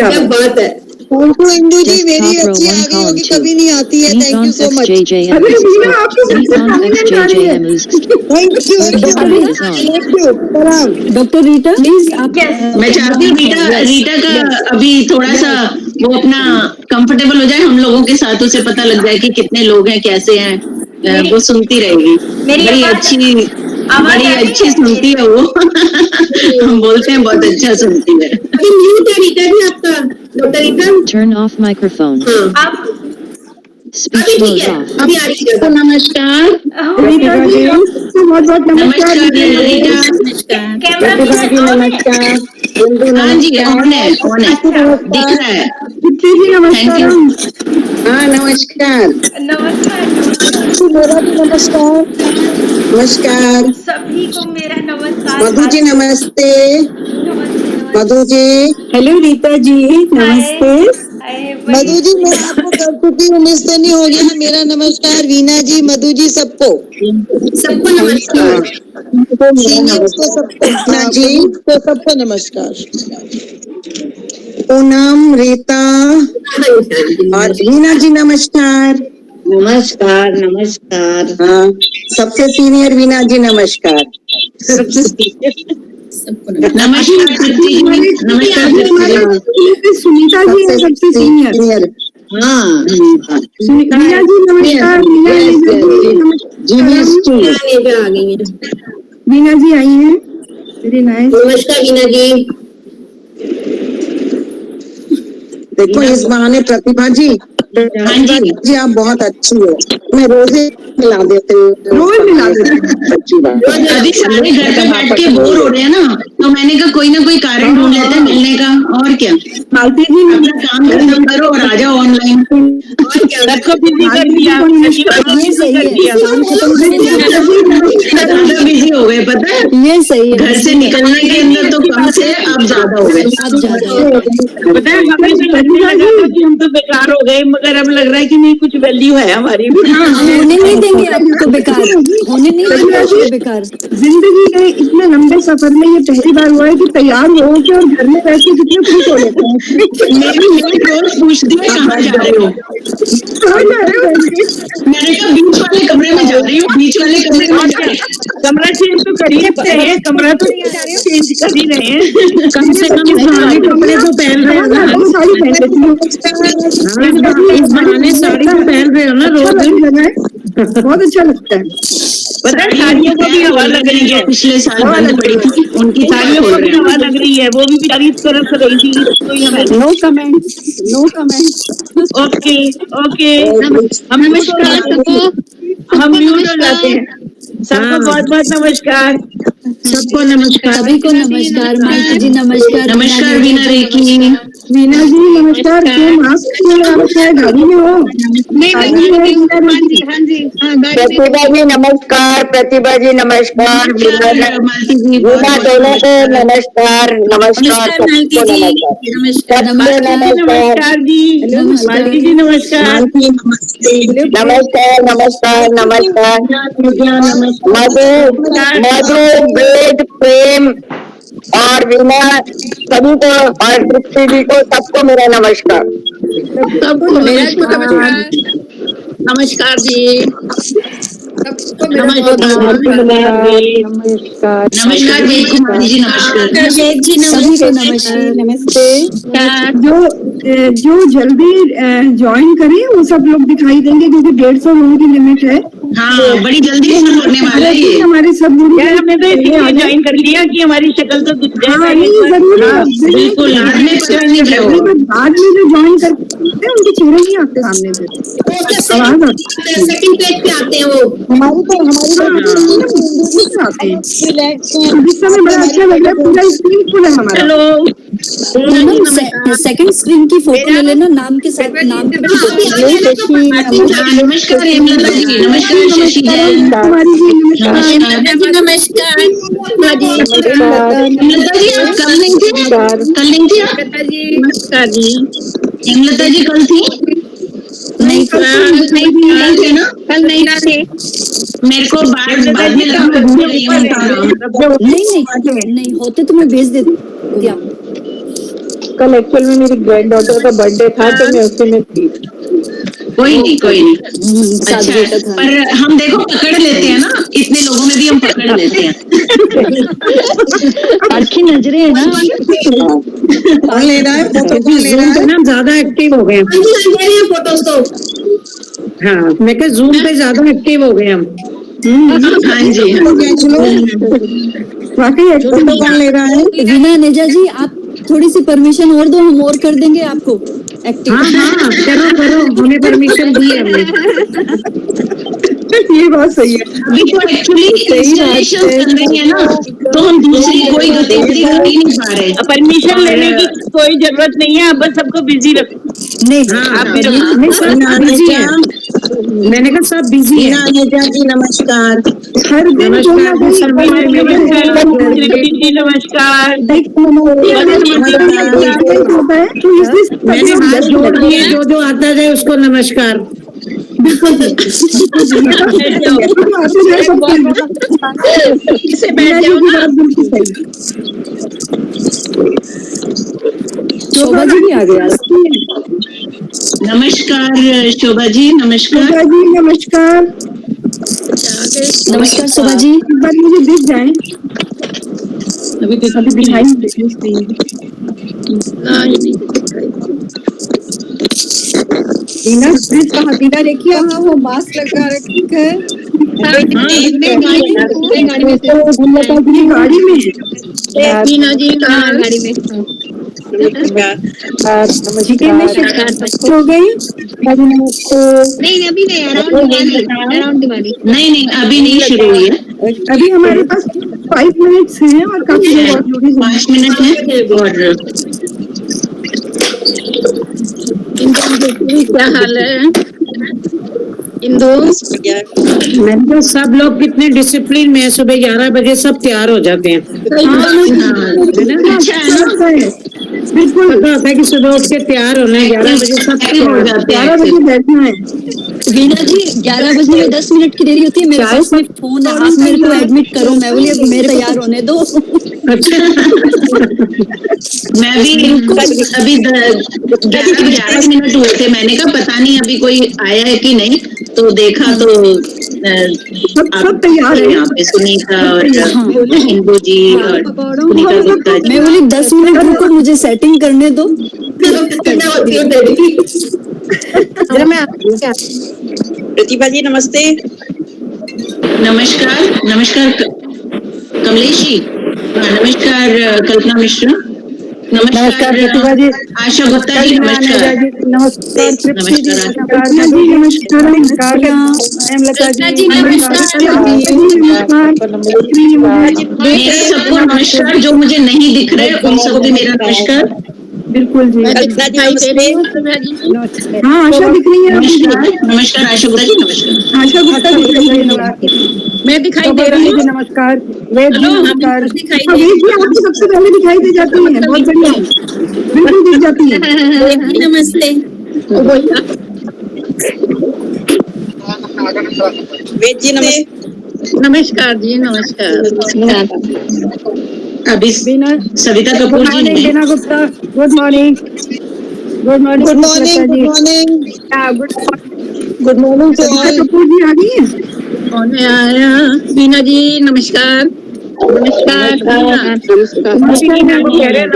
क्या बात है। थैंक यू इंदू जी, मेरी अच्छी आ गई होगी, कभी नहीं आती है। Thank you so much. अरे वीना आपको सबसे कॉम्प्लीमेंट आ रही है। Thank you doctor Rita please आप। मैं चाहती हूँ रीटा का अभी थोड़ा सा वो अपना कंफर्टेबल हो जाए हम लोगों के साथ, उसे पता लग जाए कि कितने लोग हैं, कैसे हैं, वो सुनती रहेगी। बड़ी अच्छी सुनती है वो। हम बोलते हैं बहुत अच्छा सुनती है। अभी म्यूट है रीटा जी आपका, doctor Rita. Turn off microphone. आप Speech mode off. अभी आ रही है। नमस्कार रीटा जी बहुत बहुत नमस्कार। नमस्कार। हाँ जी, ऑन है दिख रहा है। जी नमस्कार। हाँ नमस्कार। मेरा भी नमस्कार। नमस्कार सभी को मेरा नमस्कार। मधु जी नमस्ते। मधु जी। हेलो रीता जी नमस्ते। मधु जी मैं आपको कर चुकी हूँ, मिस तो नहीं हो गया मेरा नमस्कार। वीना जी, मधु जी, सबको नमस्कार। सीनियर्स को सबको, वीना जी को सबको नमस्कार। पूनम, रीता और वीना जी नमस्कार। नमस्कार नमस्कार। हाँ, सबसे सीनियर वीना जी नमस्कार। नमस्कार सुनीता जी है सबसे सीनियर। हाँ वीना जी नमस्कार। वीना जी आई हैं। Very nice. नमस्कार वीना जी। देखो इस बहाने प्रतिभा जी, जी आप बहुत अच्छी हो। मैं रोजे मिला देते हूँ, रोज मिला देते हैं। अच्छी बात। अभी सारे घर पे बैठ के बोर हो रहे हैं ना, तो मैंने कहा कोई ना कोई कारण ढूंढ लेते हैं मिलने का। और क्या, मालती जी अपना काम खत्म करो और आ जाओ ऑनलाइन। सबको बिजी कर दिया, ये सही है। काम खत्म ज्यादा बिजी हो गए, पता है। ये सही है। घर से निकलने के अंदर तो कम से अब ज्यादा हो गए। आप ज्यादा पता है हमें तो लगने लगा था कि हम तो बेकार हो गए, मगर अब लग रहा है कि नहीं, कुछ वैल्यू है हमारी भी। होने नहीं देंगे आपको बेकार, होने नहीं देंगे आपको बेकार। जिंदगी के इतने लंबे सफर में ये पहली बार हुआ है कि तैयार हो के और घर में बैठ के कितने खुश हो लेते हैं। मेरी रोज पूछती है कहाँ जा रहे हो। मैंने कहा बीच वाले कमरे में जा रही हूँ, बीच वाले कमरे में जा रही हूँ। कमरा चेंज तो कर ही सकते हैं, कमरा तो चेंज कर ही रहे हैं। कम से कम इस बहाने कपड़े तो पहन रहे हो ना। साड़ी पहन लेती हूँ। इस बहाने साड़ी तो पहन रहे हो ना रोज। बहुत अच्छा लगता है। पता है साड़ियों को भी हवा लग रही है, पिछले साल बंद पड़ी थी, उनकी साड़ियों को भी हवा लग रही है। वो भी बेचारी इस तरफ से रही थी, no comments, no comments. Okay okay. हम म्यूट हो जाते हैं। सबको बहुत बहुत नमस्कार। सबको नमस्कार। सभी को नमस्कार। मालती जी नमस्कार। नमस्कार वीना रेखी। मीना जी नमस्कार। क्यों मास्क क्यों लगा रखा है? गाड़ी में हो? प्रतिभा जी नमस्कार। प्रतिभा जी नमस्कार। वीना दोनों को नमस्कार। नमस्कार सबको नमस्कार। नमस्कार जी। मालती जी नमस्कार। नमस्कार नमस्कार नमस्कार। मधु मधु वेद प्रेम और वीना सभी को, और तृप्ति जी को, सबको मेरा नमस्कार। सबको नमस्कार। नमस्कार जी। नमस्कार जी। कुमारी जी नमस्कार। सभी को नमस्कार। नमस्ते। जो जल्दी ज्वाइन करें वो सब लोग दिखाई देंगे, क्योंकि 150 लोगों की लिमिट है। हाँ, बड़ी जल्दी शुरू होने वाला है ये। हमारे सब हमने तो इसलिए ज्वाइन कर लिया कि हमारी शक्ल तो दिख जाए। बिल्कुल, बाद में पता नहीं क्या होगा। बाद में जो ज्वाइन करते हैं उनके चेहरे नहीं आते सामने से। सेकंड पेज पे आते हैं वो। हमारी आते हैं। जिस समय बड़ा अच्छा लग रहा है, पूरा स्क्रीन फुल है हमारा। हेलो। सेकंड स्क्रीन की फोटो ले लेना, नाम के साथ, नाम के नमस्कार हेमलता जी। नमस्कार शशि जैन। नमस्कार। हेमलता जी आप कल नहीं थे? कल नहीं थी आप? नमस्कार जी। हेमलता जी कल थी? नहीं थे ना? कल नहीं थे। मेरे को बाद में लगा मैं भूल गई हूँ। नहीं होते तो मैं भेज देती। कल एक्चुअल में मेरी ग्रैंड डॉटर का बर्थडे था तो मैं उसी में थी। कोई नहीं अच्छा है। पर हम देखो पकड़ लेते हैं ना, इतने लोगों में भी हम पकड़ लेते हैं। अच्छी नजरें है ना। कौन ले रहा है फोटो? कौन ले रहा है? ना ज्यादा एक्टिव हो गए हम। फोटोज तो हाँ, मैं कहा जूम पे ज्यादा एक्टिव हो गए हम। हाँ जी हाँ। वाकई फोटो कौन ले रहा है? वीना नेजा जी, आप थोड़ी सी परमिशन और दो, हम और कर देंगे आपको एक्टिव। हाँ करो हमें परमिशन दी है हमने। ये बात सही है। अभी तो एक्चुअली इंस्टॉलेशन चल रही है ना, तो हम दूसरी कोई गतिविधि कर ही नहीं पा रहे। परमिशन लेने की कोई जरूरत नहीं है, आप बस सबको बिजी रखो। नहीं हाँ, आप भी नहीं सब बिजी है। मैंने कहा सब बिजी है। जी नमस्कार। हर दिन नमस्कार सर, जी नमस्कार। मैंने हाथ जोड़ दिए, जो आता जाए उसको नमस्कार। बिल्कुल से बैठ जाओ ना। बिल्कुल सही। शोभा जी भी आ गए आज। नमस्कार शोभा जी, नमस्कार। शोभा जी नमस्कार। नमस्कार शोभा जी। एक बार मुझे दिख जाए। अभी दिखाई दीना कहाँ? दीना देखिए वो मास्क लगा रखा है। गाड़ी में मीना जी कहाँ? गाड़ी में नमस्कार हो गई। नहीं अभी नहीं, अराउंड दिवाली। नहीं अभी नहीं शुरू हुई है। अभी हमारे पास 5 मिनट्स हैं और काफी लोग और जुड़े हैं। 5 मिनट है। और क्या हाल है इंदु? मैंने कहा सब लोग कितने डिसिप्लिन में है, सुबह 11 बजे सब तैयार हो जाते हैं। अच्छा है ना, बिल्कुल पता होता है कि सुबह उठ के तैयार होना है, 11 बजे सब एक्टिव हो जाते हैं। 11 बजे बैठना है। वीना जी 11 बजने में 10 मिनट की देरी होती है, मेरे पास में फोन है, आप मेरे को एडमिट करो। मैं बोली अब मेरे तैयार होने दो। मैं भी अभी 11 मिनट हुए थे, मैंने कहा पता नहीं अभी कोई आया है कि नहीं, तो देखा तो सब तैयार है यहाँ पे सुनीता और इंदु जी और सुनीता गुप्ता जी। मैं बोली 10 मिनट रुको, मुझे सेटिंग करने दो। प्रतिभा जी नमस्ते। नमस्कार कमलेश जी। नमस्कार कल्पना मिश्रा। नमस्कार प्रतिभा जी। आशा गुप्ता जी नमस्कार। नमस्कार नमस्कार जी नमस्कार। मेरा सबको नमस्कार, जो मुझे नहीं दिख रहे उन सबको भी मेरा नमस्कार। बिल्कुल जी। हाँ आशा दिख रही है। नमस्कार आशा गुप्ता जी, नमस्कार। आशा गुप्ता दिख रही है। मैं दिखाई दे रही हूँ। नमस्कार वेद जी नमस्कार। वेद जी आपको सबसे पहले दिखाई दे जाती है, बहुत बढ़िया, बिल्कुल दिख जाती है। नमस्ते। वेद जी नमस्ते। नमस्कार जी नमस्कार। अभी सविता कपूर जी ने Bina Gupta good morning. Good morning good morning good morning good morning. Savita Kapoor ji आ गई है। कौन आया? बीना जी नमस्कार। नमस्कार।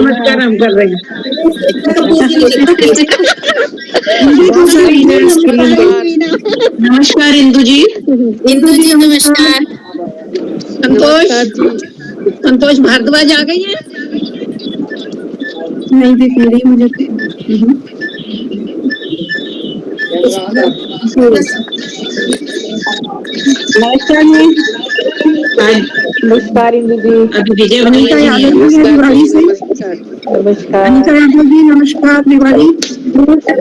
नमस्कार हम कर रहे हैं। नमस्कार इंदु जी। इंदु जी नमस्कार। संतोष भारद्वाज आ गई है। नहीं दिख रही मुझे। नमस्कार जी। नमस्कार इंदु जी। अभी विजय अनिता यादव जी है दिवाली से। नमस्कार अनिता यादव जी नमस्कार दिवाली। नमस्कार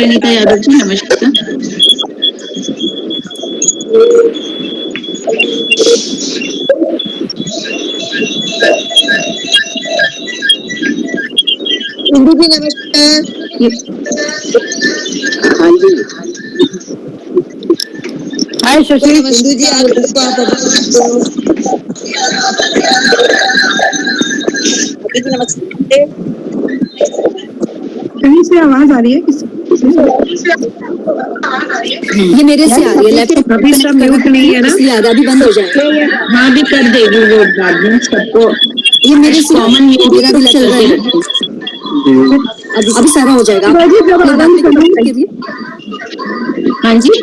अनिता यादव जी, नमस्कार। इंदु जी नमस्कार। हाँ जी। हाय शशि। इंदु जी नमस्ते। कहीं से आवाज आ रही है ये मेरे से आ रही है, लैपटॉप अभी सब म्यूट नहीं है ना? इसलिए आधा भी बंद हो जाएगा। हाँ भी कर देगी वो बाद में सबको ये मेरे से कॉमन म्यूट मेरा भी चल रहा है ना? अभी सारा हो जाएगा। बाजी जब आप आराम बात करें करिए। हाँ जी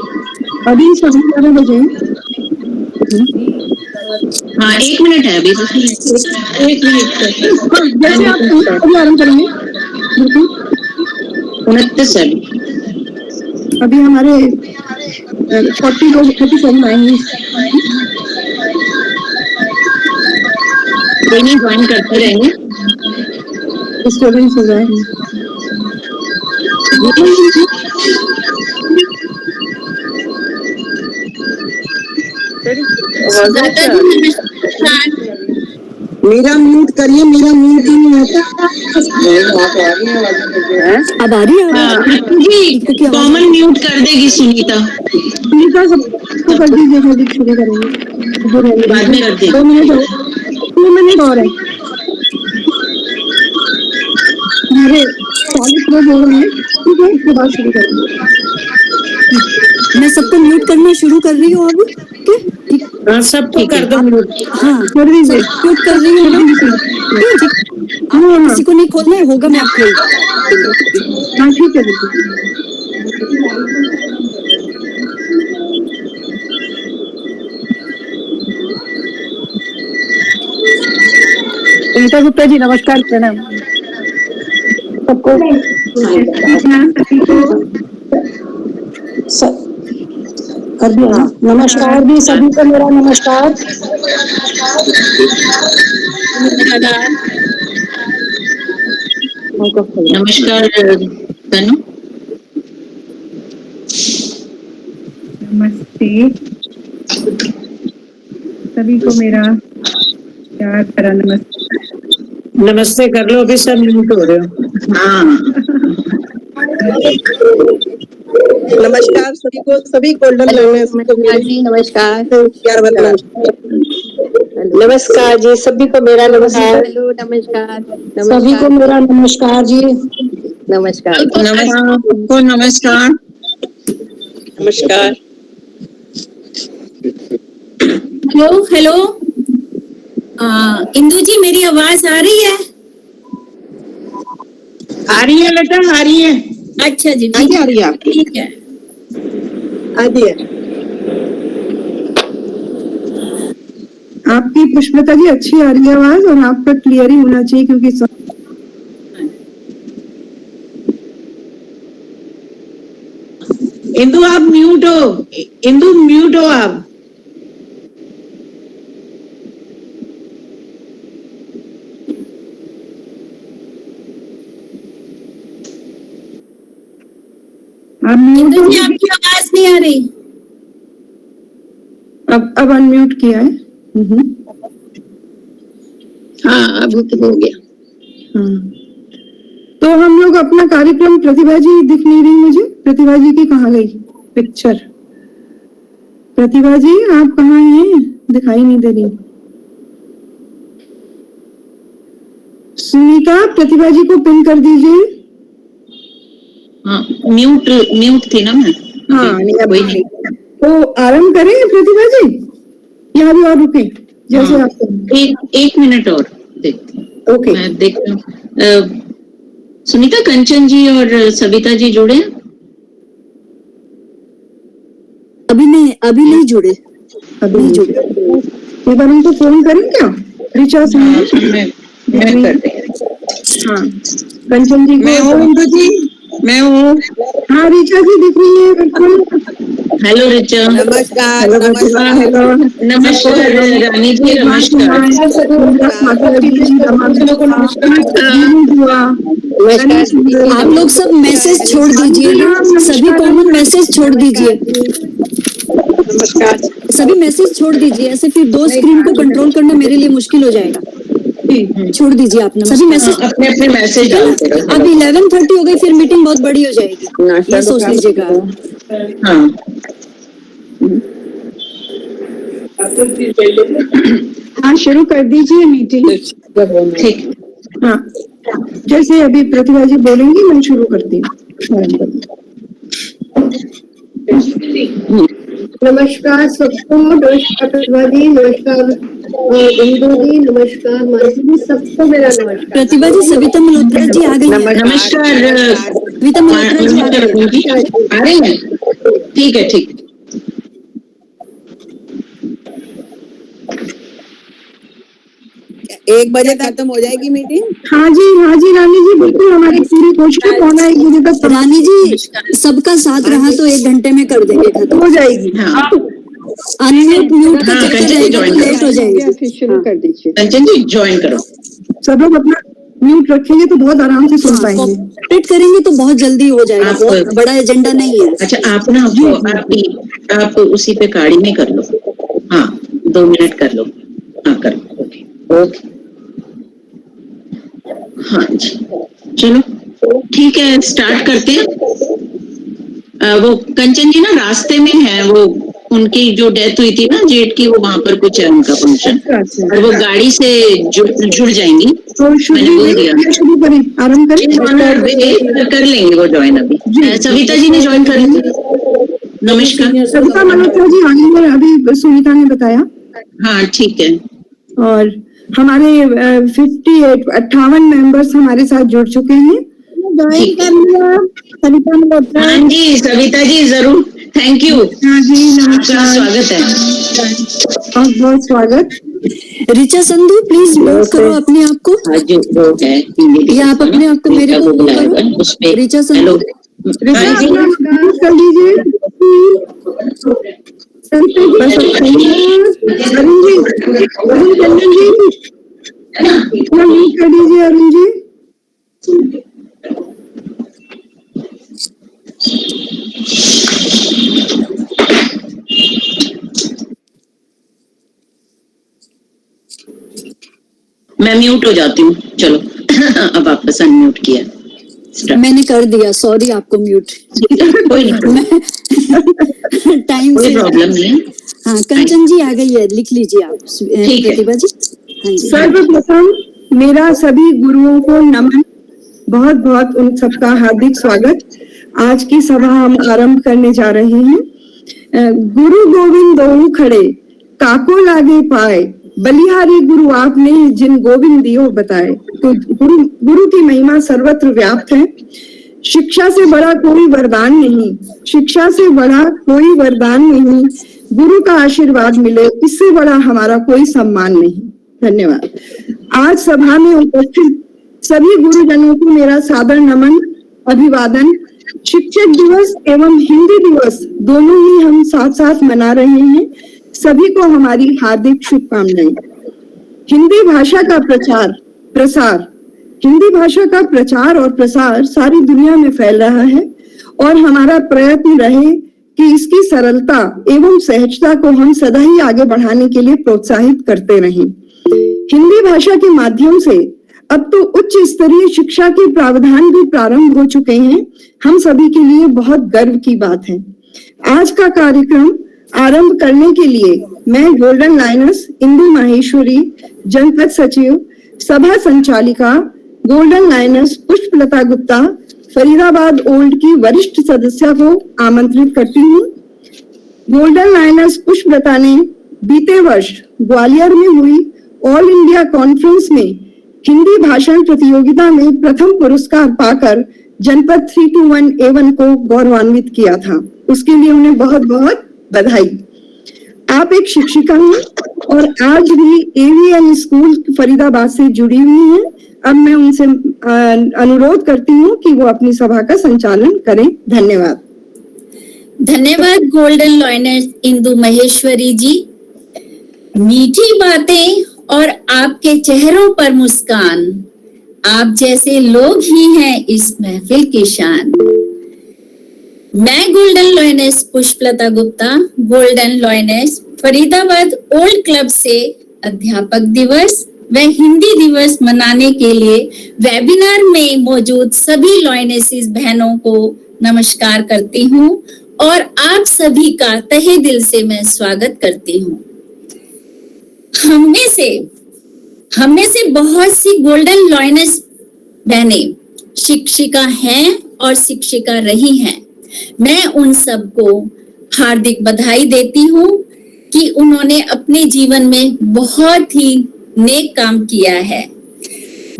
अभी सभी 11 बजे हाँ 1 मिनट है अभी 1 मिनट जैसे आप अभी आराम करेंगे बिल्कुल 29 है अभी हमारे 40 लोग 37 आएंगे कोई नहीं ज्वाइन करते रहेंगे डिस्टर्बेंस हो जाए मेरा म्यूट करिए मेरा म्यूट ही नहीं होता अब आ रही है हाँ आवाज? जी कॉमन म्यूट कर देगी सुनीता सुनीता सबको कर दीजिए मैं भी शुरू करेंगे जो रहेंगे बाद में कर देगी 2 मिनट और 2 मिनट और है मेरे 40 लोग हो गए हैं ठीक है इसके बाद शुरू करेंगे मैं सबको म्यूट करना शुरू कर रही हूँ अब। ठीक हाँ सबको कर दो म्यूट। हाँ कर दीजिए म्यूट कर रही हूँ ना। ठीक आपको किसी को नहीं खोलना है, होगा मैं आपको हाँ ठीक है बिल्कुल सुनीता गुप्ता जी नमस्कार प्रणाम सबको कर दिया ना नमस्कार भी सभी को मेरा नमस्कार नमस्कार तनु नमस्ते सभी को मेरा प्यार भरा नमस्ते नमस्ते कर लो, अभी सब म्यूट हो रहे हो। हाँ नमस्कार सभी गोल्डन जी नमस्कार प्यार भरा नमस्कार जी सभी को मेरा नमस्कार हेलो नमस्कार सभी को मेरा नमस्कार जी नमस्कार नमस्कार नमस्कार नमस्कार हेलो हेलो इंदु जी मेरी आवाज आ रही है? आ रही है बेटा, आ रही है। अच्छा जी आगे आ रही है ठीक है। आदि है आपकी पुष्पलता जी अच्छी आ रही है आवाज और आपका क्लियर ही होना चाहिए क्योंकि इंदु आप म्यूट हो, इंदु म्यूट हो आप। म्यूट इंदु जी आपकी आवाज नहीं आ रही। अब अनम्यूट किया है हाँ अब तो हो गया तो हम लोग अपना कार्यक्रम प्रतिभा जी दिख नहीं रही मुझे प्रतिभा जी की कहाँ गई पिक्चर प्रतिभा जी आप कहाँ हैं दिखाई नहीं दे रही सुनीता प्रतिभा जी को पिन कर दीजिए हाँ म्यूट थी ना मैं हाँ कोई नहीं तो आराम करें प्रतिभा जी यहाँ भी और रुके जैसे हाँ, आप एक मिनट और देखते हैं ओके मैं देखती हूँ सुनीता कंचन जी और सविता जी जुड़े हैं? अभी नहीं जुड़े एक बार उनको फोन करें क्या ऋचा सिंह मैं कर देंगे हाँ कंचन जी मैं हूँ इंदु जी मैं हूँ हाँ ऋचा जी दिख रही है बिल्कुल हेलो रिचा नमस्कार हेलो नमस्कार रानी जी नमस्कार आप लोग सब मैसेज छोड़ दीजिए ना, सभी कॉमन मैसेज छोड़ दीजिए सभी मैसेज छोड़ दीजिए ऐसे फिर 2 स्क्रीन को कंट्रोल करना मेरे लिए मुश्किल हो जाएगा छोड़ दीजिए आप सभी मैसेज अपने अपने मैसेज डालते रहो अब 11:30 हो गई फिर मीटिंग बहुत बड़ी हो जाएगी ये सोच लीजिएगा हाँ हाँ शुरू कर दीजिए मीटिंग ठीक हाँ जैसे अभी प्रतिभा जी बोलेंगी मैं शुरू करती हूँ। नमस्कार सबको, नमस्कार प्रतिभा जी, नमस्कार इंदु जी, नमस्कार मानसी जी, सबको मेरा नमस्कार। प्रतिभा जी, सविता मल्होत्रा जी आ गई हैं। नमस्कार सविता मल्होत्रा जी आ गई हैं। आ रही है? ठीक है, ठीक। एक बजे खत्म हो जाएगी मीटिंग। हाँ जी रानी जी, बिल्कुल हमारी पूरी कोशिश है 1:15 तक रानी जी, सबका साथ रहा तो 1 घंटे में कर देंगे खत्म हो जाएगी। हाँ, अनम्यूट म्यूट का हाँ, चक्कर कंचन जी रहेगा तो join लेट हो जाएंगे। फिर शुरू कर दीजिए। कंचन जी ज्वाइन करो। सब लोग अपना म्यूट रखेंगे तो बहुत आराम से सुन पाएंगे। कॉपरेट करेंगे तो बहुत जल्दी हो जाएगा, आप- बहुत बड़ा एजेंडा नहीं है। अच्छा, आप ना आप उसी पे गाड़ी में कर लो। हाँ, 2 मिनट कर लो। हाँ, कर लो। ओके। हाँ जी, चलो ठीक है, स्टार्ट करते हैं। वो कंचन जी ना रास्ते में है, वो उनकी जो डेथ हुई थी ना जेठ की, वो वहां पर कुछ है उनका फंक्शन, और वो गाड़ी से जुड़ जाएंगी। तो मैंने बोल दिया शुरू करें, आरम्भ करें। कर लेंगे वो ज्वाइन अभी। सविता जी ने ज्वाइन कर ली। नमस्कार। सविता मल्होत्रा जी आगे में अभी सुनीता ने बताया। हाँ, ठीक है। और हमारे 58 मेंबर्स हमारे साथ जुड़ चुके हैं। ज्वाइन कर लिया सविता मल्होत्रा। हाँ जी, सविता जी जरूर, थैंक यू। हाँ जी, आपका स्वागत है। बहुत बहुत स्वागत। रिचा संधू प्लीज म्यूट करो अपने आप को, आज जो वो है या आप अपने आप को मेरे को म्यूट करो। उसपे रिचा संधू, हेलो। रिचा हाँ जी। अपना म्यूट कर लीजिए। बस अरुण जी, अरुण चंदन जी, अपना म्यूट कर दीजिए अरुण जी। मैं म्यूट हो जाती हूँ, चलो। अब वापस अनम्यूट किया। मैंने कर दिया, सॉरी आपको म्यूट। कोई नहीं, टाइम कोई से प्रॉब्लम नहीं। हाँ, कंचन जी आ गई है, लिख लीजिए आप ठीक है। प्रतिभा जी। हाँ जी। सर्वप्रथम मेरा सभी गुरुओं को नमन, बहुत बहुत उन सबका हार्दिक स्वागत। आज की सभा हम आरंभ करने जा रहे हैं। गुरु गोविंद दोऊ खड़े, काको लागे पाए, बलिहारी गुरु आपने जिन गोविंद दियो बताए। तो गुरु की महिमा सर्वत्र व्याप्त है। शिक्षा से बड़ा कोई वरदान नहीं, शिक्षा से बड़ा कोई वरदान नहीं, गुरु का आशीर्वाद मिले इससे बड़ा हमारा कोई सम्मान नहीं। धन्यवाद। आज सभा में उपस्थित सभी गुरुजनों को मेरा सादर नमन, अभिवादन। शिक्षक दिवस एवं हिंदी दिवस दोनों ही हम साथ साथ मना रहे हैं। सभी को हमारी हार्दिक शुभकामनाएं। हिंदी भाषा का प्रसार हिंदी भाषा का प्रचार और प्रसार सारी दुनिया में फैल रहा है और हमारा प्रयत्न रहे कि इसकी सरलता एवं सहजता को हम सदा ही आगे बढ़ाने के लिए प्रोत्साहित करते रहें। हिंदी भाषा के माध्यम से अब तो उच्च स्तरीय शिक्षा के प्रावधान भी प्रारंभ हो चुके हैं। हम सभी के लिए बहुत गर्व की बात है। आज का कार्यक्रम आरंभ करने के लिए मैं गोल्डन लाइनर्स इंदु माहेश्वरी, जनपद सचिव, सभा संचालिका golden liners Pushpalata Gupta, Faridabad old की वरिष्ठ सदस्य को आमंत्रित करती हूँ। गोल्डन लाइनर्स पुष्पलता ने बीते वर्ष ग्वालियर में हुई ऑल इंडिया कॉन्फ्रेंस में हिंदी भाषण प्रतियोगिता में प्रथम पुरस्कार पाकर जनपद 321A1 को गौरवान्वित किया था। उसके लिए उन्हें बहुत बहुत बधाई। आप एक शिक्षिका हैं और आज भी AVN स्कूल फरीदाबाद से जुड़ी हुई हैं। अब मैं उनसे अनुरोध करती हूँ कि वो अपनी सभा का संचालन करें। धन्यवाद। धन्यवाद गोल्डन लाइनर्स इंदु महेश्वरी जी। मीठी बातें और आपके चेहरों पर मुस्कान, आप जैसे लोग ही हैं इस महफिल की शान। मैं golden liners Pushpalata Gupta, golden liners Faridabad old club से अध्यापक दिवस व हिंदी दिवस मनाने के लिए वेबिनार में मौजूद सभी लाइनर्स बहनों को नमस्कार करती हूँ और आप सभी का तहे दिल से मैं स्वागत करती हूँ। हम में से बहुत सी गोल्डन लाइनर्स बहनें शिक्षिका हैं और शिक्षिका रही हैं। मैं उन सबको हार्दिक बधाई देती हूँ कि उन्होंने अपने जीवन में बहुत ही नेक काम किया है।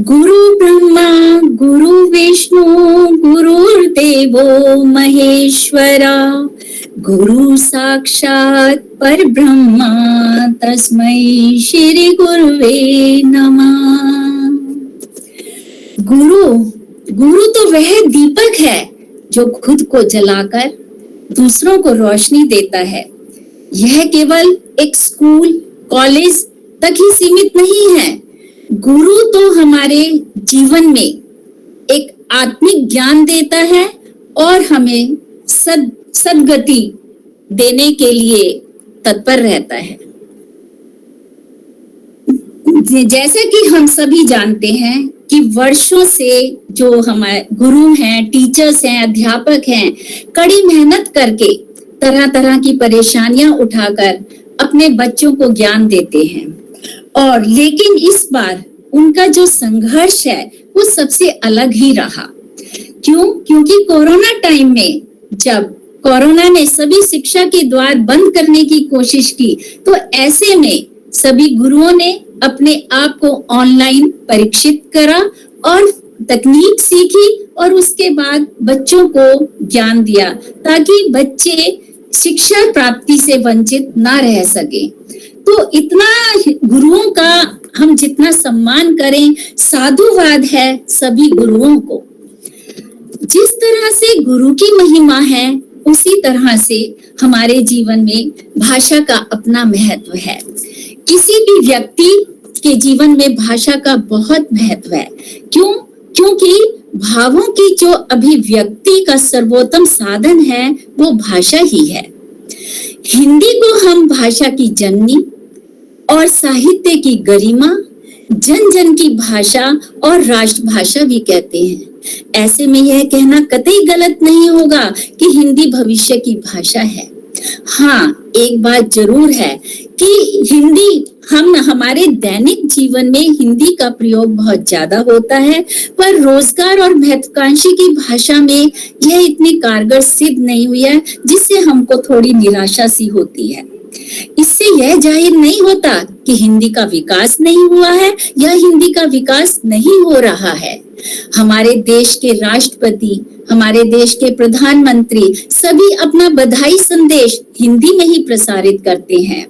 गुरु ब्रह्मा गुरु विष्णु गुरुर्देवो महेश्वरा गुरु साक्षात परब्रह्मा तस्मै श्री गुरुवे नमः। गुरु तो वह दीपक है जो खुद को जलाकर दूसरों को रोशनी देता है। यह केवल एक स्कूल कॉलेज तक ही सीमित नहीं है। गुरु तो हमारे जीवन में एक आत्मिक ज्ञान देता है और हमें सद्गति देने के लिए तत्पर रहता है। जैसा कि हम सभी जानते हैं कि वर्षों से जो हमारे गुरु हैं, टीचर्स हैं, अध्यापक हैं, कड़ी मेहनत करके तरह तरह की परेशानियां उठाकर अपने बच्चों को ज्ञान देते हैं। और लेकिन इस बार उनका जो संघर्ष है वो सबसे अलग ही रहा। क्यों? क्योंकि कोरोना टाइम में जब कोरोना ने सभी शिक्षा के द्वार बंद करने की कोशिश की, तो ऐसे में सभी गुरुओं ने अपने आप को ऑनलाइन परीक्षित करा और तकनीक सीखी और उसके बाद बच्चों को ज्ञान दिया ताकि बच्चे शिक्षा प्राप्ति से वंचित ना रह सके। तो इतना गुरुओं का हम जितना सम्मान करें, साधुवाद है सभी गुरुओं को। जिस तरह से गुरु की महिमा है उसी तरह से हमारे जीवन में भाषा का अपना महत्व है। किसी भी व्यक्ति के जीवन में भाषा का बहुत महत्व है। क्यों? क्योंकि भावों की जो अभिव्यक्ति का सर्वोत्तम साधन है वो भाषा ही है। हिंदी को हम भाषा की जननी और साहित्य की गरिमा, जन जन की भाषा और राष्ट्रभाषा भी कहते हैं। ऐसे में यह कहना कतई गलत नहीं होगा कि हिंदी भविष्य की भाषा है। हाँ, एक बात जरूर है कि हिंदी हमारे दैनिक जीवन में हिंदी का प्रयोग बहुत ज्यादा होता है, पर रोजगार और महत्वाकांक्षी की भाषा में यह इतनी कारगर सिद्ध नहीं हुई है, जिससे हमको थोड़ी निराशा सी होती है। इससे यह जाहिर नहीं होता कि हिंदी का विकास नहीं हुआ है या हिंदी का विकास नहीं हो रहा है। हमारे देश के राष्ट्रपति, हमारे देश के प्रधानमंत्री सभी अपना बधाई संदेश हिंदी में ही प्रसारित करते हैं।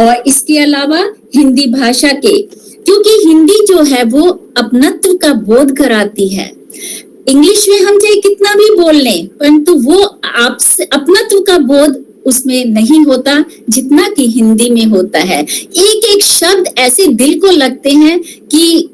और इसके अलावा हिंदी भाषा के, क्योंकि हिंदी जो है वो अपनत्व का बोध कराती है। इंग्लिश में हम चाहे कितना भी बोल लें, परंतु वो आपसे अपनत्व का बोध उसमें नहीं होता जितना कि हिंदी में होता है। एक एक शब्द ऐसे दिल को लगते हैं कि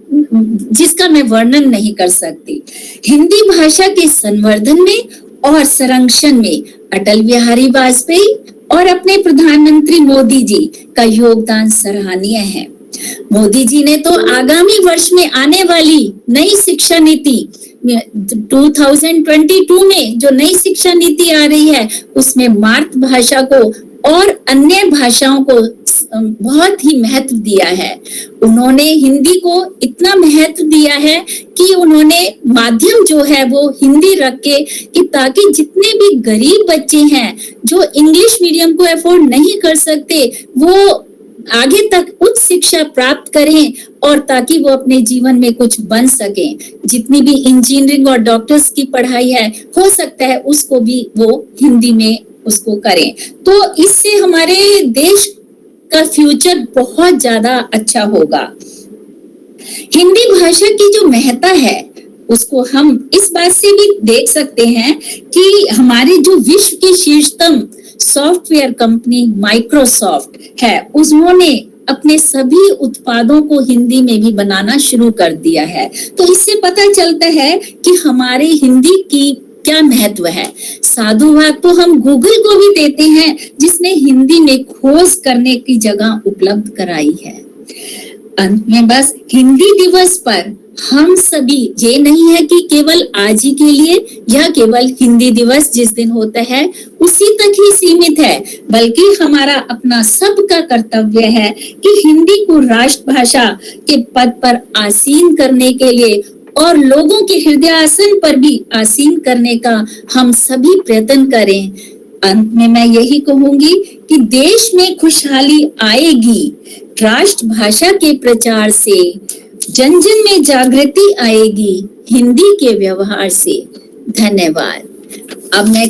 जिसका मैं वर्णन नहीं कर सकती। हिंदी भाषा के संवर्धन में और संरक्षण में अटल बिहारी वाजपेयी और अपने प्रधानमंत्री मोदी जी का योगदान सराहनीय है। मोदी जी ने तो आगामी वर्ष में आने वाली नई शिक्षा नीति 2022 में जो नई शिक्षा नीति आ रही है उसमें मातृभाषा को और अन्य भाषाओं को बहुत ही महत्व दिया है। उन्होंने हिंदी को इतना महत्व दिया है कि उन्होंने माध्यम जो है वो हिंदी रख के कि ताकि जितने भी गरीब बच्चे हैं जो इंग्लिश मीडियम को अफोर्ड नहीं कर सकते वो आगे तक उच्च शिक्षा प्राप्त करें और ताकि वो अपने जीवन में कुछ बन सकें। जितनी भी इंजीनियरिंग और डॉक्टर्स की पढ़ाई है हो सकता है उसको भी वो हिंदी में उसको करें। तो इससे हमारे देश का फ्यूचर बहुत ज्यादा अच्छा होगा। हिंदी भाषा की जो महत्ता है उसको हम इस बात से भी देख सकते हैं कि हमारे जो विश्व की शीर्षतम सॉफ्टवेयर कंपनी माइक्रोसॉफ्ट है उन्होंने अपने सभी उत्पादों को हिंदी में भी बनाना शुरू कर दिया है। तो इससे पता चलता है कि हमारे हिंदी की क्या महत्व है। साधुवाद तो हम गूगल को भी देते हैं जिसने हिंदी में खोज करने की जगह उपलब्ध कराई है। अंत में बस हिंदी दिवस पर हम सभी, ये नहीं है कि केवल आज ही के लिए या केवल हिंदी दिवस जिस दिन होता है उसी तक ही सीमित है, बल्कि हमारा अपना सबका कर्तव्य है कि हिंदी को राष्ट्रभाषा के पद पर आसीन करने के लिए और लोगों के हृदयासन पर भी आसीन करने का हम सभी प्रयत्न करें। अंत में मैं यही कहूंगी कि देश में खुशहाली आएगी राष्ट्रभाषा के प्रचार से, जन जन में जागृति आएगी हिंदी के व्यवहार से। धन्यवाद। अब मैं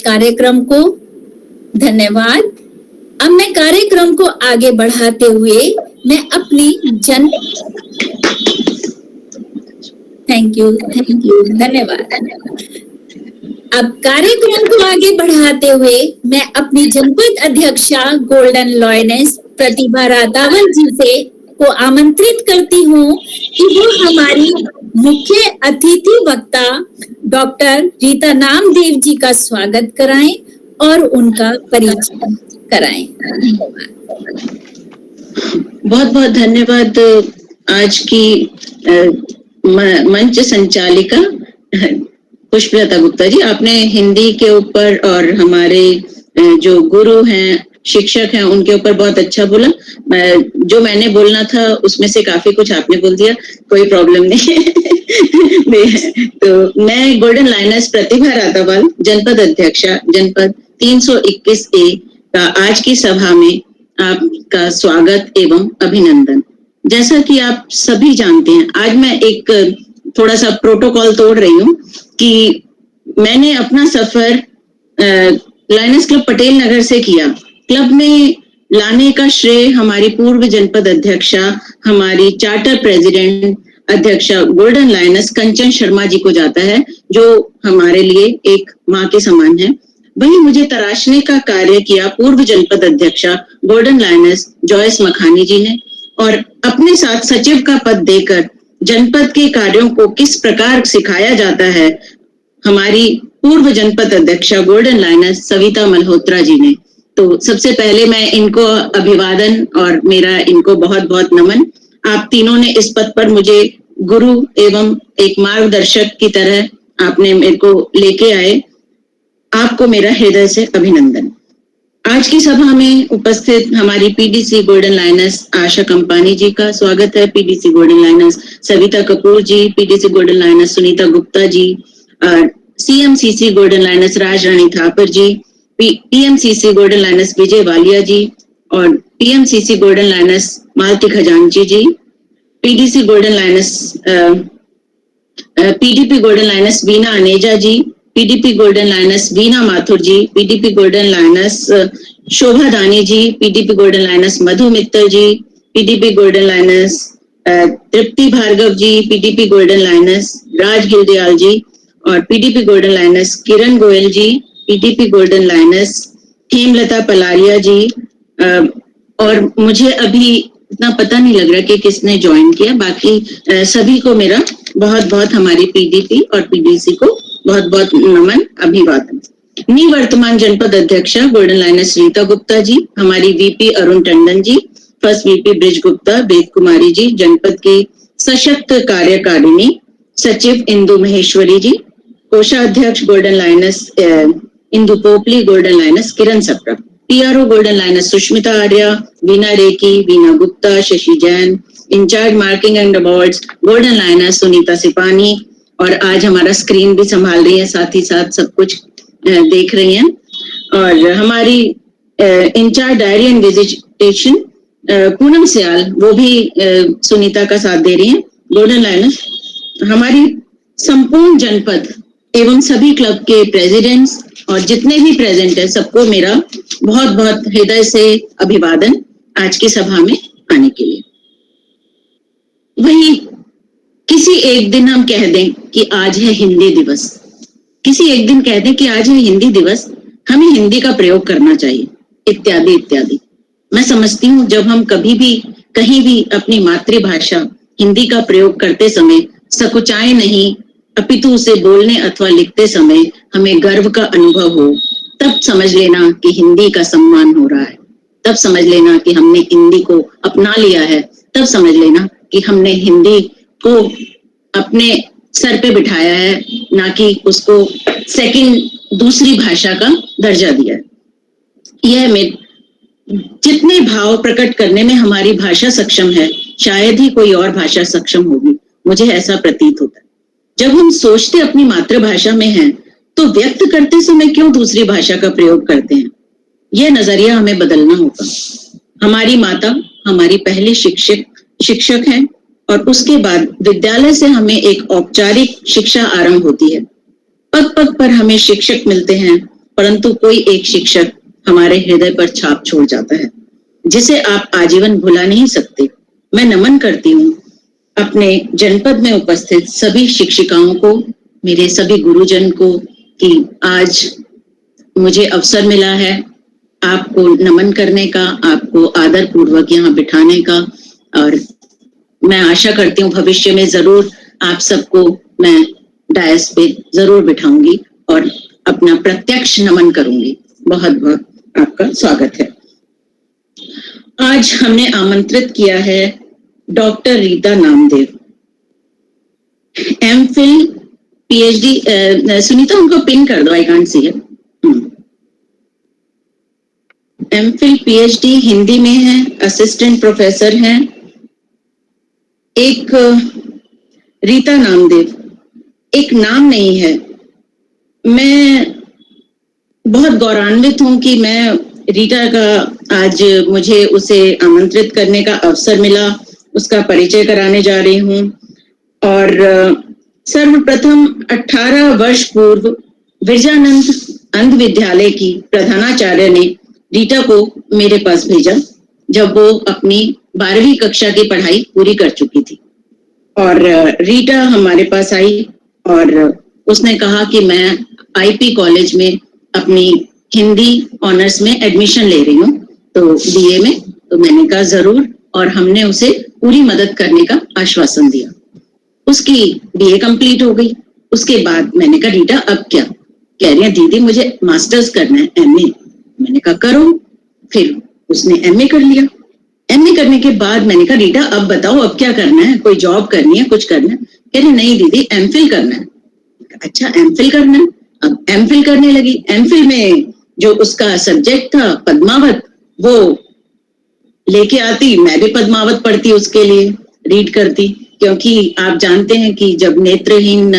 कार्यक्रम को आगे बढ़ाते हुए मैं अपनी धन्यवाद। अब कार्यक्रम को आगे बढ़ाते हुए मैं अपनी जनपद अध्यक्षा गोल्डन लॉयनेस प्रतिभा रातावल जी से को आमंत्रित करती हूँ कि वो हमारी मुख्य अतिथि वक्ता डॉक्टर रीता नामदेव जी का स्वागत कराएं और उनका परिचय कराएं। बहुत बहुत धन्यवाद। आज की मंच संचालिका पुष्पलता गुप्ता जी, आपने हिंदी के ऊपर और हमारे जो गुरु हैं, शिक्षक हैं, उनके ऊपर बहुत अच्छा बोला। जो मैंने बोलना था उसमें से काफी कुछ आपने बोल दिया, कोई प्रॉब्लम नहीं है। तो मैं गोल्डन लायनेस प्रतिभा रातावाल, जनपद अध्यक्षा, जनपद 321A का आज की सभा में आपका स्वागत एवं अभिनंदन। जैसा कि आप सभी जानते हैं, आज मैं एक थोड़ा सा प्रोटोकॉल तोड़ रही हूँ कि मैंने अपना सफर लायनेस क्लब पटेल नगर से किया। क्लब में लाने का श्रेय हमारी पूर्व जनपद अध्यक्षा, हमारी चार्टर प्रेसिडेंट अध्यक्षा गोल्डन लायनेस कंचन शर्मा जी को जाता है, जो हमारे लिए एक माँ के समान है। वहीं मुझे तराशने का कार्य किया पूर्व जनपद अध्यक्षा गोल्डन लायनेस जॉयस मखानी जी ने, और अपने साथ सचिव का पद देकर जनपद के कार्यों को किस प्रकार सिखाया जाता है हमारी पूर्व जनपद अध्यक्षा गोल्डन लायनेस सविता मल्होत्रा जी ने। तो सबसे पहले मैं इनको अभिवादन और मेरा इनको बहुत बहुत नमन। आप तीनों ने इस पद पर मुझे गुरु एवं एक मार्गदर्शक की तरह आपने मेरे को लेके आए, आपको मेरा हृदय से अभिनंदन। आज की सभा में उपस्थित हमारी PDC golden lioness Asha Kampani ji का स्वागत है, PDC golden lioness Savita Kapoor ji, PDC golden lioness Sunita Gupta ji, CMCC golden lioness Raj Rani Thapar ji, PMCC golden lioness Vijay Walia ji और PMCC golden lioness Malti Khazanchi ji, PDC golden lioness PDP golden lioness Veena Aneja ji, PDP golden lioness Veena Mathur ji, PDP golden lioness Shobha Dani ji, PDP golden lioness मधु मित्तल जी, PDP golden lioness तृप्ति भार्गव जी, PDP golden lioness राज गिलदयाल जी और PDP golden lioness किरण गोयल जी, PDP golden lioness Hemlata पलारिया जी, और मुझे अभी इतना पता नहीं लग रहा कि किसने ज्वाइन किया। बाकी सभी को मेरा बहुत बहुत, हमारी पीडीपी और पीडीसी को बहुत बहुत नमन अभिवादन। निवर्तमान जनपद अध्यक्षा गोल्डन लायनेस रीता गुप्ता जी, हमारी VP Arun Tandon ji, first VP Brij Gupta, Ved Kumari ji, जनपद की सशक्त कार्यकारिणी सचिव इंदु महेश्वरी जी, कोषाध्यक्ष golden lioness Indu Popli, golden lioness Kiran Sapra, PRO golden lioness Sushmita Arya, Veena Reki, Veena Gupta, Shashi Jain, incharge marking and awards golden lioness Sunita Sipani, और आज हमारा स्क्रीन भी संभाल रही है, साथ ही साथ सब कुछ देख रही हैं। और हमारी incharge diary and visitation Poonam Sial, वो भी सुनीता का साथ दे रही हैं, गोल्डन लायनेस। हमारी संपूर्ण जनपद एवं सभी क्लब के प्रेसिडेंट्स और जितने भी प्रेजेंट है, सबको मेरा बहुत बहुत हृदय से अभिवादन आज की सभा में आने के लिए। वही किसी एक दिन हम कह दें कि आज है हिंदी दिवस, किसी एक दिन कह दें कि आज है हिंदी दिवस, हमें हिंदी का प्रयोग करना चाहिए, इत्यादि इत्यादि। मैं समझती हूँ जब हम कभी भी कहीं भी अपनी मातृभाषा हिंदी का प्रयोग करते समय सकुचाएं नहीं, अपितु उसे बोलने अथवा लिखते समय हमें गर्व का अनुभव हो, तब समझ लेना कि हिंदी का सम्मान हो रहा है, तब समझ लेना कि हमने हिंदी को अपना लिया है, तब समझ लेना कि हमने हिंदी को अपने सर पे बिठाया है, ना कि उसको सेकंड दूसरी भाषा का दर्जा दिया है। यह में जितने भाव प्रकट करने में हमारी भाषा सक्षम है, शायद ही कोई और भाषा सक्षम होगी, मुझे ऐसा प्रतीत होता है। जब हम सोचते अपनी मातृभाषा में हैं, तो व्यक्त करते समय क्यों दूसरी भाषा का प्रयोग करते हैं? यह नजरिया हमें बदलना होगा। हमारी माता हमारी पहली शिक्षक हैं और उसके बाद विद्यालय से हमें एक औपचारिक शिक्षा आरंभ होती है। पग पग पर हमें शिक्षक मिलते हैं, परंतु कोई एक शिक्षक हमारे हृदय पर छाप छोड़ जाता है, जिसे आप आजीवन भुला नहीं सकते। मैं नमन करती हूँ अपने जनपद में उपस्थित सभी शिक्षिकाओं को, मेरे सभी गुरुजन को, कि आज मुझे अवसर मिला है आपको नमन करने का, आपको आदर पूर्वक यहाँ बिठाने का। और मैं आशा करती हूँ भविष्य में जरूर आप सबको मैं डायस पे जरूर बिठाऊंगी और अपना प्रत्यक्ष नमन करूंगी। बहुत बहुत आपका स्वागत है। आज हमने आमंत्रित किया है doctor Rita Namdev, MPhil PhD. Sunita उनको पिन कर दो, I can't see it. MPhil PhD Hindi में है, असिस्टेंट प्रोफेसर हैं। एक रीता नामदेव एक नाम नहीं है। मैं बहुत गौरवान्वित हूं कि मैं रीटा का आज मुझे उसे आमंत्रित करने का अवसर मिला, उसका परिचय कराने जा रही हूं। और सर्वप्रथम 18 वर्ष पूर्व विरजानंद अंध विद्यालय की प्रधानाचार्य ने रीटा को मेरे पास भेजा, जब वो अपनी 12वीं कक्षा की पढ़ाई पूरी कर चुकी थी। और रीटा हमारे पास आई और उसने कहा कि मैं आईपी कॉलेज में अपनी हिंदी ऑनर्स में एडमिशन ले रही हूँ, तो बीए में। तो मैंने कहा जरूर, और हमने उसे पूरी मदद करने का आश्वासन दिया। उसकी बीए कंप्लीट हो गई। उसके बाद मैंने कहा रीटा अब क्या? कह रही है दीदी मुझे मास्टर्स करना है, एमए। मैंने कहा करो। फिर उसने एमए कर लिया। एमए करने के बाद मैंने कहा रीटा अब बताओ अब क्या करना है, कोई जॉब करनी है, कुछ करना है? कह रही नहीं दीदी एमफिल करना है। अच्छा एमफिल करना है? अब एमफिल करने लगी। एमफिल में जो उसका सब्जेक्ट था पद्मावत, वो लेके आती, मैं भी पद्मावत पढ़ती उसके लिए, रीड करती। क्योंकि आप जानते हैं कि जब नेत्रहीन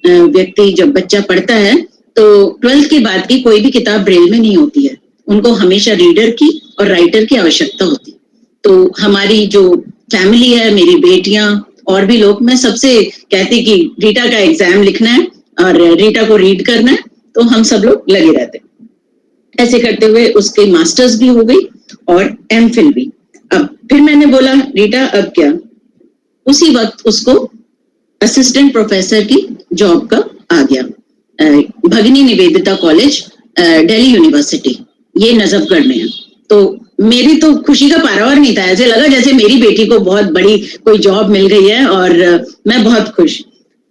व्यक्ति जब बच्चा पढ़ता है तो 12th के बाद की कोई भी किताब ब्रेल में नहीं होती है, उनको हमेशा रीडर की और राइटर की आवश्यकता होती है। तो हमारी जो फैमिली है, मेरी बेटियां और भी लोग, मैं सबसे कहती कि रीटा का एग्जाम लिखना है और रीटा को रीड करना है, तो हम सब लोग लगे रहते। ऐसे करते हुए उसके मास्टर्स भी हो गई और एमफिल भी। अब फिर मैंने बोला रीटा अब क्या? उसी वक्त उसको असिस्टेंट प्रोफेसर की जॉब का आ गया, भगिनी निवेदिता कॉलेज, दिल्ली यूनिवर्सिटी, ये नजफगढ़ में है। तो मेरी तो खुशी का पारावार नहीं था, ऐसे लगा जैसे मेरी बेटी को बहुत बड़ी कोई जॉब मिल गई है और मैं बहुत खुश।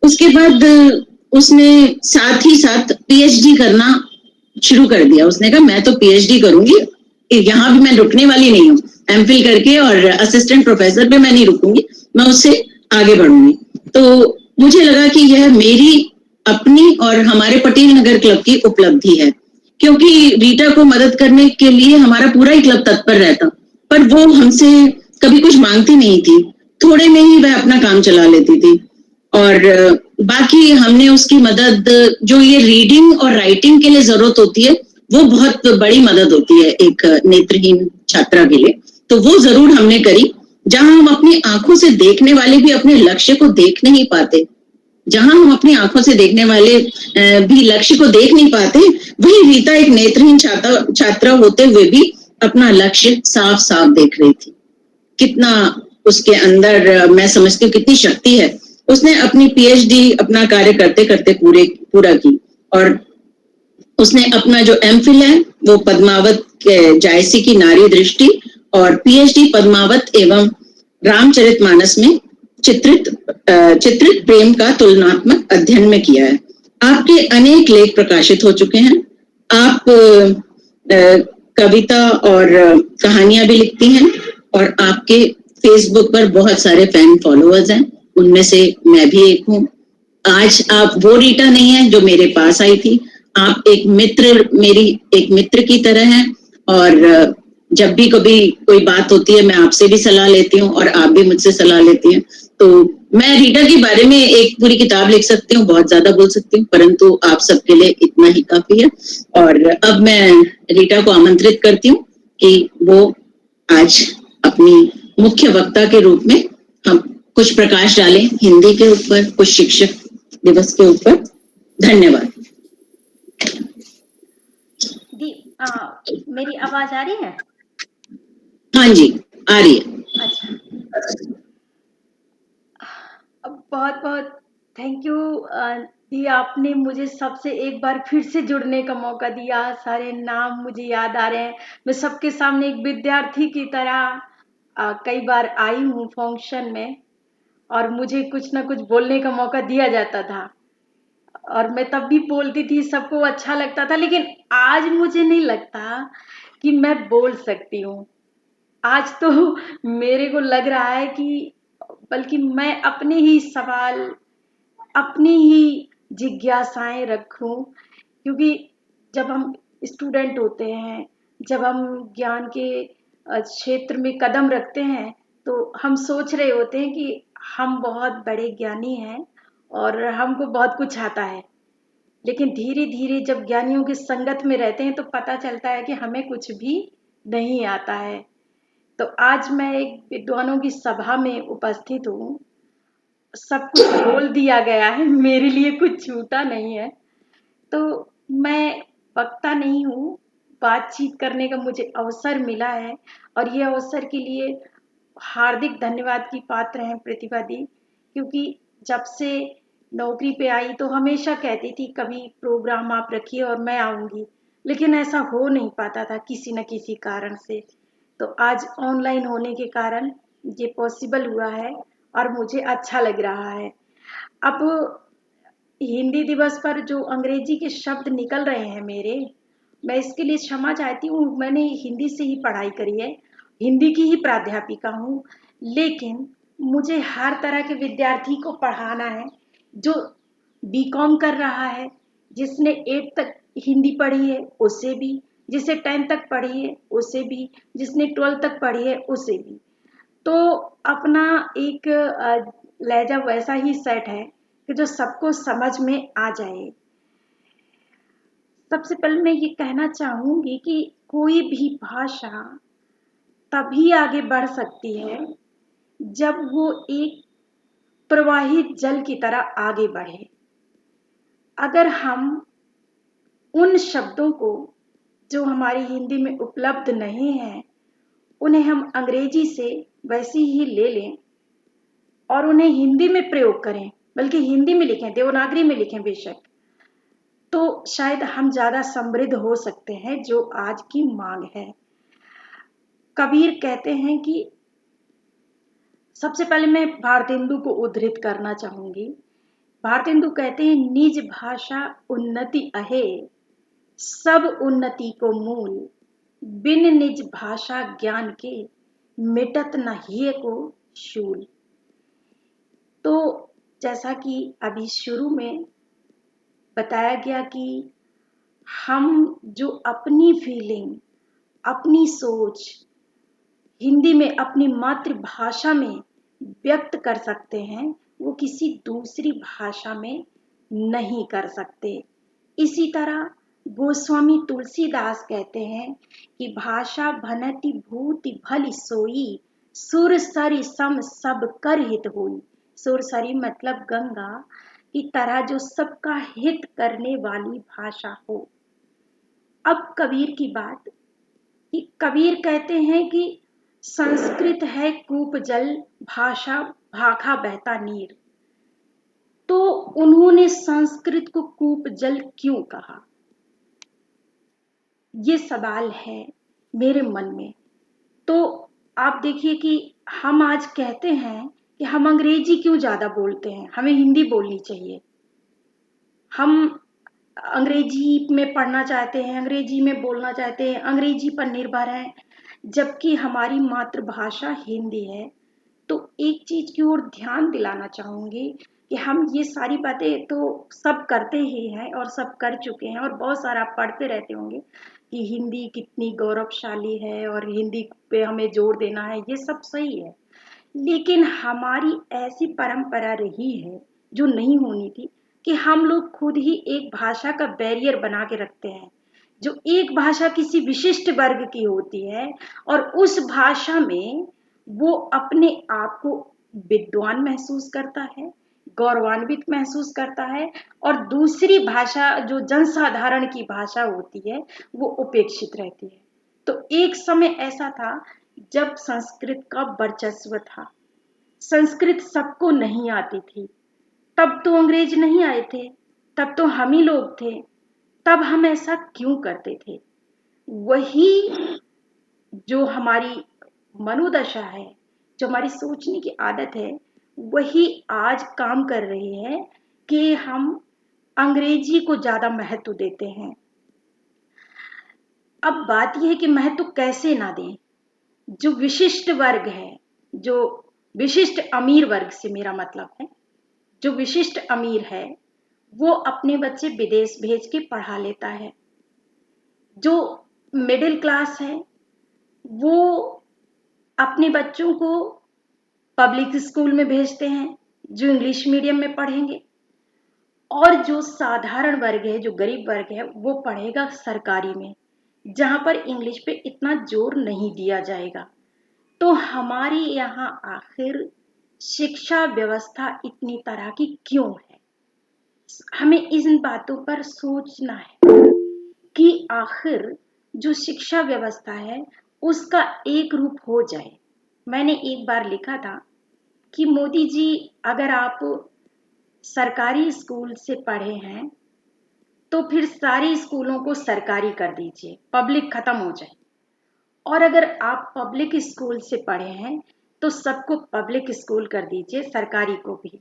उसके बाद उसने साथ ही साथ पीएचडी करना शुरू कर दिया। उसने कहा मैं तो पीएचडी करूंगी, यहाँ भी मैं रुकने वाली नहीं हूँ, एमफिल करके और असिस्टेंट प्रोफेसर पे मैं नहीं रुकूंगी, मैं उससे आगे बढ़ूंगी। तो मुझे लगा कि यह मेरी अपनी और हमारे पटेल नगर क्लब की उपलब्धि है, क्योंकि रीटा को मदद करने के लिए हमारा पूरा ही क्लब तत्पर रहता, पर वो हमसे कभी कुछ मांगती नहीं थी, थोड़े में ही वह अपना काम चला लेती थी। और बाकी हमने उसकी मदद, जो ये रीडिंग और राइटिंग के लिए जरूरत होती है, वो बहुत बड़ी मदद होती है एक नेत्रहीन छात्रा के लिए, तो वो जरूर हमने करी। जहां हम अपनी आंखों से देखने वाले भी अपने लक्ष्य को देख नहीं पाते, जहां हम अपनी आंखों से देखने वाले भी लक्ष्य को देख नहीं पाते, वही रीता एक नेत्रहीन छात्रा होते हुए भी अपना लक्ष्य साफ साफ देख रही थी। कितना उसके अंदर, मैं समझती हूँ कितनी शक्ति है। उसने अपनी पीएचडी अपना कार्य करते करते पूरा की, और उसने अपना जो एमफिल है वो पद्मावत जायसी की नारी दृष्टि और पीएचडी पद्मावत एवं रामचरितमानस में चित्रित प्रेम का तुलनात्मक अध्ययन में किया है। आपके अनेक लेख प्रकाशित हो चुके हैं। आप कविता और कहानियां भी लिखती हैं और आपके फेसबुक पर बहुत सारे फैन फॉलोअर्स हैं, उनमें से मैं भी एक हूँ। आज आप वो रीटा नहीं है जो मेरे पास आई थी, आप एक मित्र, मेरी एक मित्र की तरह हैं, और जब भी कभी कोई बात होती है मैं आपसे भी सलाह लेती हूँ और आप भी मुझसे सलाह लेती हैं। तो मैं रीटा के बारे में एक पूरी किताब लिख सकती हूँ, बहुत ज्यादा बोल सकती हूँ, परंतु आप सबके लिए इतना ही काफी है। और अब मैं रीटा को आमंत्रित करती हूँ कि वो आज अपनी मुख्य वक्ता के रूप में हम कुछ प्रकाश डालें हिंदी के ऊपर, कुछ शिक्षक दिवस के ऊपर। धन्यवाद। मेरी आवाज आ रही है? हाँ जी, आ रही है। अच्छा, बहुत बहुत थैंक यू दी, आपने मुझे सबसे एक बार फिर से जुड़ने का मौका दिया। सारे नाम मुझे याद आ रहे हैं। मैं सबके सामने एक विद्यार्थी की तरह कई बार आई हूँ फंक्शन में, और मुझे कुछ ना कुछ बोलने का मौका दिया जाता था, और मैं तब भी बोलती थी, सबको अच्छा लगता था। लेकिन आज मुझे नहीं लगता कि मैं बोल सकती हूँ। आज तो मेरे को लग रहा है कि बल्कि मैं अपने ही सवाल, अपनी ही जिज्ञासाएं रखूं, क्योंकि जब हम स्टूडेंट होते हैं, जब हम ज्ञान के क्षेत्र में कदम रखते हैं, तो हम सोच रहे होते हैं कि हम बहुत बड़े ज्ञानी हैं और हमको बहुत कुछ आता है। लेकिन धीरे धीरे जब ज्ञानियों की संगत में रहते हैं तो पता चलता है कि हमें कुछ भी नहीं आता है। तो आज मैं एक विद्वानों की सभा में उपस्थित हूँ। सब कुछ बोल दिया गया है, मेरे लिए कुछ छूटा नहीं है। तो मैं वक्ता नहीं हूँ, बातचीत करने का मुझे अवसर मिला है, और ये अवसर के लिए हार्दिक धन्यवाद की पात्र हैं प्रतिभा दी, क्योंकि जब से नौकरी पे आई तो हमेशा कहती थी कभी प्रोग्राम आप रखिए और मैं आऊंगी, लेकिन ऐसा हो नहीं पाता था किसी न किसी कारण से। तो आज ऑनलाइन होने के कारण ये पॉसिबल हुआ है और मुझे अच्छा लग रहा है। अब हिंदी दिवस पर जो अंग्रेजी के शब्द निकल रहे हैं मेरे, मैं इसके लिए क्षमा चाहती हूँ। मैंने हिंदी से ही पढ़ाई करी है, हिंदी की ही प्राध्यापिका हूँ, लेकिन मुझे हर तरह के विद्यार्थी को पढ़ाना है, जो बीकॉम कर रहा है, जिसने 8 तक हिंदी पढ़ी है उसे भी, जिसे 10 तक पढ़ी है उसे भी, जिसने 12 तक पढ़ी है उसे भी। तो अपना एक लहजा वैसा ही सेट है कि जो सबको समझ में आ जाए। सबसे पहले मैं ये कहना चाहूंगी कि कोई भी भाषा तभी आगे बढ़ सकती है जब वो एक प्रवाहित जल की तरह आगे बढ़े। अगर हम उन शब्दों को जो हमारी हिंदी में उपलब्ध नहीं है, उन्हें हम अंग्रेजी से वैसे ही ले लें और उन्हें हिंदी में प्रयोग करें, बल्कि हिंदी में लिखें, देवनागरी में लिखें बेशक, तो शायद हम ज्यादा समृद्ध हो सकते हैं, जो आज की मांग है। कबीर कहते हैं कि, सबसे पहले मैं भारतेंदु को उद्धृत करना चाहूंगी। भारतेंदु कहते हैं, निज भाषा उन्नति अहे, सब उन्नति को मूल, बिन निज भाषा ज्ञान के, मिटत न हिय को शूल। तो जैसा कि अभी शुरू में बताया गया कि हम जो अपनी फीलिंग, अपनी सोच हिंदी में अपनी मातृभाषा में व्यक्त कर सकते हैं, वो किसी दूसरी भाषा में नहीं कर सकते। इसी तरह गोस्वामी तुलसीदास कहते हैं कि भाषा भनति भूति भली सोई, सुर सरि सम सब कर हित होई। सुर सरि मतलब गंगा की तरह जो सबका हित करने वाली भाषा हो। अब कबीर की बात, कि कबीर कहते हैं कि संस्कृत है कूप जल, भाषा भाखा बहता नीर। तो उन्होंने संस्कृत को कूप जल क्यों कहा, ये सवाल है मेरे मन में। तो आप देखिए कि हम आज कहते हैं कि हम अंग्रेजी क्यों ज्यादा बोलते हैं, हमें हिंदी बोलनी चाहिए। हम अंग्रेजी में पढ़ना चाहते हैं, अंग्रेजी में बोलना चाहते हैं, अंग्रेजी पर निर्भर हैं, जबकि हमारी मातृभाषा हिंदी है। तो एक चीज की ओर ध्यान दिलाना चाहूंगी कि हम ये सारी बातें तो सब करते ही हैं और सब कर चुके हैं, और बहुत सारा आप पढ़ते रहते होंगे कि हिंदी कितनी गौरवशाली है और हिंदी पे हमें जोर देना है, ये सब सही है। लेकिन हमारी ऐसी परंपरा रही है जो नहीं होनी थी कि हम लोग खुद ही एक भाषा का बैरियर बना के रखते हैं। जो एक भाषा किसी विशिष्ट वर्ग की होती है और उस भाषा में वो अपने आप को विद्वान महसूस करता है, गौरवान्वित महसूस करता है, और दूसरी भाषा जो जनसाधारण की भाषा होती है वो उपेक्षित रहती है। तो एक समय ऐसा था जब संस्कृत का वर्चस्व था। संस्कृत सबको नहीं आती थी। तब तो अंग्रेज नहीं आए थे, तब तो हम ही लोग थे। तब हम ऐसा क्यों करते थे? वही जो हमारी मनोदशा है, जो हमारी सोचने की आदत है, वही आज काम कर रही है कि हम अंग्रेजी को ज्यादा महत्व देते हैं। अब बात यह है कि महत्व कैसे ना दें। जो विशिष्ट वर्ग है, जो विशिष्ट अमीर वर्ग से मेरा मतलब है, जो विशिष्ट अमीर है वो अपने बच्चे विदेश भेज के पढ़ा लेता है। जो मिडिल क्लास है वो अपने बच्चों को पब्लिक स्कूल में भेजते हैं जो इंग्लिश मीडियम में पढ़ेंगे, और जो साधारण वर्ग है, जो गरीब वर्ग है, वो पढ़ेगा सरकारी में जहां पर इंग्लिश पे इतना जोर नहीं दिया जाएगा। तो हमारी यहाँ आखिर शिक्षा व्यवस्था इतनी तरह की क्यों है? हमें इन बातों पर सोचना है कि आखिर जो शिक्षा व्यवस्था है उसका एक रूप हो जाए। मैंने एक बार लिखा था कि मोदी जी, अगर आप सरकारी स्कूल से पढ़े हैं तो फिर सारे स्कूलों को सरकारी कर दीजिए, पब्लिक खत्म हो जाए। और अगर आप पब्लिक स्कूल से पढ़े हैं तो सबको पब्लिक स्कूल कर दीजिए, सरकारी को भी,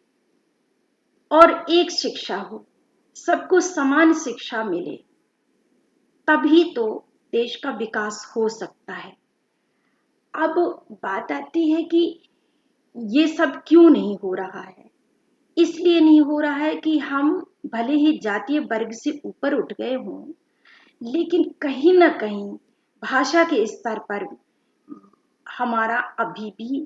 और एक शिक्षा हो, सबको समान शिक्षा मिले, तभी तो देश का विकास हो सकता है। अब बात आती है कि ये सब क्यों नहीं हो रहा है? इसलिए नहीं हो रहा है कि हम भले ही जातीय वर्ग से ऊपर उठ गए हों, लेकिन कहीं ना कहीं भाषा के स्तर पर हमारा अभी भी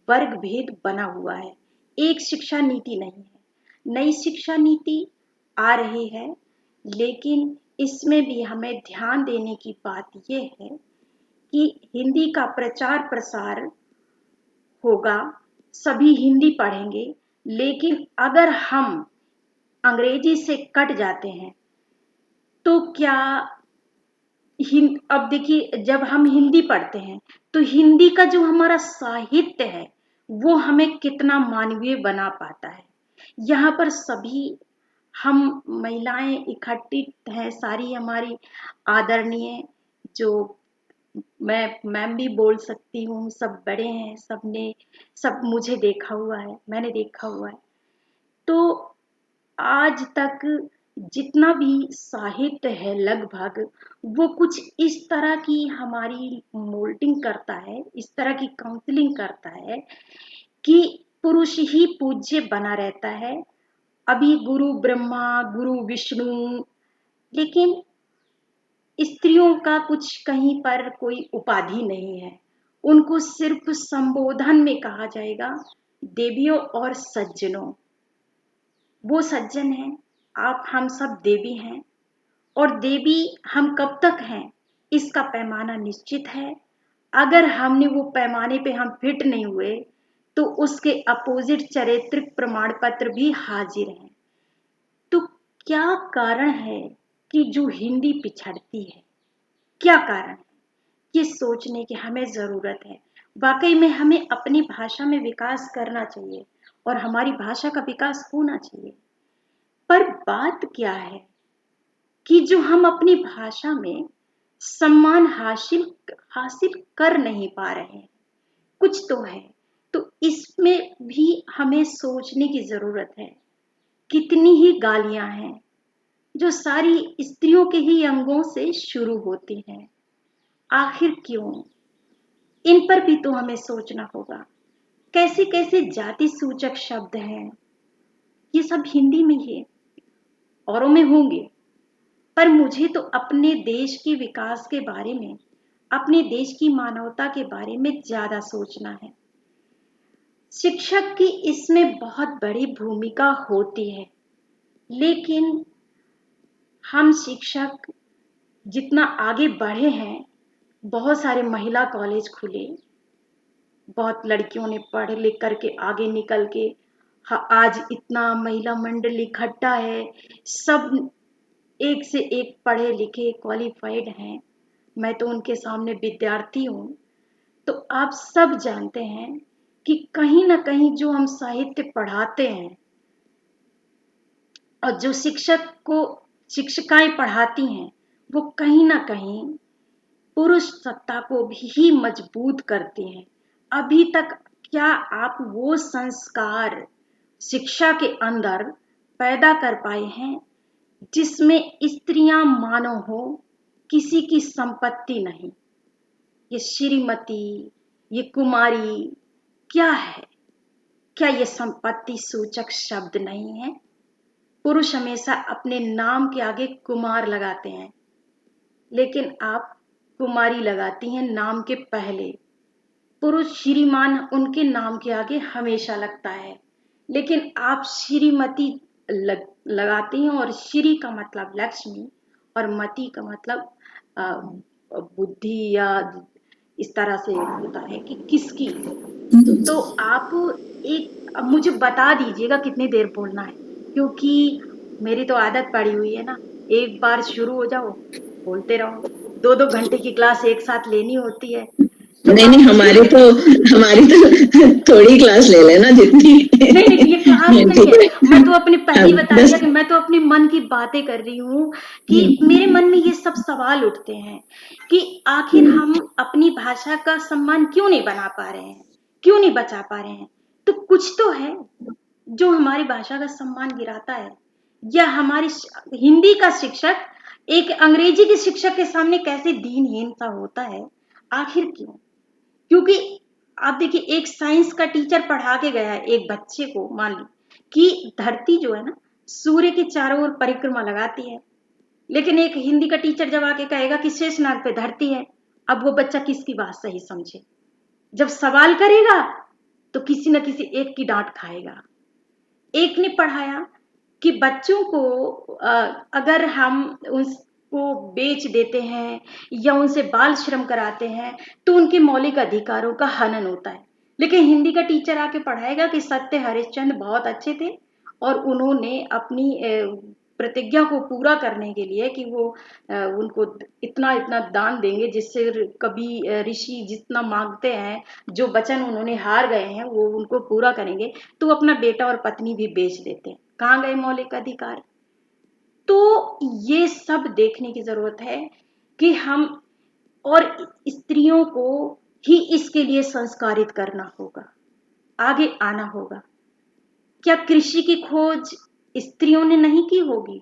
वर्ग भेद बना हुआ है। एक शिक्षा नीति नहीं है। नई शिक्षा नीति आ रही है, लेकिन इसमें भी हमें ध्यान देने की बात यह है कि हिंदी का प्रचार प्रसार होगा, सभी हिंदी पढ़ेंगे, लेकिन अगर हम अंग्रेजी से कट जाते हैं तो क्या अब देखिए, जब हम हिंदी पढ़ते हैं तो हिंदी का जो हमारा साहित्य है वो हमें कितना मानवीय बना पाता है। यहाँ पर सभी हम महिलाएं इकट्ठी हैं, सारी हमारी आदरणीय, जो मैं मैम भी बोल सकती हूँ, सब बड़े हैं, सब मुझे देखा हुआ है, मैंने देखा हुआ है। तो आज तक जितना भी साहित्य है लगभग वो कुछ इस तरह की हमारी मोल्डिंग करता है, इस तरह की काउंसलिंग करता है कि पुरुष ही पूज्य बना रहता है। अभी गुरु ब्रह्मा, गुरु विष्णु, लेकिन स्त्रियों का कुछ कहीं पर कोई उपाधि नहीं है। उनको सिर्फ संबोधन में कहा जाएगा देवियों और सज्जनों। वो सज्जन हैं, आप हम सब देवी हैं, और देवी हम कब तक हैं इसका पैमाना निश्चित है। अगर हमने वो पैमाने पे हम फिट नहीं हुए तो उसके अपोजिट चारित्रिक प्रमाण पत्र भी हाजिर हैं। तो क्या कारण है कि जो हिंदी पिछड़ती है? क्या कारण है? ये सोचने की हमें जरूरत है। वाकई में हमें अपनी भाषा में विकास करना चाहिए और हमारी भाषा का विकास होना चाहिए। पर बात क्या है कि जो हम अपनी भाषा में सम्मान हासिल कर नहीं पा रहे हैं, कुछ तो है। तो इसमें भी हमें सोचने की जरूरत है। कितनी ही गालियां हैं जो सारी स्त्रियों के ही अंगों से शुरू होती हैं, आखिर क्यों? इन पर भी तो हमें सोचना होगा। कैसे कैसे जाति सूचक शब्द हैं, ये सब हिंदी में ही है, औरों में होंगे, पर मुझे तो अपने देश के विकास के बारे में, अपने देश की मानवता के बारे में ज्यादा सोचना है। शिक्षक की इसमें बहुत बड़ी भूमिका होती है, लेकिन हम शिक्षक जितना आगे बढ़े हैं, बहुत सारे महिला कॉलेज खुले, बहुत लड़कियों ने पढ़ लिख करके आगे निकल के आज इतना महिला मंडल इकट्ठा है, सब एक से एक पढ़े लिखे क्वालिफाइड हैं। मैं तो उनके सामने विद्यार्थी हूँ। तो आप सब जानते हैं कि कहीं ना कहीं जो हम साहित्य पढ़ाते हैं और जो शिक्षक को शिक्षिकाएं पढ़ाती हैं, वो कहीं ना कहीं पुरुष सत्ता को भी मजबूत करती हैं। अभी तक क्या आप वो संस्कार शिक्षा के अंदर पैदा कर पाए हैं जिसमें स्त्रियां मानो हो, किसी की संपत्ति नहीं? ये श्रीमती, ये कुमारी क्या है? क्या ये संपत्ति सूचक शब्द नहीं है? पुरुष हमेशा अपने नाम के आगे कुमार लगाते हैं, लेकिन आप कुमारी लगाती हैं नाम के पहले। पुरुष श्रीमान उनके नाम के आगे हमेशा लगता है, लेकिन आप श्रीमती लगाती हैं, और श्री का मतलब लक्ष्मी और मति का मतलब बुद्धि या इस तरह से होता है कि किसकी। तो आप अब मुझे बता दीजिएगा कितनी देर बोलना है, क्योंकि मेरी तो आदत पड़ी हुई है ना, एक बार शुरू हो जाओ बोलते रहो। 2-2 घंटे की क्लास एक साथ लेनी होती है। नहीं, हमारी तो थोड़ी क्लास ले लेना जितनी। नहीं, ये क्लास नहीं है। मैं तो अपने पहले बता दिया कि मैं तो अपने मन की बातें कर रही हूँ कि मेरे मन में ये सब सवाल उठते हैं कि आखिर हम अपनी भाषा का सम्मान क्यों नहीं बना पा रहे हैं, क्यों नहीं बचा पा रहे हैं? तो कुछ तो है जो हमारी भाषा का सम्मान गिराता है। या हमारी हिंदी का शिक्षक एक अंग्रेजी के शिक्षक के सामने कैसे दीनहीन सा होता है, आखिर क्यों? क्योंकि आप देखिए, एक साइंस का टीचर पढ़ा के गया है एक बच्चे को, मान ली कि धरती जो है ना सूर्य के चारों ओर परिक्रमा लगाती है, लेकिन एक हिंदी का टीचर जब आके कहेगा कि शेषनाग पे धरती है, अब वो बच्चा किसकी बात सही समझे? जब सवाल करेगा तो किसी न किसी एक की डांट खाएगा। एक ने पढ़ाया कि बच्चों को अगर हम उसको बेच देते हैं या उनसे बाल श्रम कराते हैं तो उनके मौलिक अधिकारों का हनन होता है। लेकिन हिंदी का टीचर आके पढ़ाएगा कि सत्य हरिश्चंद्र बहुत अच्छे थे और उन्होंने अपनी प्रतिज्ञा को पूरा करने के लिए कि वो उनको इतना इतना दान देंगे जिससे कभी ऋषि जितना मांगते हैं, जो वचन उन्होंने हार गए हैं वो उनको पूरा करेंगे, तो अपना बेटा और पत्नी भी बेच देते हैं। कहाँ गए मौलिक अधिकार? तो ये सब देखने की जरूरत है कि हम और स्त्रियों को ही इसके लिए संस्कारित करना होगा, आगे आना होगा। क्या कृषि की खोज स्त्रियों ने नहीं की होगी?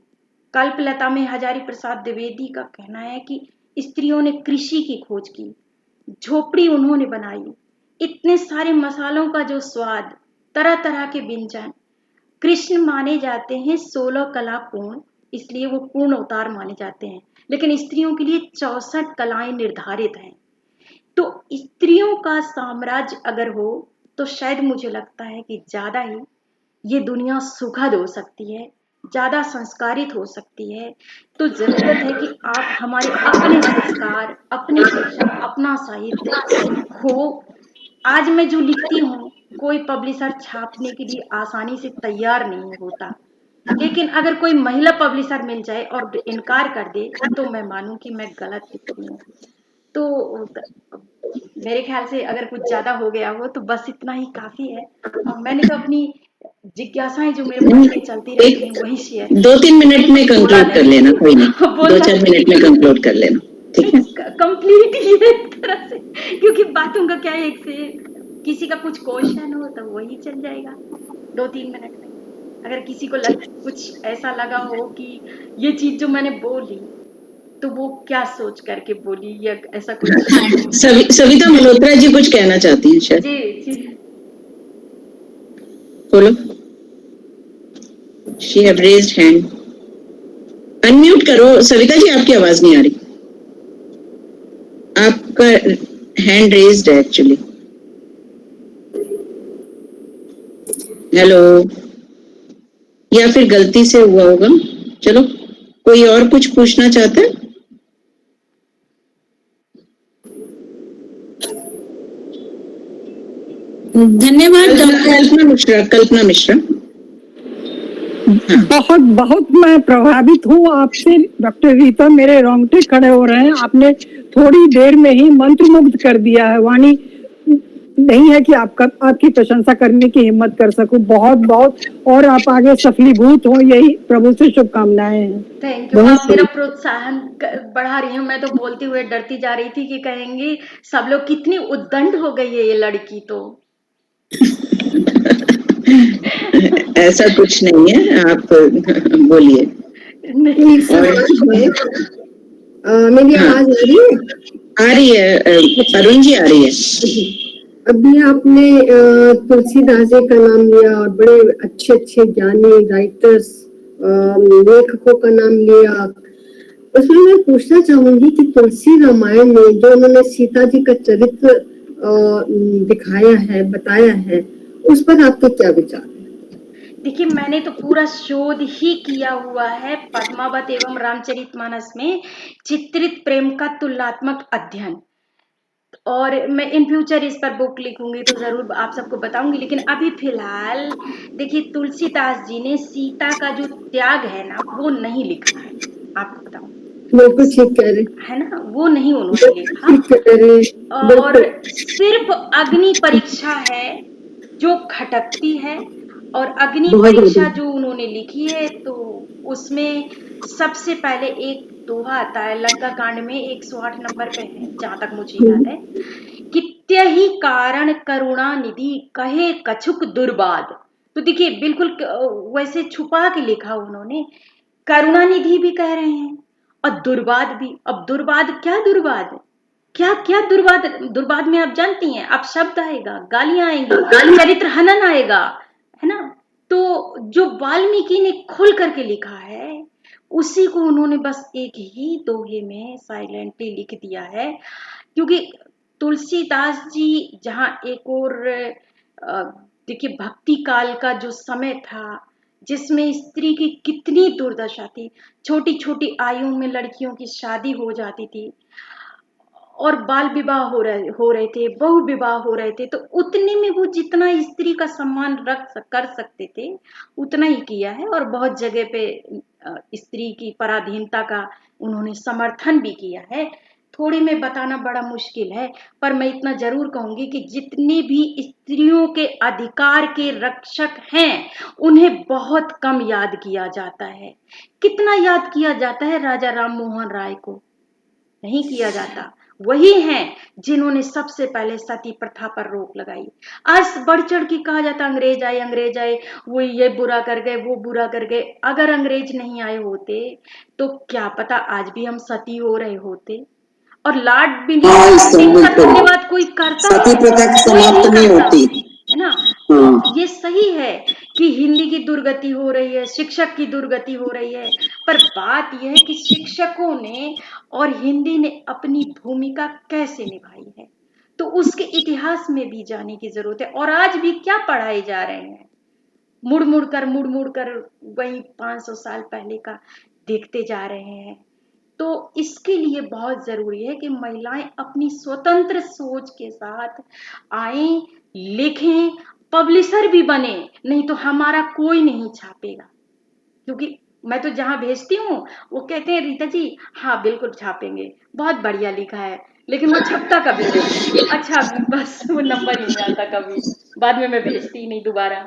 कल्पलता में हजारी प्रसाद द्विवेदी का कहना है कि स्त्रियों ने कृषि की खोज की, झोपड़ी उन्होंने बनाई, इतने सारे मसालों का जो स्वाद, तरह तरह के व्यंजन। कृष्ण माने जाते हैं 16 कला पूर्ण, इसलिए वो पूर्ण अवतार माने जाते हैं, लेकिन स्त्रियों के लिए 64 कलाएं निर्धारित हैं। तो स्त्रियों का साम्राज्य अगर हो तो शायद मुझे लगता है कि ज्यादा ही ये दुनिया सुखद हो सकती है, ज्यादा संस्कारित हो सकती है। तो जरूरत है कि आप हमारे अपने संस्कार, अपनी शिक्षा, अपना साहित्य हो। आज मैं जो लिखती हूँ कोई पब्लिशर छापने के लिए आसानी से तैयार नहीं होता, लेकिन अगर कोई महिला पब्लिशर मिल जाए और इनकार कर दे तो मैं मानूं कि मैं गलत लिख रही हूँ। तो मेरे ख्याल से अगर कुछ ज्यादा हो गया हो तो बस इतना ही काफी है। और मैंने तो अपनी जिज्ञासाएं जो मेरे मन में चलती रहती हैं वही शेयर। 2-3 मिनट में कंक्लूड कर लेना, कोई नहीं, 2-4 मिनट में कंक्लूड कर लेना, ठीक है? कंप्लीट ही है एक तरह से, क्योंकि बातों का क्या है, एक से किसी का कुछ क्वेश्चन हो तो वही चल जाएगा 2-3 मिनट में। अगर किसी को कुछ ऐसा लगा हो कि ये चीज जो मैंने बोली तो वो क्या सोच करके बोली या ऐसा कुछ। सविता मल्होत्रा जी कुछ कहना चाहती हैं शायद। जी बोलो। She have raised hand. Unmute करो सविता जी, आपकी आवाज नहीं आ रही। आपका हैंड रेज्ड है एक्चुअली। हेलो, या फिर गलती से हुआ होगा। चलो, कोई और कुछ पूछना चाहता है? धन्यवाद डॉक्टर। कल्पना मिश्रा। बहुत बहुत मैं प्रभावित हूँ आपसे डॉक्टर रीता, मेरे रोंगटे खड़े हो रहे हैं। आपने थोड़ी देर में ही मंत्रमुग्ध कर दिया है। वाणी नहीं है कि आपकी प्रशंसा करने की हिम्मत कर सकूं। बहुत बहुत और आप आगे सफलीभूत हो, यही प्रभु से शुभकामनाएं हैं। Thank you. आप मेरा प्रोत्साहन बढ़ा रही हूँ। मैं तो बोलते हुए डरती जा रही थी कि कहेंगी सब लोग कितनी उद्दंड हो गई है ये लड़की तो। ऐसा कुछ नहीं है, आप बोलिए। नहीं मेरी हाँ। आवाज आ रही है? आ रही है, अरुण जी आ रही है। अभी आपने तुलसीदास जी का नाम लिया और बड़े अच्छे अच्छे ज्ञानी राइटर्स लेखकों का नाम लिया। उसमें मैं पूछना चाहूंगी कि तुलसी रामायण में जो उन्होंने सीता जी का चरित्र दिखाया है, बताया है, उस पर आपके क्या विचार है? देखिए, मैंने तो पूरा शोध ही किया हुआ है पद्मावत एवं रामचरितमानस में चित्रित प्रेम का तुलनात्मक अध्ययन, और मैं इन फ्यूचर इस पर बुक लिखूंगी तो जरूर आप सबको बताऊंगी। लेकिन अभी फिलहाल देखिए, तुलसीदास जी ने सीता का जो त्याग है ना वो नहीं लिखा है। आपको बताऊं, बिल्कुल ठीक कह रहे है ना, वो नहीं उन्होंने लिखा। ठीक कह रहे और बिल्कुल। सिर्फ अग्नि परीक्षा है जो खटकती है, और अग्नि बहुत परीक्षा बढ़िया। जो उन्होंने लिखी है तो उसमें सबसे पहले एक दोहा आता है लंका कांड में 108 नंबर पे है, जहां तक मुझे याद है, कित्यहि कारण करुणा निधि कहे कछुक दुर्बाद। तो देखिए, बिल्कुल वैसे छुपा के लिखा उन्होंने। करुणा निधि भी कह रहे हैं और दुर्बाद भी। अब दुर्बाद क्या, दुर्बाद क्या क्या, दुर्बाद, दुर्बाद में आप जानती हैं, अब शब्द आएगा, गालियां आएंगी, चरित्र हनन आएगा, है ना। तो जो वाल्मीकि ने खुल करके लिखा है उसी को उन्होंने बस एक ही दोहे में साइलेंटली लिख दिया है। क्योंकि तुलसीदास जी जहाँ एक और देखिए भक्ति काल का जो समय था जिसमें स्त्री की कितनी दुर्दशा थी, छोटी छोटी आयु में लड़कियों की शादी हो जाती थी और बाल विवाह हो रहे थे, बहु विवाह हो रहे थे, तो उतने में वो जितना स्त्री का सम्मान कर सकते थे उतना ही किया है। और बहुत जगह पे स्त्री की पराधीनता का उन्होंने समर्थन भी किया है। थोड़ी में बताना बड़ा मुश्किल है, पर मैं इतना जरूर कहूंगी कि जितने भी स्त्रियों के अधिकार के रक्षक हैं उन्हें बहुत कम याद किया जाता है। कितना याद किया जाता है राजा राम मोहन राय को, नहीं किया जाता। वही हैं जिन्होंने सबसे पहले सती प्रथा पर रोक लगाई। आज बढ़ चढ़ के कहा जाता अंग्रेज आए, अंग्रेज आए, वो ये बुरा कर गए, वो बुरा कर गए। अगर अंग्रेज नहीं आए होते तो क्या पता आज भी हम सती हो रहे होते। और लॉर्ड विलियम का धन्यवाद कोई करता है? सती प्रथा समाप्त नहीं होती, है ना। तो ये सही है कि हिंदी की दुर्गति हो रही है, शिक्षक की दुर्गति हो रही है, पर बात यह है कि शिक्षकों ने और हिंदी ने अपनी भूमिका कैसे निभाई है, तो उसके इतिहास में भी जाने की जरूरत है। और आज भी क्या पढ़ाए जा रहे हैं, मुड़ मुड़ कर वही 500 साल पहले का देखते जा रहे हैं। तो इसके लिए बहुत जरूरी है कि महिलाएं अपनी स्वतंत्र सोच के साथ आए, लिखें, पब्लिशर भी बने। नहीं तो हमारा कोई नहीं छापेगा। क्योंकि मैं तो जहां भेजती हूँ वो कहते हैं रीता जी हाँ बिल्कुल छापेंगे, बहुत बढ़िया लिखा है, लेकिन वो छपता कभी नहीं। अच्छा, बस वो नंबर ही नहीं आता कभी, बाद में मैं भेजती ही नहीं दोबारा।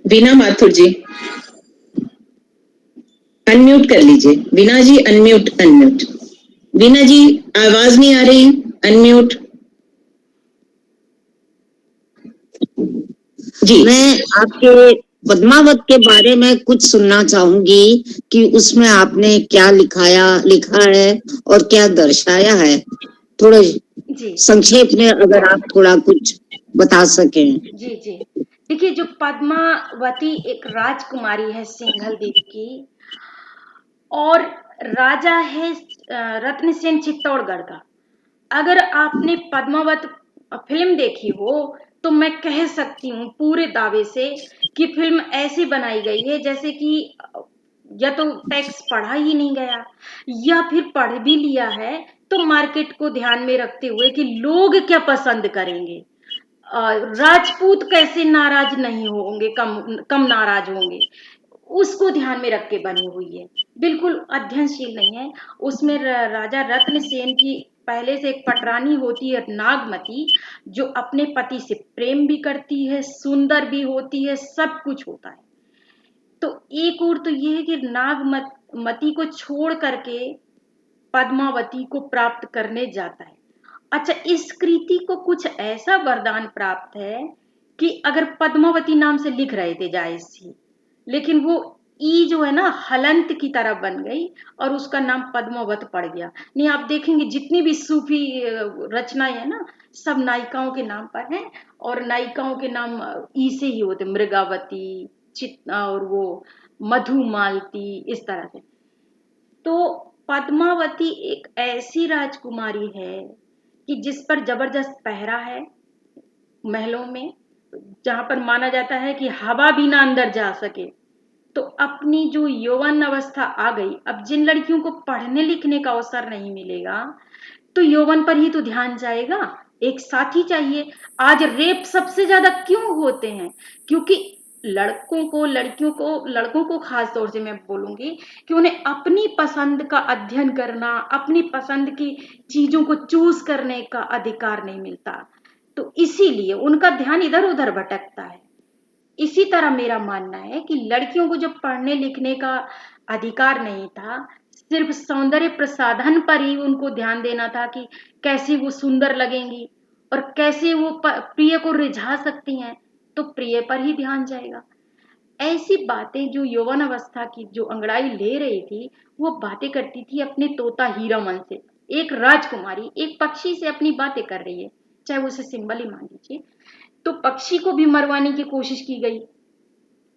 वीना माथुर जी अनम्यूट कर लीजिए। वीना जी अनम्यूट, अनम्यूट। वीना जी आवाज नहीं आ रही, अनम्यूट जी। मैं आपके पद्मावत के बारे में कुछ सुनना चाहूंगी कि उसमें आपने क्या लिखा है और क्या दर्शाया है। थोड़ा जी संक्षेप में अगर आप थोड़ा कुछ बता सकें। जी जी देखिए, जो पद्मावती एक राजकुमारी है सिंघल द्वीप की, और राजा है रत्नसेन चित्तौड़गढ़ का। अगर आपने पद्मावत फिल्म देखी हो तो मैं कह सकती हूँ पूरे दावे से कि फिल्म ऐसी बनाई गई है जैसे कि या तो टेक्स्ट पढ़ा ही नहीं गया, या फिर पढ़ भी लिया है तो मार्केट को ध्यान में रखते हुए कि लोग क्या पसंद करेंगे, राजपूत कैसे नाराज नहीं होंगे, कम नाराज होंगे, उसको ध्यान में रख के बनी हुई है, बिल्कुल अध्ययनशील नहीं है। उसमें राजा रत्नसेन की पहले से एक पटरानी होती है नागमती, जो अपने पति से प्रेम भी करती है, सुंदर भी होती है, सब कुछ होता है। तो एक और तो ये है कि नागमती को छोड़ करके पद्मावती को प्राप्त करने जाता है। अच्छा, इस कृति को कुछ ऐसा वरदान प्राप्त है कि अगर पद्मावती नाम से लिख रहे थे जायज थी, लेकिन वो ई जो है ना हलंत की तरह बन गई और उसका नाम पद्मावत पड़ गया। नहीं, आप देखेंगे जितनी भी सूफी रचनाएं है ना, सब नायिकाओं के नाम पर हैं, और नायिकाओं के नाम ई से ही होते, मृगावती, चित्ता और वो मधुमालती, इस तरह से। तो पद्मावती एक ऐसी राजकुमारी है कि जिस पर जबरदस्त पहरा है महलों में, जहां पर माना जाता है कि हवा भी ना अंदर जा सके। तो अपनी जो यौवन अवस्था आ गई, अब जिन लड़कियों को पढ़ने लिखने का अवसर नहीं मिलेगा तो यौवन पर ही तो ध्यान जाएगा, एक साथी चाहिए। आज रेप सबसे ज्यादा क्यों होते हैं? क्योंकि लड़कों को, लड़कियों को, लड़कों को खास तौर से मैं बोलूंगी कि उन्हें अपनी पसंद का अध्ययन करना, अपनी पसंद की चीजों को चूज करने का अधिकार नहीं मिलता, तो इसीलिए उनका ध्यान इधर उधर भटकता है। इसी तरह मेरा मानना है कि लड़कियों को जब पढ़ने लिखने का अधिकार नहीं था, सिर्फ सौंदर्य प्रसाधन पर ही उनको ध्यान देना था कि कैसे वो सुंदर लगेंगी और कैसे वो प्रिय को रिझा सकती हैं, तो प्रिय पर ही ध्यान जाएगा। ऐसी बातें जो यौवन अवस्था की जो अंगड़ाई ले रही थी, वो बातें करती थी अपने तोता हीरामन से। एक राजकुमारी एक पक्षी से अपनी बातें कर रही है, चाहे उसे सिंबल ही मान लीजिए। तो पक्षी को भी मरवाने की कोशिश की गई,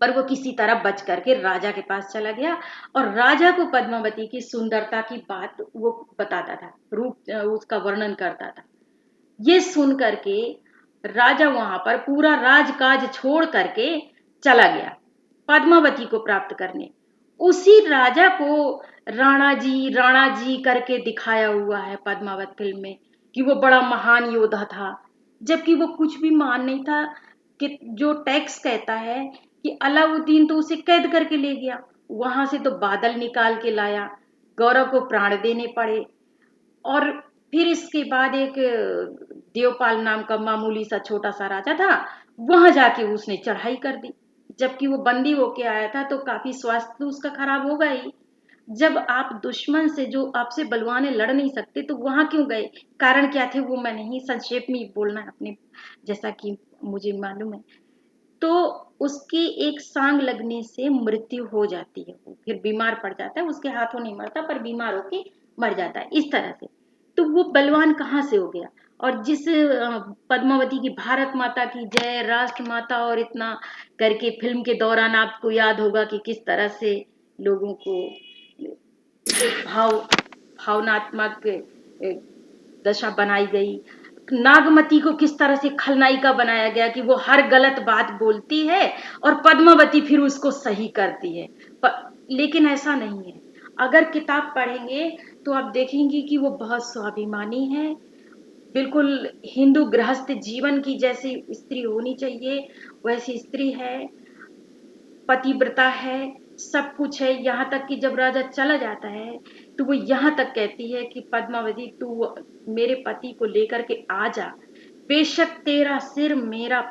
पर वो किसी तरह बच करके राजा के पास चला गया और राजा को पद्मावती की सुंदरता की बात वो बताता था, रूप उसका वर्णन करता था। ये सुन करके राजा वहां पर पूरा राजकाज छोड़ करके चला गया पद्मावती को प्राप्त करने। उसी राजा को राणा जी करके दिखाया हुआ है पद्मावत फिल्म में कि वो बड़ा महान योद्धा था, जबकि वो कुछ भी महान नहीं था। कि जो टेक्स्ट कहता है कि अलाउद्दीन तो उसे कैद करके ले गया, वहां से तो बादल निकाल के लाया, गौरव को प्राण देने पड़े, और फिर इसके बाद एक देवपाल नाम का मामूली सा छोटा सा राजा था, वहां जाके उसने चढ़ाई कर दी। जबकि वो बंदी होके आया था तो काफी स्वास्थ्य तो उसका खराब होगा ही। जब आप दुश्मन से जो आपसे बलवान है लड़ नहीं सकते तो वहां क्यों गए, कारण क्या थे वो मैं नहीं, संक्षेप में बोलना है अपने जैसा कि मुझे मालूम है। तो उसकी एक सांग लगने से मृत्यु हो जाती है, वो फिर बीमार पड़ जाता है, उसके हाथों नहीं मरता पर बीमार होके मर जाता है इस तरह से। तो वो बलवान कहाँ से हो गया? और जिस पद्मावती की भारत माता की जय, राष्ट्र माता और इतना करके फिल्म के दौरान आपको याद होगा कि किस तरह से लोगों को एक भावनात्मक दशा बनाई गई। नागमती को किस तरह से खलनायिका बनाया गया कि वो हर गलत बात बोलती है और पद्मावती फिर उसको सही करती है। लेकिन ऐसा नहीं है, अगर किताब पढ़ेंगे तो आप देखेंगे कि वो बहुत स्वाभिमानी है, बिल्कुल हिंदू गृहस्थ जीवन की जैसी स्त्री होनी चाहिए वैसी स्त्री है, पतिव्रता है, सब कुछ है। यहाँ तक कि जब राजा चला जाता है तो वो यहाँ तक कहती है कि पद्मावती तू मेरे पति को लेकर के आ जा, बेशक तेरा सिर मेरा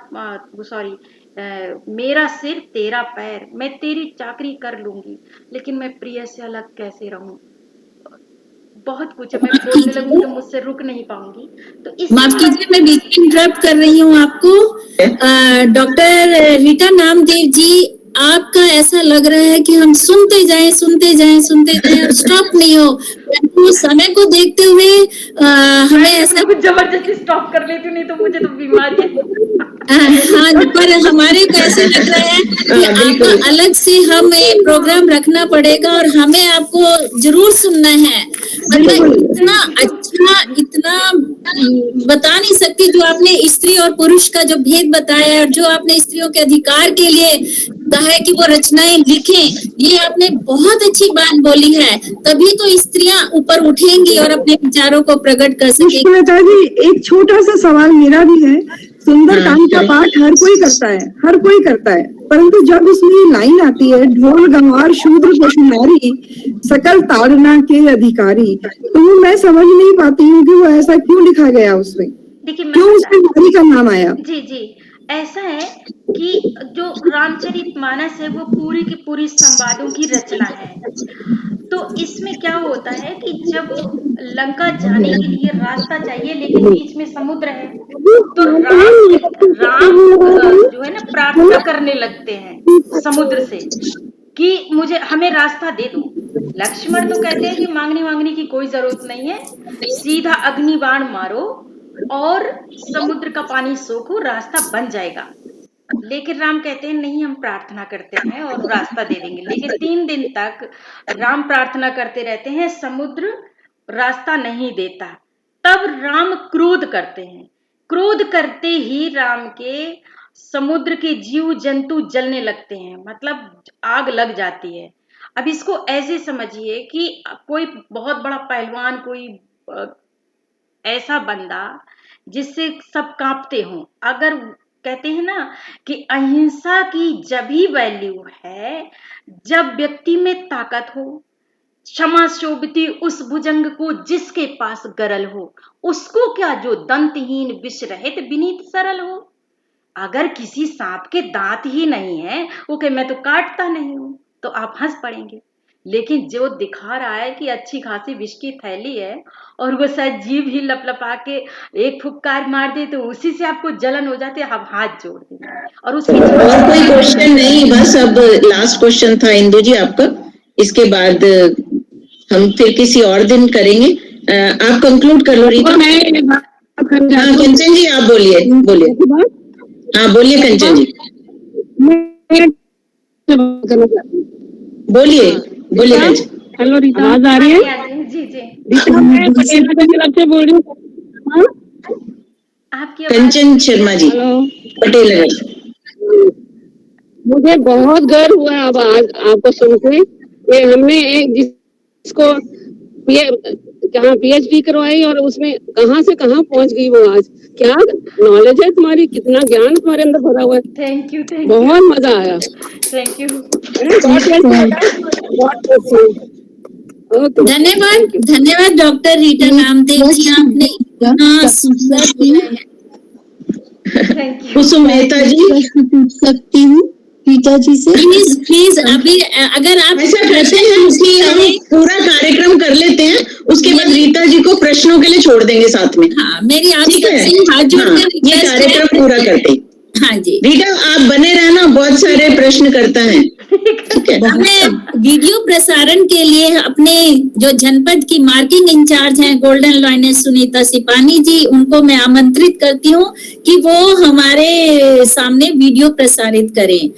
मेरा सिर तेरा पैर, मैं तेरी चाकरी कर लूंगी, लेकिन मैं प्रिय से अलग कैसे रहूं। बहुत कुछ है, मैं बोलने लगूं तो मुझसे रुक नहीं पाऊंगी। तो इस माफ कीजिए, मैं बीच में इंटरप्ट कर रही हूँ आपको। डॉक्टर रीटा नामदेव जी, आपका ऐसा लग रहा है कि हम सुनते जाएं और स्टॉप नहीं हो। तो समय को देखते हुए हमें ऐसा कुछ जबरदस्ती स्टॉप कर लेती हूँ, नहीं तो मुझे तो बीमारी है। हाँ, पर हमारे को ऐसे लग रहा है कि आपका अलग से हम एक प्रोग्राम रखना पड़ेगा और हमें आपको जरूर सुनना है। मतलब इतना अच्छा, इतना बता नहीं सकती। जो आपने स्त्री और पुरुष का जो भेद बताया है और जो आपने स्त्रियों के अधिकार के लिए कहा है कि वो रचनाएं लिखें, ये आपने बहुत अच्छी बात बोली है। तभी तो स्त्रियां ऊपर उठेंगी और अपने विचारों को प्रकट कर सकेंगी। पुष्पलता जी, एक छोटा सा सवाल मेरा भी है। सुंदरकांड का पाठ हर कोई करता है, हर कोई करता है, परंतु जब उसमें लाइन आती है ढोल गंवार शूद्र पशु नारी सकल ताड़ना के अधिकारी, तो वो मैं समझ नहीं पाती हूँ कि वो ऐसा क्यों लिखा गया उसमें, देखिए क्यों उसमें नारी का नाम आया। जी जी, ऐसा है कि जो रामचरितमानस है वो पूरी की पूरी संवादों की रचना है। तो इसमें क्या होता है कि जब लंका जाने के लिए रास्ता चाहिए लेकिन बीच में समुद्र है, तो राम जो है ना प्रार्थना करने लगते हैं समुद्र से कि हमें रास्ता दे दो। लक्ष्मण तो कहते हैं कि मांगने की कोई जरूरत नहीं है, सीधा अग्नि बाण मारो और समुद्र का पानी सोखो, रास्ता बन जाएगा। लेकिन राम कहते हैं नहीं, हम प्रार्थना करते हैं और रास्ता दे देंगे। लेकिन 3 दिन तक राम प्रार्थना करते रहते हैं, समुद्र रास्ता नहीं देता। तब राम क्रोध करते हैं। क्रोध करते ही राम के समुद्र के जीव जंतु जलने लगते हैं, मतलब आग लग जाती है। अब इसको ऐसे समझिए कि कोई बहुत बड़ा पहलवान, कोई ऐसा बंदा जिससे सब कांपते हों, अगर कहते हैं ना कि अहिंसा की जब ही वैल्यू है जब व्यक्ति में ताकत हो, क्षमा शोभती उस भुजंग को जिसके पास गरल हो, उसको क्या जो दंतहीन विष रहित विनीत सरल हो। अगर किसी सांप के दांत ही नहीं है, वो कहे मैं तो काटता नहीं हूं, तो आप हंस पड़ेंगे। लेकिन जो दिखा रहा है कि अच्छी खासी विष की थैली है और वो शायद जीभ ही लपलपा के एक फुफकार मार दे तो उसी से आपको जलन हो जाती है, आप हाथ जोड़ देंगे। और उसकी और कोई क्वेश्चन नहीं, बस अब लास्ट क्वेश्चन था इंदु जी आपका, इसके बाद हम फिर किसी और दिन करेंगे। आप कंक्लूड कर लो रीता। हाँ कंचन जी आप बोलिए। हाँ बोलिए कंचन जी, बोलिए कंचन। हेलो रीता, आवाज आ रही है? जी जी, से बोल रही हूँ। आपकी कंचन शर्मा जी, पटेल नगर। मुझे बहुत गर्व हुआ अब आज आपको सुन के। ये हमने एक जिसको कहाँ PhD करवाई और उसमें कहाँ से कहाँ पहुंच गई वो आज। क्या नॉलेज है तुम्हारी, कितना ज्ञान तुम्हारे अंदर भरा हुआ है। थैंक यू बहुत मजा आया। Thank you. धन्यवाद, धन्यवाद डॉक्टर रीटा नामदेव जी, आपने इतना सुंदर बोला है। कुसुम मेहता जी, पूछ सकती हूँ रीटा जी से? प्लीज अभी अगर आप ऐसा करते हैं कि हम पूरा कार्यक्रम कर लेते हैं, उसके बाद रीता जी को प्रश्नों के लिए छोड़ देंगे साथ में। हाँ, मेरी आप ठीक है, सबसे हाथ जोड़कर ये कार्यक्रम पूरा करते हैं। हाँ जी, रीटा आप बने रहना, बहुत सारे प्रश्न करता है। ठीक है, मैं वीडियो प्रसारण के लिए अपने जो जनपद की मार्किंग इंचार्ज हैं गोल्डन लॉयनेस सुनीता सिपानी जी, उनको मैं आमंत्रित करती हूँ कि वो हमारे सामने वीडियो प्रसारित करें।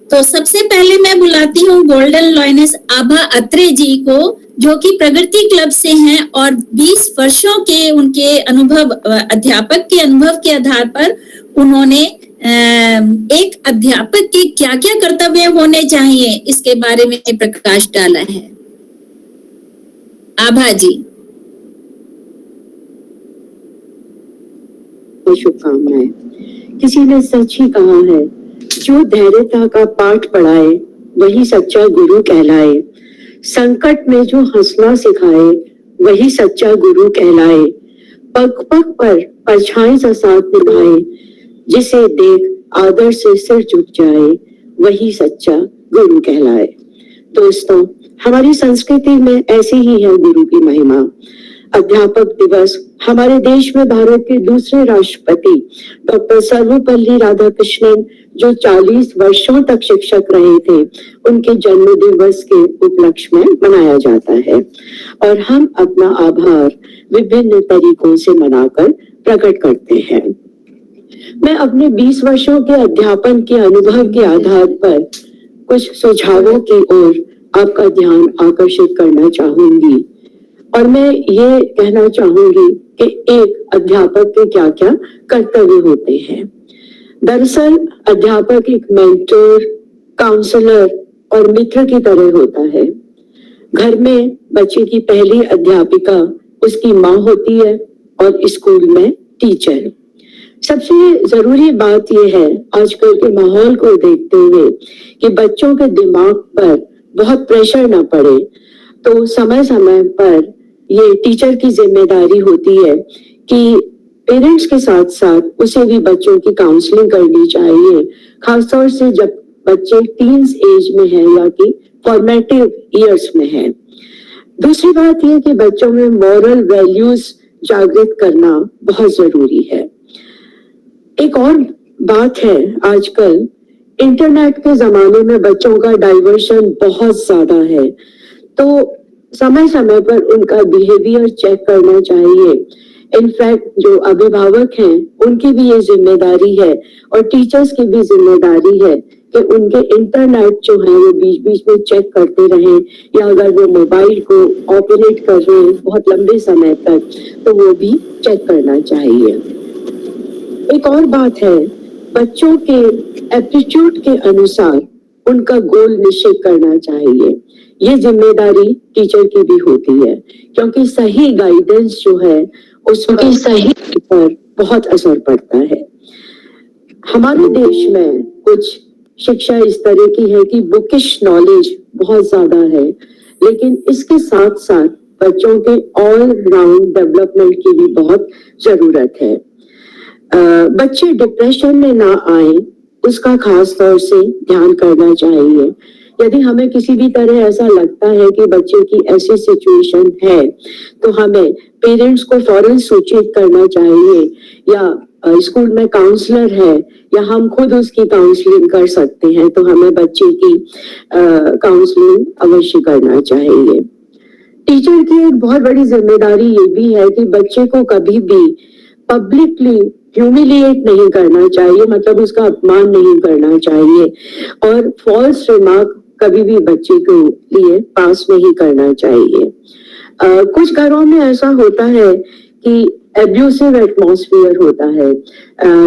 तो सबसे पहले मैं बुलाती हूँ गोल्डन लॉयनेस आभा अत्रे जी को, जो कि प्रगति क्लब से हैं और 20 वर्षों के उनके अनुभव, अध्यापक के अनुभव के आधार पर उन्होंने एक अध्यापक के क्या क्या कर्तव्य होने चाहिए इसके बारे में प्रकाश डाला है। आभा जी, शुभकामनाएं। किसी ने सच ही कहा है, जो धैर्यता का पाठ पढ़ाए वही सच्चा गुरु कहलाए। संकट में जो हंसना सिखाए वही सच्चा गुरु कहलाए। पग पग पर परछाई सा साथ निभाए, जिसे देख आदर से सिर झुक जाए वही सच्चा गुरु कहलाए। दोस्तों, हमारी संस्कृति में ऐसी ही है गुरु की महिमा। अध्यापक दिवस हमारे देश में भारत के दूसरे राष्ट्रपति डॉक्टर सर्वपल्ली राधाकृष्णन, जो 40 वर्षों तक शिक्षक रहे थे, उनके जन्म दिवस के उपलक्ष्य में मनाया जाता है और हम अपना आभार विभिन्न तरीकों से मनाकर प्रकट करते हैं। मैं अपने 20 वर्षों के अध्यापन के अनुभव के आधार पर कुछ सुझावों की ओर आपका ध्यान आकर्षित करना चाहूंगी और मैं ये कहना चाहूंगी कि एक अध्यापक के क्या क्या कर्तव्य होते हैं। दरअसल अध्यापक एक मेंटर, काउंसलर और मित्र की तरह होता है। घर में बच्चे की पहली अध्यापिका उसकी माँ होती है और स्कूल में टीचर। सबसे जरूरी बात यह है आजकल के माहौल को देखते हुए कि बच्चों के दिमाग पर बहुत प्रेशर ना पड़े, तो समय समय पर ये टीचर की जिम्मेदारी होती है कि पेरेंट्स के साथ साथ उसे भी बच्चों की काउंसलिंग करनी चाहिए, खासतौर से जब बच्चे टीन्स एज में है या कि फॉर्मेटिव ईयर्स में है। दूसरी बात यह कि बच्चों में मॉरल वैल्यूज जागृत करना बहुत जरूरी है। एक और बात है, आजकल इंटरनेट के जमाने में बच्चों का डाइवर्शन बहुत ज्यादा है, तो समय समय पर उनका बिहेवियर चेक करना चाहिए। इनफैक्ट जो अभिभावक हैं उनकी भी ये जिम्मेदारी है और टीचर्स की भी जिम्मेदारी है कि उनके इंटरनेट जो है वो बीच बीच में चेक करते रहें, या अगर वो मोबाइल को ऑपरेट कर रहे हैं बहुत लंबे समय तक तो वो भी चेक करना चाहिए। एक और बात है, बच्चों के एप्टीट्यूड के अनुसार उनका गोल निश्चित करना चाहिए। ये जिम्मेदारी टीचर की भी होती है, क्योंकि सही गाइडेंस जो है उसके सही पर बहुत असर पड़ता है। हमारे देश में कुछ शिक्षा इस तरह की है कि बुकिश नॉलेज बहुत ज्यादा है, लेकिन इसके साथ साथ बच्चों के ऑल राउंड डेवलपमेंट की भी बहुत जरूरत है। बच्चे डिप्रेशन में ना आए उसका खास तौर से ध्यान करना चाहिए। यदि हमें किसी भी तरह ऐसा लगता है कि बच्चे की ऐसी सिचुएशन है तो हमें पेरेंट्स को फौरन सूचित करना चाहिए, या स्कूल में काउंसलर है या हम खुद उसकी काउंसलिंग कर सकते हैं, तो हमें बच्चे की काउंसलिंग अवश्य करना चाहिए। टीचर की एक बहुत बड़ी जिम्मेदारी ये भी है कि बच्चे को कभी भी पब्लिकली ह्यूमिलिएट नहीं करना चाहिए, मतलब उसका अपमान नहीं करना चाहिए, और फॉल्स रिमार्क कभी भी बच्चे के लिए पास नहीं करना चाहिए। कुछ घरों में ऐसा होता है कि एब्यूसिव एटमॉस्फेयर होता है,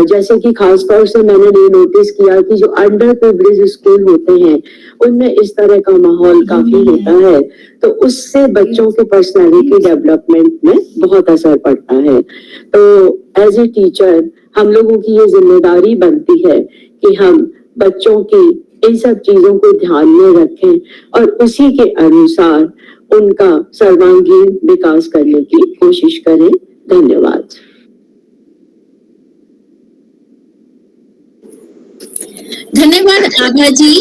जैसे कि खासतौर से मैंने ये नोटिस किया कि जो अंडर प्रिविलेज स्कूल होते हैं उनमें इस तरह का माहौल काफी होता है, तो उससे बच्चों के पर्सनालिटी डेवलपमेंट में बहुत असर पड़ता है। तो एज ए टीचर हम लोगों की ये जिम्मेदारी बनती है कि हम बच्चों की इन सब चीजों को ध्यान में रखें और उसी के अनुसार उनका सर्वांगीण विकास करने की कोशिश करें। धन्यवाद। धन्यवाद आभा जी।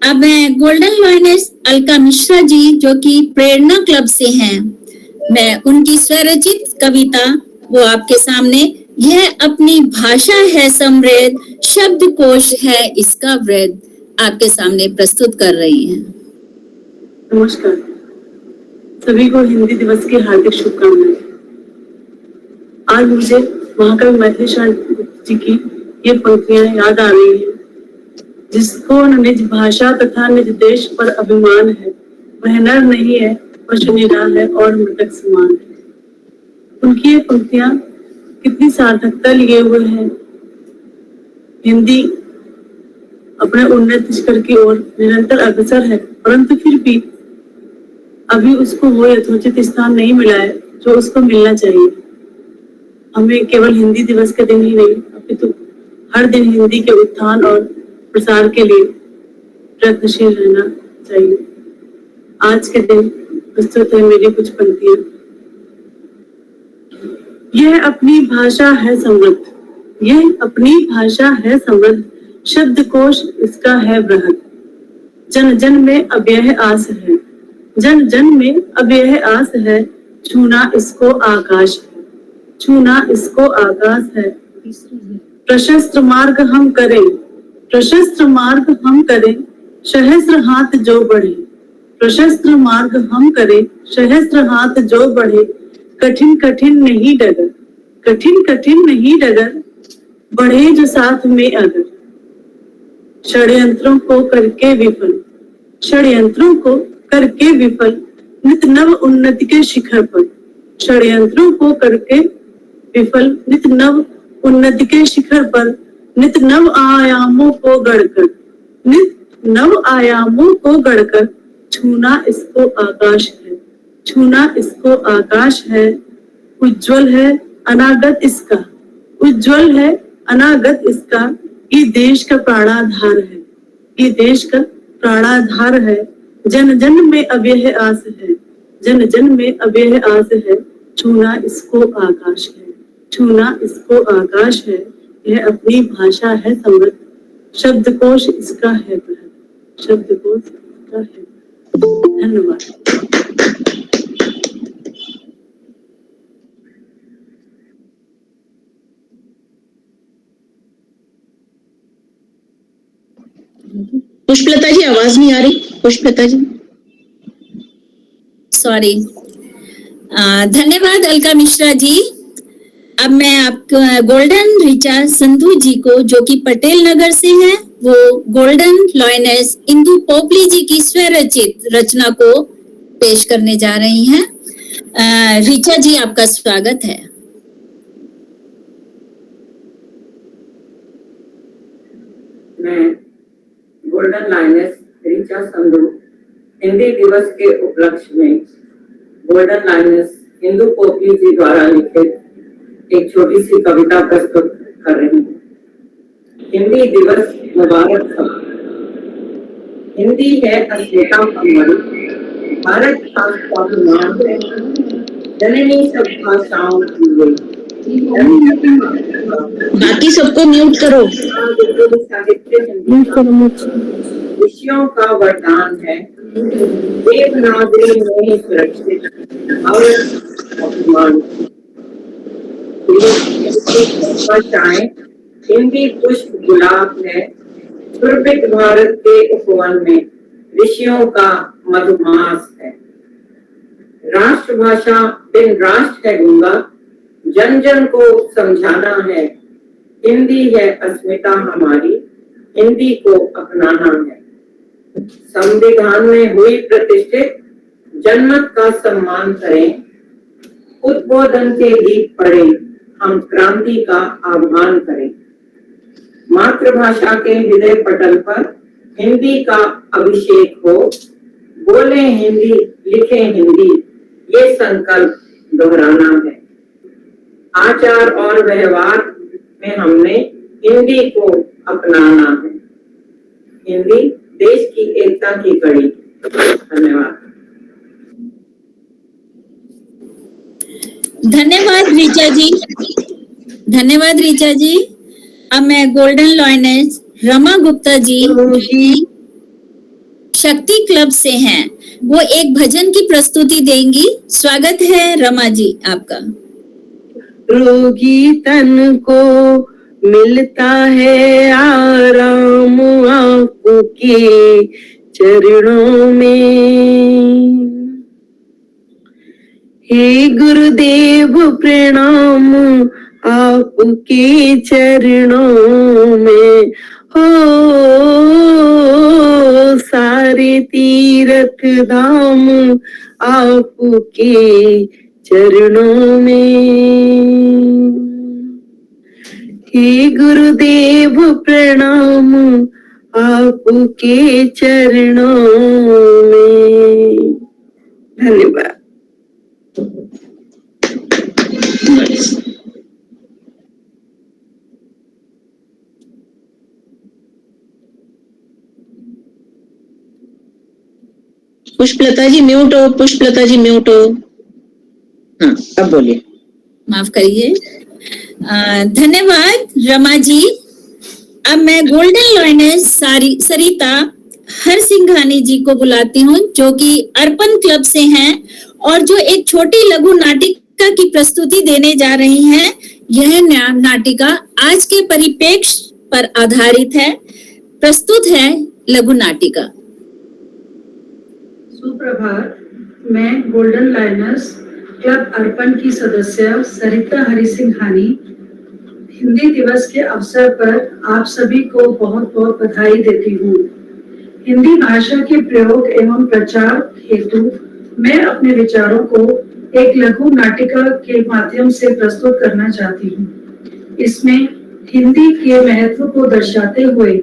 अब मैं गोल्डन लॉयनेस अलका मिश्रा जी जो कि प्रेरणा क्लब से हैं, मैं उनकी स्वरचित कविता वो आपके सामने, यह अपनी भाषा है समृद्ध, शब्दकोश है इसका वृद्ध, आपके सामने प्रस्तुत कर रही हैं। नमस्कार, सभी को हिंदी दिवस की हार्दिक शुभकामनाएं। आज मुझे महाकवि मैथिली शरण जी की ये पंक्तियां याद आ रही हैं। जिसको निज भाषा तथा निज देश पर अभिमान है, वह नर नहीं है, पशु निराल है और मृतक समान है। उनकी ये पंक्तियां कितनी सार्थकता लिए हुए हैं। हिंदी अपने उन्नत शिखर की ओर निरंतर अग्रसर है, परंतु फिर भी अभी उसको वो यथोचित स्थान नहीं मिला है जो उसको मिलना चाहिए। हमें केवल हिंदी दिवस के दिन ही नहीं, अपितु हर दिन हिंदी के उत्थान और प्रसार के लिए प्रयत्नशील रहना चाहिए। आज के दिन प्रस्तुत है मेरी कुछ पंक्तियां। यह अपनी भाषा है समृद्ध, यह अपनी भाषा है समृद्ध, शब्दकोश इसका है बृहद। जन जन में अब यह आस है, जन जन में अब यह आस है, छूना इसको आकाश है, छूना इसको आकाश है। प्रशस्त्र मार्ग हम करें, प्रशस्त्र मार्ग हम करें, सहस्त्र हाथ जो बढ़े, प्रशस्त्र मार्ग हम करें, सहस्त्र हाथ जो बढ़े। कठिन कठिन नहीं डगर, कठिन कठिन नहीं डगर, बढ़े जो साथ में अगर। षड्यंत्रों को करके विफल, षड्यंत्रों को करके विफल, नित नव उन्नति के शिखर पर। षड्यंत्रों को करके विफल नित नव उन्नति के शिखर पर नित नव आयामों को गढ़कर, नित नव आयामों को गढ़कर छूना इसको आकाश है, छूना इसको आकाश है। उज्जवल है अनागत इसका, उज्जवल है अनागत इसका। ये देश का प्राणाधार है, ये देश का प्राणाधार है। जन जन में अव्यय आस है, जन जन में अव्यय आस है। छूना इसको आकाश है, छूना इसको आकाश है। यह अपनी भाषा है समृद्ध, शब्दकोश इसका है बृहद, शब्दकोश इसका है। धन्यवाद। पुष्पलता जी आवाज नहीं आ रही। पुष्पलता जी सॉरी। धन्यवाद अलका मिश्रा जी। अब मैं आपको गोल्डन ऋचा संधू जी को, जो कि पटेल नगर से हैं, वो गोल्डन लॉयनेस इंदु पोपली जी की स्वरचित रचना को पेश करने जा रही हैं। ऋचा जी आपका स्वागत है। मैं गोल्डन लाइनेस ऋचा संधू हिंदी दिवस के उपलक्ष्य में गोल्डन लाइनेस इंदु पोपली जी द्वारा लिखित एक छोटी सी कविता प्रस्तुत कर रही हूँ। हिंदी दिवस मुबारक सब। हिंदी है अस्मिता हमारी, भारत का स्वाभिमान है, जननी सब भाषाओं की वे। बाकी सबको म्यूट करो। विषयों का वरदान है, देवनागरी में सुरक्षित भारत अभिमान। भाषाएं हिंदी पुष्प गुलाब है, सुरभित भारत के उपवन में ऋषियों का मधुमास है। राष्ट्रभाषा बिन राष्ट्र है गूंगा, जन जन को समझाना है। हिंदी है अस्मिता हमारी, हिंदी को अपनाना है। संविधान में हुई प्रतिष्ठित, जनमत का सम्मान करें। उद्बोधन के गीत पढ़ें, हम क्रांति का आह्वान करें। मातृभाषा के हृदय पटल पर हिंदी का अभिषेक हो। बोले हिंदी, लिखे हिंदी, ये संकल्प दोहराना है। आचार और व्यवहार में हमने हिंदी को अपनाना है। हिंदी देश की एकता की कड़ी। धन्यवाद। धन्यवाद ऋचा जी, धन्यवाद ऋचा जी। अब मैं गोल्डन लॉयनेस रमा गुप्ता जी शक्ति क्लब से हैं, वो एक भजन की प्रस्तुति देंगी। स्वागत है रमा जी आपका। रोगी तन को मिलता है आराम आपके चरणों में। हे गुरुदेव प्रणाम आपके चरणों में। हो सारे तीर्थ धाम आपके चरणों में। हे गुरुदेव प्रणाम आपके चरणों में। धन्यवाद। पुष्पलता जी म्यूट हो, पुष्पलता जी म्यूट हो। हाँ अब बोलिए। माफ करिए। धन्यवाद रमा जी। अब मैं गोल्डन लॉयनेस सरिता हरसिंघानी जी को बुलाती हूँ, जो कि अर्पण क्लब से हैं और जो एक छोटी लघु नाटिका की प्रस्तुति देने जा रही हैं। यह नाटिका आज के परिप्रेक्ष्य पर आधारित है। प्रस्तुत है लघु नाटिका। सुप्रभात। मैं गोल्डन लाइनर्स क्लब अर्पण की सदस्य सरिता हरिसिंघानी हिंदी दिवस के अवसर पर आप सभी को बहुत बहुत बधाई देती हूँ। हिंदी भाषा के प्रयोग एवं प्रचार हेतु मैं अपने विचारों को एक लघु नाटिका के माध्यम से प्रस्तुत करना चाहती हूँ। इसमें हिंदी के महत्व को दर्शाते हुए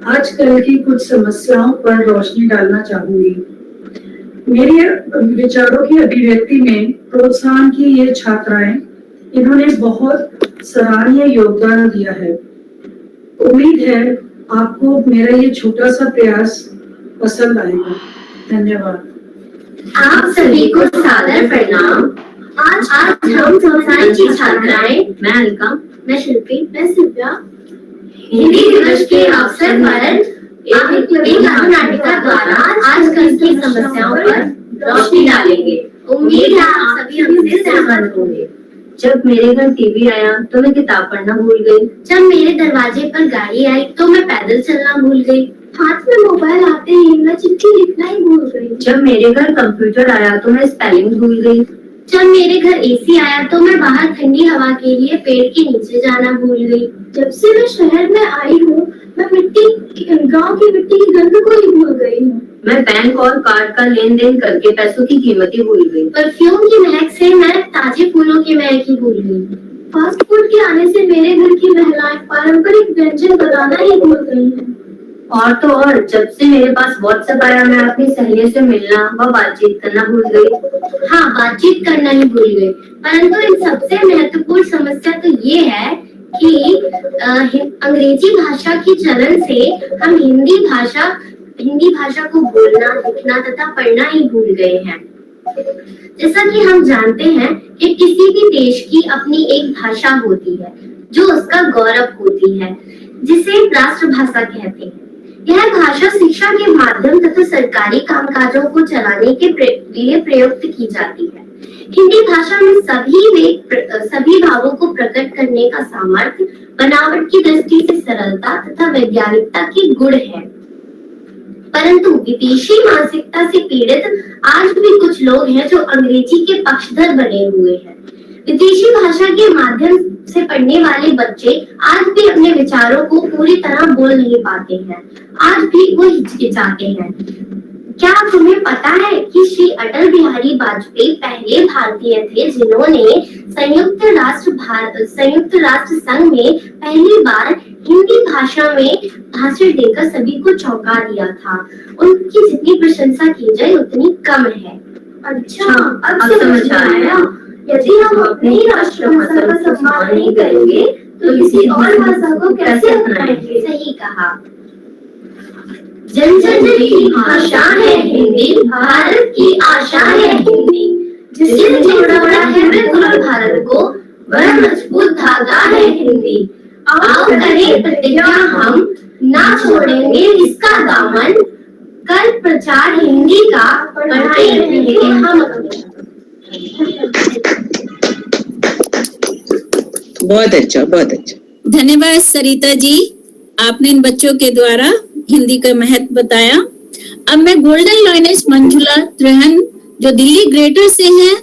आजकल की कुछ समस्याओं पर रोशनी डालना चाहूंगी। मेरे विचारों की अभिव्यक्ति में प्रोत्साहन की ये छात्राएं, इन्होंने बहुत सराहनीय योगदान दिया है। उम्मीद है आपको मेरा ये छोटा सा प्रयास पसंद आएगा। धन्यवाद। आप सभी को सादर प्रणाम। आज हम संस्थान की छात्राएं, मैं अलका, मैं शिल्पी, मैं सिव्या, हिंदी दिवस के अवसर पर एक लघु नाटिका द्वारा आजकल की समस्याओं पर रोशनी डालेंगे। उम्मीद है आप सभी हमसे सहमत होंगे। जब मेरे घर टीवी आया तो मैं किताब पढ़ना भूल गई। जब मेरे दरवाजे पर गाड़ी आई तो मैं पैदल चलना भूल गई। हाथ में मोबाइल आते ही मैं चिट्ठी लिखना ही भूल गई। जब मेरे घर कंप्यूटर आया तो मैं स्पेलिंग भूल गई। जब मेरे घर एसी आया तो मैं बाहर ठंडी हवा के लिए पेड़ के नीचे जाना भूल गई। जब से मैं शहर में आई हूँ, मैं गांव की मिट्टी की गंध को ही भूल गई हूँ। मैं बैंक और कार्ड का लेन देन करके पैसों की कीमत ही भूल गई। परफ्यूम की महक से मैं ताजे फूलों की महक ही भूल गई। फास्ट फूड के आने से मेरे घर की महिलाएं पारंपरिक व्यंजन बनाना ही भूल गई हैं। और तो और जब से मेरे पास व्हाट्सएप आया, मैं अपनी सहेलियों से मिलना व बातचीत करना भूल गई। हाँ, बातचीत करना ही भूल गई। परंतु इन सबसे महत्वपूर्ण समस्या तो ये है कि अंग्रेजी भाषा के चलन से हम हिंदी भाषा को बोलना, लिखना तथा पढ़ना ही भूल गए हैं। जैसा कि हम जानते हैं कि किसी भी देश की अपनी एक भाषा होती है जो उसका गौरव होती है, जिसे राष्ट्रभाषा कहते हैं। यह भाषा शिक्षा के माध्यम तथा सरकारी कामकाजों को चलाने के लिए प्रयुक्त की जाती है। हिंदी भाषा में सभी भावों को प्रकट करने का सामर्थ्य, बनावट की दृष्टि से सरलता तथा वैज्ञानिकता के गुण है। परंतु विदेशी मानसिकता से पीड़ित आज भी कुछ लोग हैं जो अंग्रेजी के पक्षधर बने हुए हैं। विदेशी भाषा के माध्यम से पढ़ने वाले बच्चे आज भी अपने विचारों को पूरी तरह बोल नहीं पाते हैं। आज भी वो हिचकिचाते हैं। क्या तुम्हें पता है कि श्री अटल बिहारी वाजपेयी पहले भारतीय थे जिन्होंने संयुक्त राष्ट्र संघ में पहली बार हिंदी भाषा में भाषण देकर सभी को चौंका दिया था। उनकी जितनी प्रशंसा की जाए उतनी कम है। अच्छा, अब समझ आया। यदि हम अपनी राष्ट्रभाषा का सम्मान नहीं करेंगे तो किसी और भाषा को कैसे अपनाएंगे? सही कहा। जन जन की भाषा है हिंदी, भारत की आशा है हिंदी। जिसने जोड़ा है विपुल भारत को, वह मजबूत धागा है हिंदी। आओ करें प्रतिज्ञा हम, ना छोड़ेंगे इसका दामन। कर प्रचार हिंदी का, बढ़ाए रहेंगे हम। बहुत अच्छा, बहुत अच्छा। धन्यवाद सरिता जी, आपने इन बच्चों के द्वारा हिंदी का महत्व बताया। अब मैं गोल्डन लॉयनेस मंजुला त्रिहन जो दिल्ली ग्रेटर से हैं,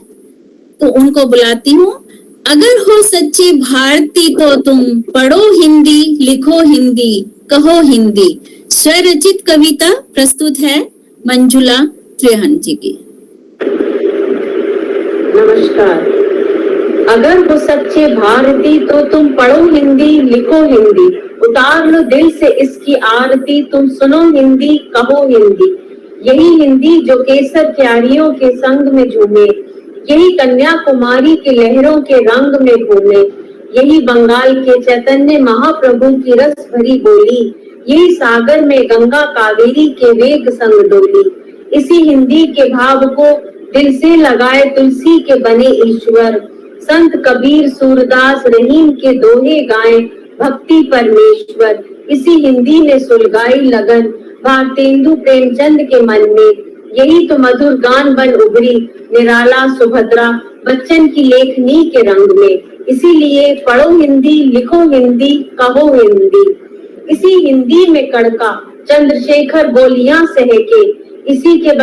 तो उनको बुलाती हूँ। अगर हो सच्ची भारती तो तुम पढ़ो हिंदी, लिखो हिंदी, कहो हिंदी। स्वरचित कविता प्रस्तुत है मंजुला त्रिहन जी की। नमस्कार। अगर हो सच्चे भारती तो तुम पढ़ो हिंदी, लिखो हिंदी, उतार लो दिल से इसकी आरती, तुम सुनो हिंदी, कहो हिंदी। यही हिंदी जो केसर क्यारियों के संग में झूमे, यही कन्याकुमारी के लहरों के रंग में घूमे, यही बंगाल के चैतन्य महाप्रभु की रस भरी बोली, यही सागर में गंगा कावेरी के वेग संग डोली। इसी हिंदी के भाव को दिल से लगाए तुलसी के बने ईश्वर, संत कबीर सूरदास रहीम के दोहे गाएं भक्ति परमेश्वर। इसी हिंदी ने सुलगाई लगन भारतेंदु प्रेमचंद के मन में, यही तो मधुर गान बन उभरी निराला सुभद्रा बच्चन की लेखनी के रंग में। इसीलिए पढ़ो हिंदी, लिखो हिंदी, कहो हिंदी। इसी हिंदी में कड़का चंद्रशेखर गोलियां सहके, इसी के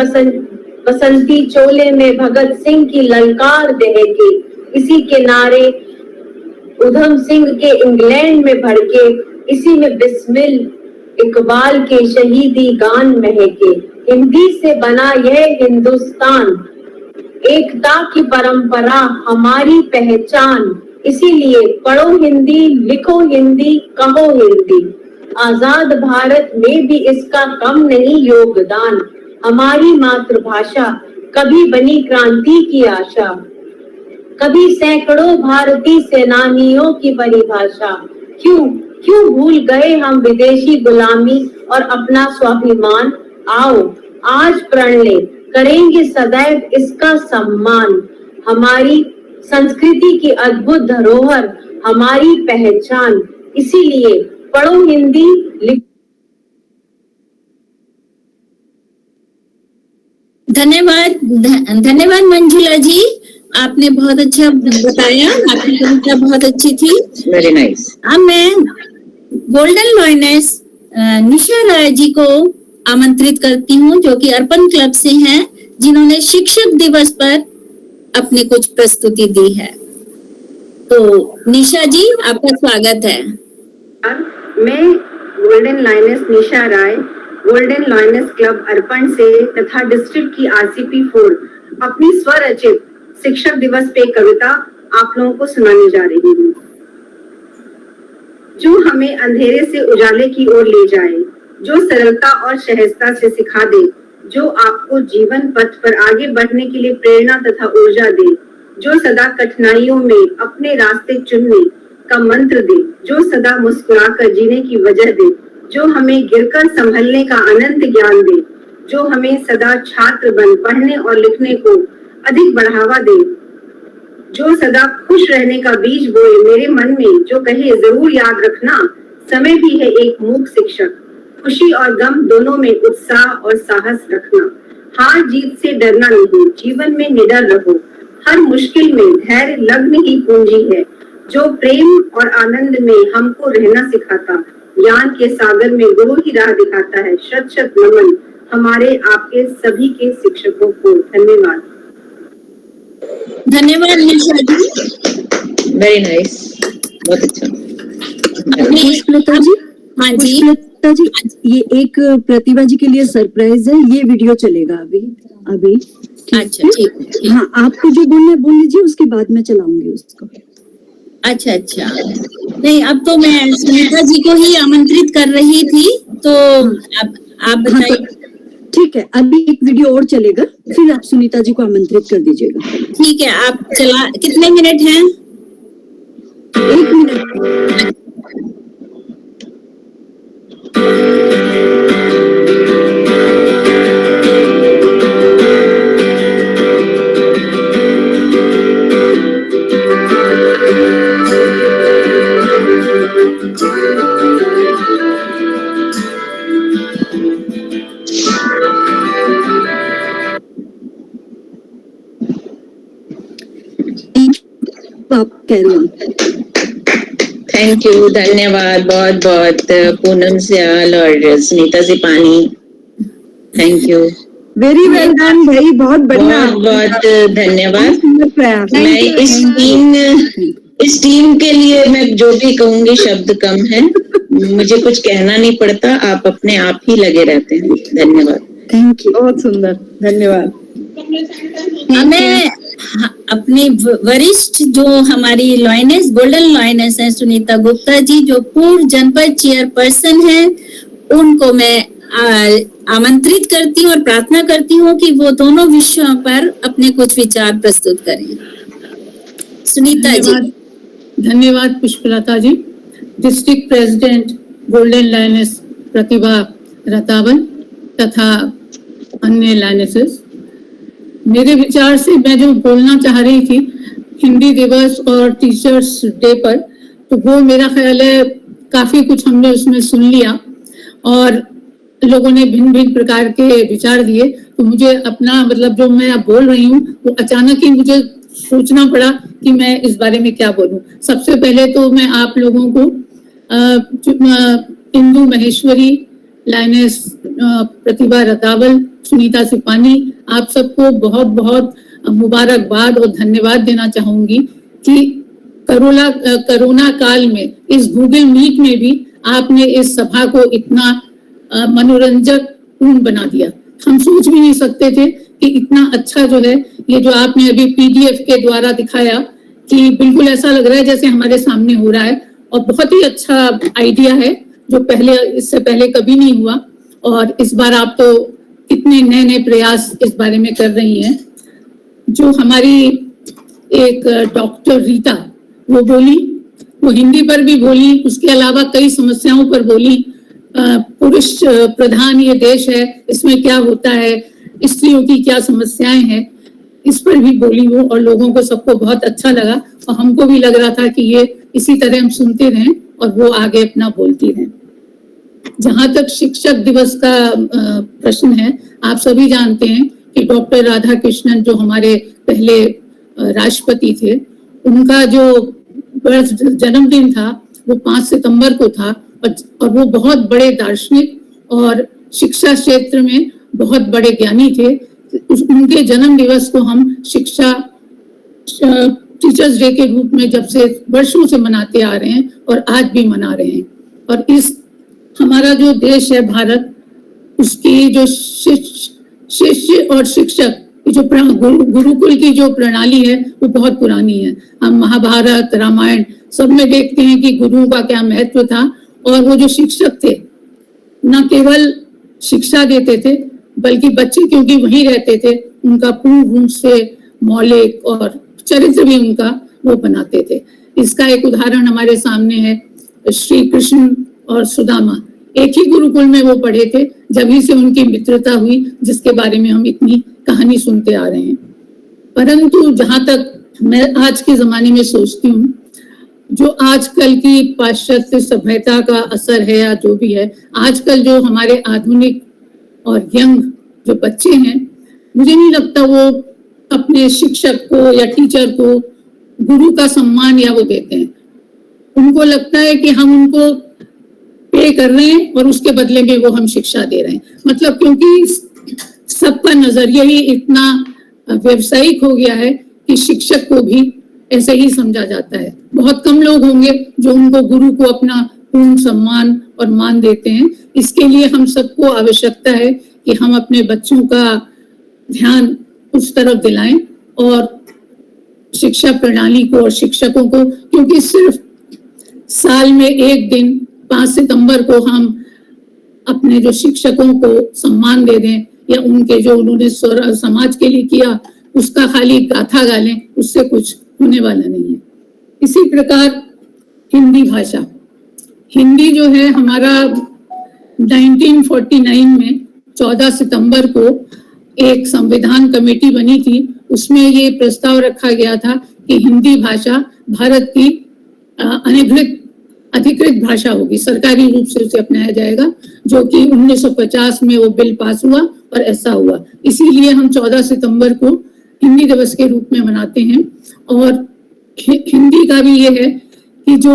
बसंती चोले में भगत सिंह की ललकार दहके, इसी के नारे उधम सिंह के इंग्लैंड में भड़के, इसी में बिस्मिल इकबाल के शहीदी गान महके। हिंदी से बना यह हिंदुस्तान, एकता की परंपरा हमारी पहचान, इसीलिए पढ़ो हिंदी, लिखो हिंदी, कहो हिंदी। आजाद भारत में भी इसका कम नहीं योगदान। हमारी मातृभाषा कभी बनी क्रांति की आशा, कभी सैकड़ों भारतीय सेनानियों की परिभाषा। क्यों भूल गए हम विदेशी गुलामी और अपना स्वाभिमान। आओ आज प्रण ले, करेंगे सदैव इसका सम्मान। हमारी संस्कृति की अद्भुत धरोहर हमारी पहचान, इसीलिए पढ़ो हिंदी, धन्यवाद मंजुला जी, आपने बहुत अच्छा बताया, आपकी कविता बहुत अच्छी थी। Very nice. अब मैं गोल्डन लॉयनेस निशा राय जी को आमंत्रित करती हूँ, जो कि अर्पण क्लब से हैं, जिन्होंने शिक्षक दिवस पर अपनी कुछ प्रस्तुति दी है। तो निशा जी, आपका स्वागत है। मैं गोल्डन लायनेस निशा राय, गोल्डन लायनेस क्लब अर्पण से तथा डिस्ट्रिक्ट की RCP 4 अपनी स्वरचित शिक्षक दिवस पे कविता आप लोगों को सुनाने जा रही हूँ। जो हमें अंधेरे से उजाले की ओर ले जाए, जो सरलता और सहजता से सिखा दे, जो आपको जीवन पथ पर आगे बढ़ने के लिए प्रेरणा तथा ऊर्जा दे, जो सदा कठिनाइयों में अपने रास्ते चुनने का मंत्र दे, जो सदा मुस्कुराकर जीने की वजह दे, जो हमें गिरकर संभलने का अनंत ज्ञान दे, जो हमें सदा छात्र बन पढ़ने और लिखने को अधिक बढ़ावा दे, जो सदा खुश रहने का बीज बोए मेरे मन में, जो कहे जरूर याद रखना समय भी है एक मूक शिक्षक, खुशी और गम दोनों में उत्साह और साहस रखना, हार जीत से डरना नहीं, जीवन में निडर रहो, हर मुश्किल में धैर्य लग्न ही पूंजी है, जो प्रेम और आनंद में हमको रहना सिखाता, ज्ञान के सागर में गुरु ही राह दिखाता है। शत शत नमन हमारे आपके सभी के शिक्षकों को। धन्यवाद। धन्यवाद निशा जी, वेरी नाइस, बहुत अच्छा। पुष्पलता जी, हाँ जी, पुष्पलता जी, ये एक प्रतिभा जी के लिए सरप्राइज है, ये वीडियो चलेगा अभी। अच्छा ठीक। हाँ, आपको जो बोलना है बोल लीजिए, उसके बाद मैं चलाऊंगी उसको। अच्छा, नहीं अब तो मैं सुनीता जी को ही आमंत्रित कर रही थी, तो अब आप बताइए। ठीक है, अभी एक वीडियो और चलेगा, फिर आप सुनीता जी को आमंत्रित कर दीजिएगा। ठीक है, आप चला। कितने मिनट हैं? 1 मिनट। आप कैरी ऑन। थैंक यू, धन्यवाद बहुत बहुत पूनम सियाल और Sunita Sipani, thank you. Very well done भाई, बहुत बढ़िया, बहुत धन्यवाद। मैं इस टीम के लिए मैं जो भी कहूंगी शब्द कम है, मुझे कुछ कहना नहीं पड़ता, आप अपने आप ही लगे रहते हैं। धन्यवाद। थैंक यू, बहुत सुंदर, धन्यवाद। मैं अपनी वरिष्ठ जो हमारी लॉयनेस गोल्डन लॉयनेस है सुनीता गुप्ता जी, जो पूर्व जनपद चेयरपर्सन है, उनको मैं आमंत्रित करती हूँ और प्रार्थना करती हूँ कि वो दोनों विषयों पर अपने कुछ विचार प्रस्तुत करें। सुनीता जी। धन्यवाद पुष्पलता जी। डिस्ट्रिक्ट प्रेसिडेंट गोल्डन लायनेस प्रतिभा रतावल तथा अन्य लायनेसेस, मेरे विचार से मैं जो बोलना चाह रही थी हिंदी दिवस और टीचर्स डे पर, तो वो मेरा ख्याल है काफी कुछ हमने उसमें सुन लिया और लोगों ने भिन्न भिन्न प्रकार के विचार दिए। तो मुझे अपना मतलब जो मैं अब बोल रही हूँ वो अचानक ही मुझे सोचना पड़ा कि मैं इस बारे में क्या बोलूं। सबसे पहले तो मैं आप लोगों को इंदु महेश्वरी, लायनेस प्रतिभा रतावल, सुनीता सिपानी, आप सबको बहुत बहुत मुबारकबाद और धन्यवाद देना चाहूंगी कि कोरोना काल में इस गूगल मीट में भी आपने इस सभा को इतना मनोरंजक पूर्ण बना दिया। हम सोच भी नहीं सकते थे कि इतना अच्छा जो है ये जो आपने अभी PDF के द्वारा दिखाया कि बिल्कुल ऐसा लग रहा है जैसे हमारे सामने हो रहा है, और बहुत ही अच्छा आइडिया है जो इससे पहले कभी नहीं हुआ। और इस बार आप तो कितने नए नए प्रयास इस बारे में कर रही हैं। जो हमारी एक डॉक्टर रीता वो बोली, वो हिंदी पर भी बोली, उसके अलावा कई समस्याओं पर बोली। पुरुष प्रधान ये देश है, इसमें क्या होता है, स्त्रियों की क्या समस्याएं हैं, इस पर भी बोली वो, और लोगों को सबको बहुत अच्छा लगा। और हमको भी लग रहा था कि ये इसी तरह हम सुनते रहें और वो आगे अपना बोलती रहें। जहां तक शिक्षक दिवस का प्रश्न है, आप सभी जानते हैं कि डॉक्टर राधाकृष्णन जो हमारे पहले राष्ट्रपति थे, उनका जो जन्मदिन था वो 5 सितंबर को था, और वो बहुत बड़े दार्शनिक और शिक्षा क्षेत्र में बहुत बड़े ज्ञानी थे। उनके जन्म दिवस को हम शिक्षा टीचर्स डे के रूप में जब से वर्षों से मनाते आ रहे हैं और आज भी मना रहे हैं। और इस हमारा जो देश है भारत, उसकी जो शिष्य और शिक्षक जो गुरुकुल की जो प्रणाली है वो बहुत पुरानी है। हम महाभारत रामायण सब में देखते हैं कि गुरुओं का क्या महत्व था, और वो जो शिक्षक थे न केवल शिक्षा देते थे बल्कि बच्चे क्योंकि वहीं रहते थे उनका पूर्ण रूप से मौलिक और चरित्र भी उनका वो बनाते थे। इसका एक उदाहरण हमारे सामने है, श्री कृष्ण और सुदामा एक ही गुरुकुल में वो पढ़े थे, जब से उनकी मित्रता हुई जिसके बारे में हम इतनी कहानी सुनते आ रहे हैं। परंतु जहां तक मैं आज के जमाने में सोचती हूँ, जो आजकल की पाश्चात्य सभ्यता का असर है या जो भी है, आजकल जो हमारे आधुनिक और यंग जो बच्चे हैं, मुझे नहीं लगता वो अपने शिक्षक को या टीचर को गुरु का सम्मान या वो देते हैं। उनको लगता है कि हम उनको पे कर रहे हैं और उसके बदले में वो हम शिक्षा दे रहे हैं। मतलब क्योंकि सबका नजरिया ही इतना व्यवसायिक हो गया है कि शिक्षक को भी ऐसे ही समझा जाता है। बहुत कम लोग होंगे जो उनको गुरु को अपना पूर्ण सम्मान और मान देते हैं। इसके लिए हम सबको आवश्यकता है कि हम अपने बच्चों का ध्यान उस तरफ दिलाएं और शिक्षा प्रणाली को और शिक्षकों को, क्योंकि सिर्फ साल में एक दिन 5 सितंबर को हम अपने जो शिक्षकों को सम्मान दे दें या उनके जो उन्होंने समाज के लिए किया उसका खाली गाथा गा लें, उससे कुछ होने वाला नहीं है। इसी प्रकार हिंदी भाषा, हिंदी जो है हमारा 1949 में 14 सितंबर को एक संविधान कमेटी बनी थी। उसमें ये प्रस्ताव रखा गया था कि हिंदी भाषा भारत की अधिकृत भाषा होगी, सरकारी रूप से उसे अपनाया जाएगा, जो कि 1950 में वो बिल पास हुआ और ऐसा हुआ। इसीलिए हम 14 सितंबर को हिंदी दिवस के रूप में मनाते हैं। और हिंदी का भी ये है कि जो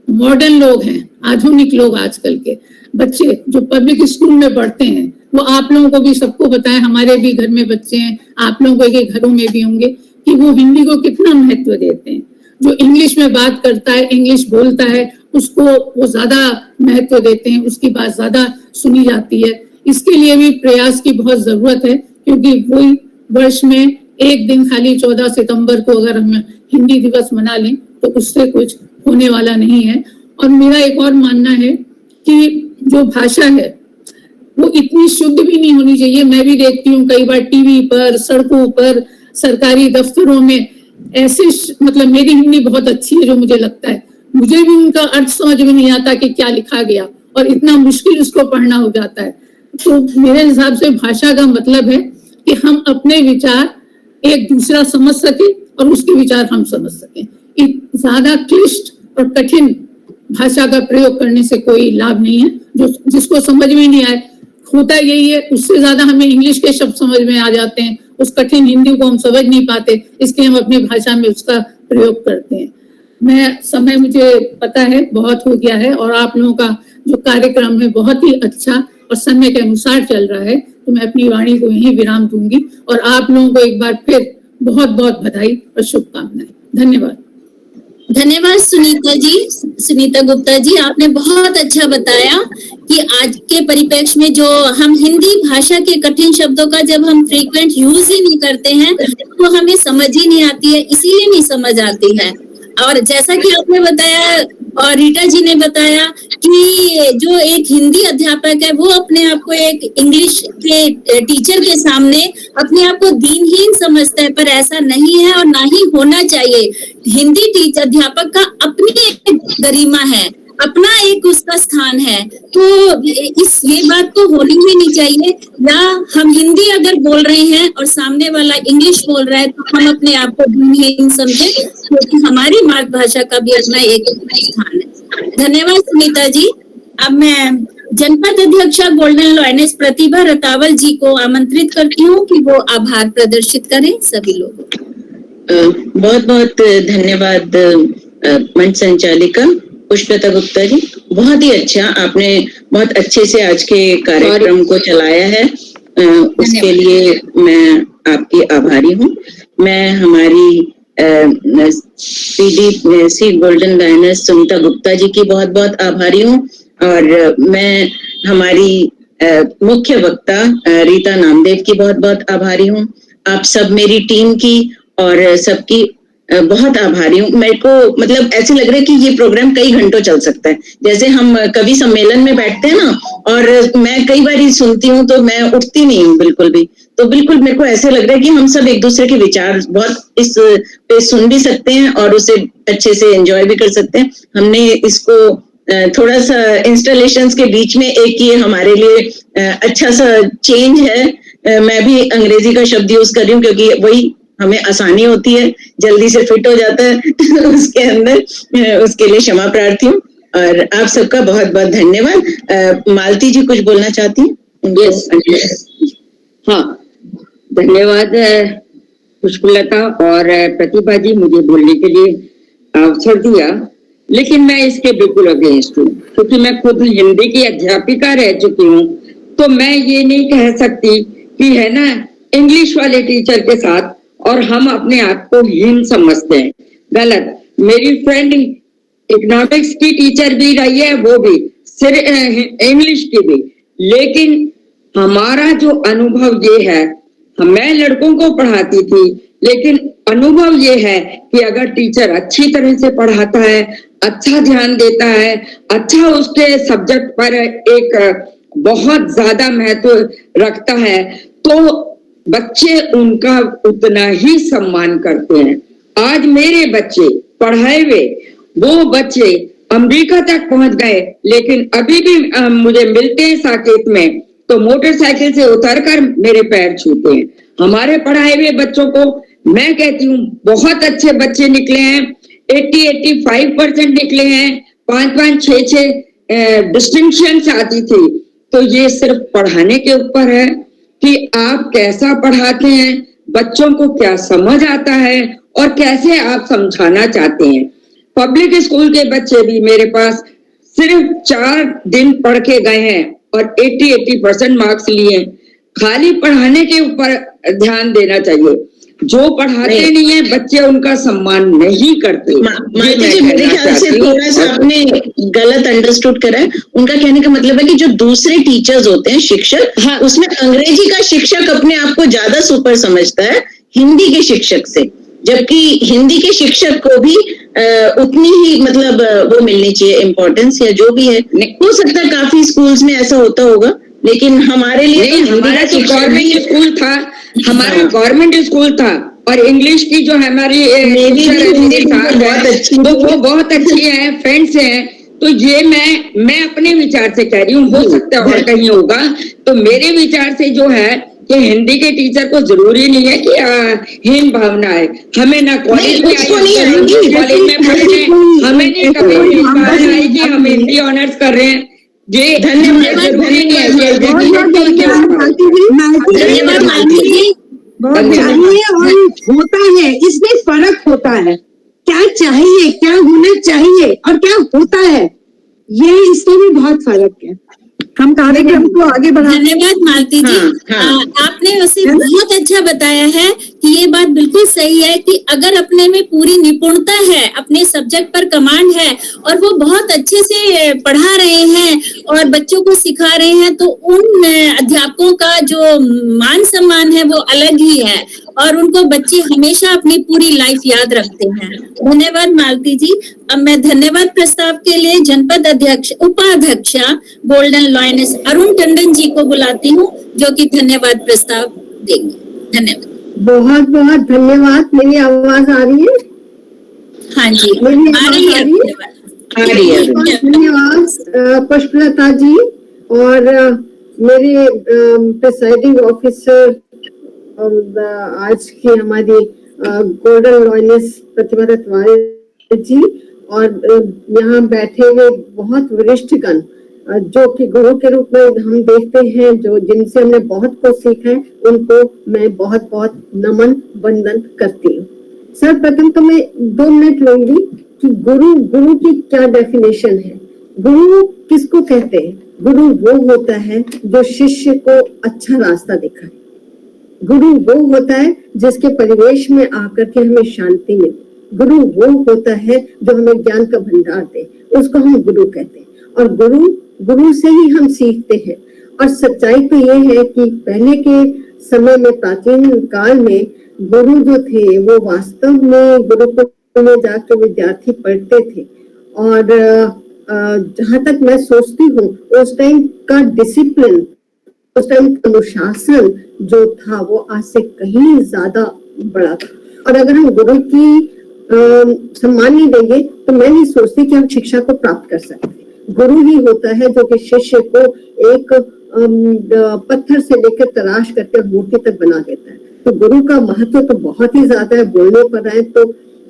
मॉडर्न लोग हैं, आधुनिक लोग, आजकल के बच्चे जो पब्लिक स्कूल में पढ़ते हैं, वो आप लोगों को भी सबको पता है, हमारे भी घर में बच्चे हैं, आप लोगों के घरों में भी होंगे, कि वो हिंदी को कितना महत्व देते हैं। जो इंग्लिश में बात करता है, इंग्लिश बोलता है, उसको वो ज्यादा महत्व देते हैं, उसकी बात ज्यादा सुनी जाती है। इसके लिए भी प्रयास की बहुत जरूरत है, क्योंकि वही वर्ष में एक दिन खाली 14 सितंबर को अगर हम हिंदी दिवस मना लें तो उससे कुछ होने वाला नहीं है। और मेरा एक और मानना है कि जो भाषा है वो इतनी शुद्ध भी नहीं होनी चाहिए। मैं भी देखती हूँ कई बार टीवी पर, सड़कों पर, सरकारी दफ्तरों में ऐसे, मतलब मेरी हिंदी बहुत अच्छी है जो मुझे लगता है, मुझे भी उनका अर्थ समझ में नहीं आता कि क्या लिखा गया, और इतना मुश्किल उसको पढ़ना हो जाता है। तो मेरे हिसाब से भाषा का मतलब है कि हम अपने विचार एक दूसरा समझ सके और उसके विचार हम समझ सकें। ज्यादा क्लिष्ट और कठिन भाषा का प्रयोग करने से कोई लाभ नहीं है। जो जिसको समझ में नहीं आए, होता यही है, उससे ज्यादा हमें इंग्लिश के शब्द समझ में आ जाते हैं, उस कठिन हिंदी को हम समझ नहीं पाते, इसलिए हम अपनी भाषा में उसका प्रयोग करते हैं। समय मुझे पता है बहुत हो गया है, और आप लोगों का जो कार्यक्रम है बहुत ही अच्छा और समय के अनुसार चल रहा है, तो मैं अपनी वाणी को यहीं विराम दूंगी। और आप लोगों को एक बार फिर बहुत बहुत बधाई और शुभकामनाएं। धन्यवाद। धन्यवाद सुनीता जी, सुनीता गुप्ता जी, आपने बहुत अच्छा बताया कि आज के परिप्रेक्ष्य में जो हम हिंदी भाषा के कठिन शब्दों का जब हम फ्रीक्वेंट यूज ही नहीं करते हैं तो हमें समझ ही नहीं आती है, इसीलिए नहीं समझ आती है। और जैसा कि आपने बताया और रीटा जी ने बताया कि जो एक हिंदी अध्यापक है वो अपने आप को एक इंग्लिश के टीचर के सामने अपने आप को दीनहीन समझता है, पर ऐसा नहीं है और ना ही होना चाहिए। हिंदी टीचर अध्यापक का अपनी एक गरिमा है, अपना एक उसका स्थान है, तो ये बात तो होनी ही नहीं चाहिए। या हम हिंदी अगर बोल रहे हैं और सामने वाला इंग्लिश बोल रहा है तो हम अपने आप को दीनहीन समझे, क्योंकि हमारी मातृभाषा का भी अपना एक स्थान है। धन्यवाद सुनीता जी। अब मैं जनपद अध्यक्षा गोल्डन लॉयनेस प्रतिभा रतावल जी को आमंत्रित करती हूँ कि वो आभार प्रदर्शित करें सभी लोगों। बहुत बहुत धन्यवाद मंच संचालिका पुष्पलता गुप्ता जी, बहुत ही अच्छा, आपने बहुत अच्छे से आज के कार्यक्रम को चलाया है, उसके लिए मैं आपकी आभारी हूँ। मैं हमारी PDC golden lioness Sunita Gupta ji की बहुत बहुत आभारी हूँ, और मैं हमारी मुख्य वक्ता रीता नामदेव की बहुत बहुत आभारी हूँ। आप सब मेरी टीम की और सबकी बहुत आभारी हूँ। मेरे को मतलब ऐसे लग रहा है कि ये प्रोग्राम कई घंटों चल सकता है। जैसे हम कवि सम्मेलन में बैठते हैं ना, और मैं कई बार सुनती हूँ तो मैं उठती नहीं हूँ बिल्कुल भी, तो बिल्कुल मेरे को ऐसे लग रहा है कि हम सब एक दूसरे के विचार बहुत इस पे सुन भी सकते हैं और उसे अच्छे से एंजॉय भी कर सकते हैं। हमने इसको थोड़ा सा इंस्टॉलेशंस के बीच में एक ये हमारे लिए अच्छा सा चेंज है। मैं भी अंग्रेजी का शब्द यूज कर रही हूँ क्योंकि वही हमें आसानी होती है, जल्दी से फिट हो जाता है उसके अंदर, उसके लिए क्षमा प्रार्थी हूँ। और आप सबका बहुत बहुत धन्यवाद। मालती जी कुछ बोलना चाहती हैं? यस, हाँ, धन्यवाद पुष्पलता और प्रतिभा जी, मुझे बोलने के लिए अवसर दिया। लेकिन मैं इसके बिल्कुल अगेंस्ट हूँ, क्योंकि मैं खुद हिंदी की अध्यापिका रह चुकी हूँ, तो मैं ये नहीं कह सकती कि है ना इंग्लिश वाले टीचर के साथ और हम अपने आप को हीन समझते हैं, गलत। मेरी फ्रेंड इकोनॉमिक्स की टीचर भी रही है, वो भी सिर्फ इंग्लिश की भी, लेकिन हमारा जो अनुभव ये है, मैं लड़कों को पढ़ाती थी, लेकिन अनुभव ये है कि अगर टीचर अच्छी तरह से पढ़ाता है, अच्छा ध्यान देता है, अच्छा उसके सब्जेक्ट पर एक बहुत ज्यादा महत्व रखता है, तो बच्चे उनका उतना ही सम्मान करते हैं। आज मेरे बच्चे पढ़ाए हुए, वो बच्चे अमेरिका तक पहुंच गए, लेकिन अभी भी मुझे मिलते हैं साकेत में तो मोटरसाइकिल से उतरकर मेरे पैर छूते हैं। हमारे पढ़ाए हुए बच्चों को मैं कहती हूँ बहुत अच्छे बच्चे निकले हैं, 80-85% निकले हैं, 5-5, 6-6 डिस्टिंक्शन आती थी। तो ये सिर्फ पढ़ाने के ऊपर है कि आप कैसा पढ़ाते हैं, बच्चों को क्या समझ आता है और कैसे आप समझाना चाहते हैं। पब्लिक स्कूल के बच्चे भी मेरे पास सिर्फ 4 दिन पढ़ के गए हैं और 80% मार्क्स लिए। खाली पढ़ाने के ऊपर ध्यान देना चाहिए, जो पढ़ाते नहीं है बच्चे उनका सम्मान नहीं करते। मेरे ख्याल से थोड़ा सा आपने गलत अंडरस्टूड करा है। उनका कहने का मतलब है कि जो दूसरे टीचर्स होते हैं, शिक्षक, हाँ, उसमें अंग्रेजी का शिक्षक अपने आप को ज्यादा सुपर समझता है हिंदी के शिक्षक से, जबकि हिंदी के शिक्षक को भी उतनी ही मतलब वो मिलनी चाहिए इम्पोर्टेंस, या जो भी है। हो सकता है काफी स्कूल्स में ऐसा होता होगा, लेकिन हमारे लिए हमारा तो गवर्नमेंट स्कूल था, हमारा गवर्नमेंट स्कूल था, और इंग्लिश की जो हमारी बहुत अच्छी, तो वो बहुत अच्छी है, फ्रेंड्स हैं। तो ये मैं अपने विचार से कह रही हूँ, हो सकता है और कहीं होगा। तो मेरे विचार से जो है कि हिंदी के टीचर को जरूरी नहीं है कि हीन भावना है, हमें ना कॉलेज में कॉलेज में पढ़े, हमें नहीं कभी भावना है कि हम हिंदी ऑनर्स कर रहे हैं। ये धन्यवाद और होता है, इसमें फर्क होता है, क्या चाहिए, क्या होना चाहिए और क्या होता है, ये इसमें भी बहुत फर्क है। हम कार्यक्रम को आगे बढ़ा। धन्यवाद मालती जी। आपने उसे बहुत अच्छा बताया है कि ये बात बिल्कुल सही है कि अगर अपने में पूरी निपुणता है, अपने सब्जेक्ट पर कमांड है और वो बहुत अच्छे से पढ़ा रहे हैं और बच्चों को सिखा रहे हैं, तो उन अध्यापकों का जो मान सम्मान है वो अलग ही है और उनको बच्चे हमेशा अपनी पूरी लाइफ याद रखते हैं। धन्यवाद मालती जी। अब मैं धन्यवाद प्रस्ताव के लिए जनपद अध्यक्ष उपाध्यक्षा गोल्डन लॉयनेस अरुण टंडन जी को बुलाती हूँ, जो कि धन्यवाद प्रस्ताव देंगे। धन्यवाद। बहुत बहुत धन्यवाद। मेरी आवाज आ रही है? हाँ जी, आ रही है। धन्यवाद पुष्पलता जी और मेरे प्रिसाइडिंग ऑफिसर आज की हमारी गोल्डन लॉयनेस प्रतिभा रतवारे जी और यहाँ बैठे हुए बहुत वरिष्ठगण जो कि गुरु के रूप में हम देखते हैं, जो जिनसे हमने बहुत कुछ सीखा है, उनको मैं बहुत बहुत नमन वंदन करती हूँ। सर्वप्रथम तो मैं 2 मिनट लूंगी कि गुरु की क्या डेफिनेशन है। गुरु किसको कहते हैं? गुरु वो होता है जो शिष्य को अच्छा रास्ता दिखाए। गुरु वो होता है जिसके परिवेश में आकर के हमें शांति मिले। गुरु वो होता है जो हमें ज्ञान का भंडार दे, उसको हम गुरु कहते हैं। और गुरु से ही हम सीखते हैं। और सच्चाई तो ये है कि पहले के समय में, प्राचीन काल में, गुरु जो थे वो वास्तव में गुरुकुल में जाकर विद्यार्थी पढ़ते थे। और जहां तक मैं सोचती हूँ उस टाइम का डिसिप्लिन, उस टाइम का अनुशासन जो था वो आज से कहीं ज्यादा बड़ा था। और अगर हम गुरु की सम्मान नहीं देंगे तो मैं नहीं सोचती कि हम शिक्षा को प्राप्त कर सकते। गुरु ही होता है जो कि शिष्य को एक पत्थर से लेकर तराश करके मूर्ति तक बना देता है। तो गुरु का महत्व तो बहुत ही ज्यादा है, बोलने पर आए तो।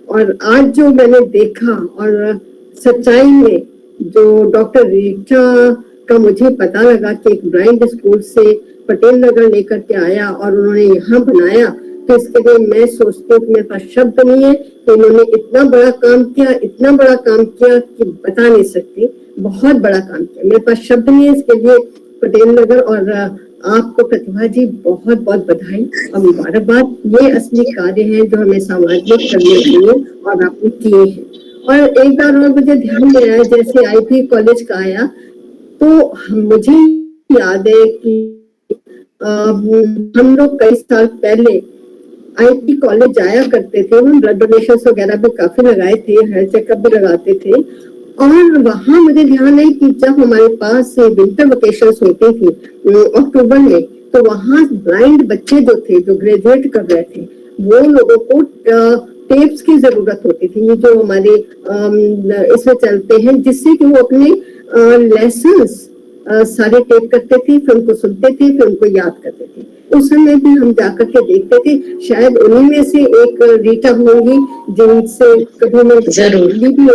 और आज जो मैंने देखा और सच्चाई में जो डॉक्टर रीटा का मुझे पता लगा कि एक ब्लाइंड स्कूल से पटेल नगर लेकर के आया और उन्होंने यहाँ बनाया, तो इसके लिए मैं सोचती हूँ कि मेरे पास शब्द नहीं है कि उन्होंने इतना बड़ा काम किया, इतना बड़ा काम किया कि बता नहीं सकती। बहुत बड़ा काम किया, मेरे पास शब्द नहीं है इसके लिए। पटेल नगर और आपको प्रतिभा जी बहुत बहुत बधाई और मुबारकबाद। ये असली कार्य है जो हमें समाज में करने चाहिए और आपने किए हैं। और एक बार और मुझे ध्यान में आया, जैसे आईपी कॉलेज का आया तो मुझे याद है कि हम लोग कई साल पहले आईपी कॉलेज जाया करते थे। हम ब्लड डोनेशन वगैरह भी काफी लगाए थे, हेल्थ चेकअप भी लगाते थे। और वहां मुझे ध्यान है कि जब हमारे पास विंटर वेकेशंस होती थी अक्टूबर में, तो वहां ब्लाइंड बच्चे जो थे, जो ग्रेजुएट कर रहे थे, वो लोगों को टेप्स की जरूरत होती थी, ये जो हमारे इसमें चलते हैं, जिससे कि वो अपने लेसन्स सारे टेप करते थे, फिर उनको सुनते थे, फिर उनको याद करते थे। उस समय भी हम जाकर के देखते थे। शायद उन्हीं में से एक रीटा होंगी जिनसे कभी मैं जरूर भी।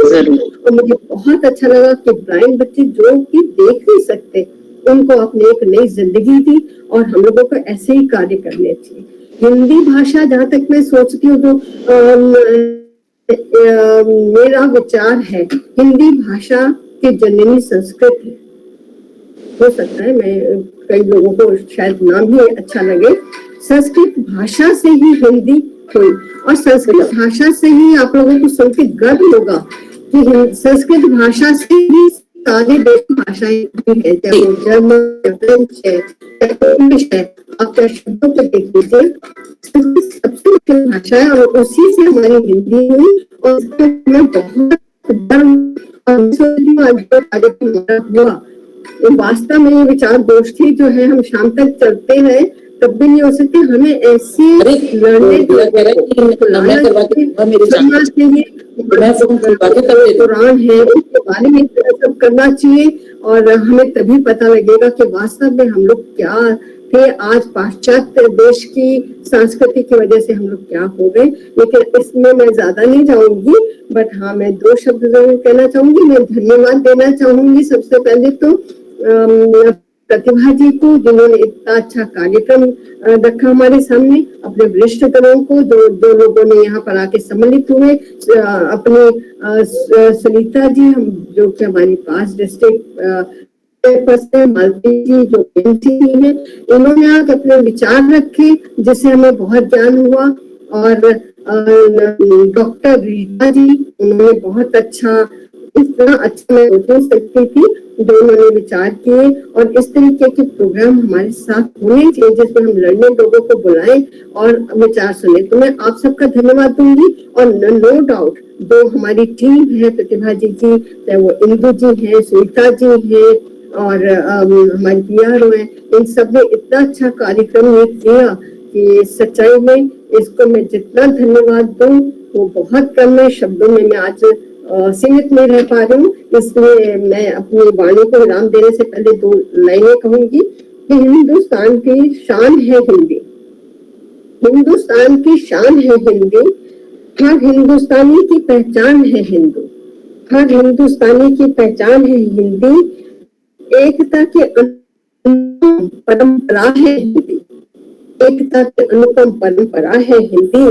और मुझे बहुत अच्छा लगा कि ब्लाइंड बच्चे जो कि देख नहीं सकते, उनको अपने एक नई जिंदगी दी और हम लोगों को ऐसे ही कार्य करने चाहिए। हिंदी भाषा, जहाँ तक मैं सोचती हूँ, जो मेरा विचार है, हिंदी भाषा की जननी संस्कृत है। हो सकता है मैं कई लोगों को शायद नाम भी अच्छा लगे, संस्कृत भाषा से ही हिंदी हुई और संस्कृत भाषा से ही आप लोगों को सुन के गर्व होगा कि संस्कृत भाषा से ही सारी देश भाषाएं है, चाहे जर्मन, फ्रेंच है, इंग्लिश है। आप क्या शब्दों को देख लीजिए, सबसे मुख्य भाषा है और उसी से हमारी हिंदी हुई। और मैं बहुत गर्व हुआ। वास्तव में ये विचार गोष्ठी जो है, हम शाम तक चलते हैं तब भी नहीं हो सकते। हमें ऐसे लड़ने कुरान है उसके बारे में सब करना चाहिए और हमें तभी पता लगेगा कि वास्तव में हम लोग क्या थे। आज पाश्चात्य देश की संस्कृति की वजह से हम लोग क्या हो गए, लेकिन इसमें मैं ज्यादा नहीं जाऊंगी। बट हाँ, मैं 2 शब्द जरूर कहना चाहूंगी। मैं धन्यवाद देना चाहूंगी सबसे पहले तो प्रतिभा जी को, जिन्होंने इतना अच्छा कार्यक्रम रखा हमारे सामने, अपने वरिष्ठ जनों को, जो लोगों ने यहाँ पर आके सम्मिलित हुए, अपने सुनीता जी, हम जो कि हमारी पास डिस्ट्रिक्ट मालती जी जो एनसीसी है, इन्होंने आज अपने विचार रखे जिससे हमें बहुत ज्ञान हुआ। और डॉक्टर रीता जी, उन्होंने बहुत अच्छा, इतना अच्छा मैं सोच नहीं सकती थी जो उन्होंने विचार किए। और इस तरीके के प्रोग्राम हमारे साथ होने चाहिए जिसमें हम लड़ने लोगों को बुलाएं और विचार सुने। तो मैं आप सबका धन्यवाद दूंगी। और नो डाउट जो हमारी टीम है प्रतिभा जी की, चाहे वो इंदु जी है, सुनीता जी है और हमारी पीआरओ है, इन सब ने इतना अच्छा कार्यक्रम ये किया कि सच्चाई में इसको मैं जितना धन्यवाद दूं वो बहुत कम है। शब्दों में मैं आज सीमित नहीं रह पा रही हूँ, इसलिए मैं अपनी वाणी को विराम देने से पहले 2 लाइनें कहूंगी कि हिंदुस्तान की शान है हिंदी, हिंदुस्तान की शान है हिंदी, हर हिंदुस्तानी की पहचान है हिंदू, हर हिंदुस्तानी की पहचान है हिंदी, एकता के अनुपम परंपरा है हिंदी, एकता के अनुपम परंपरा है हिंदी,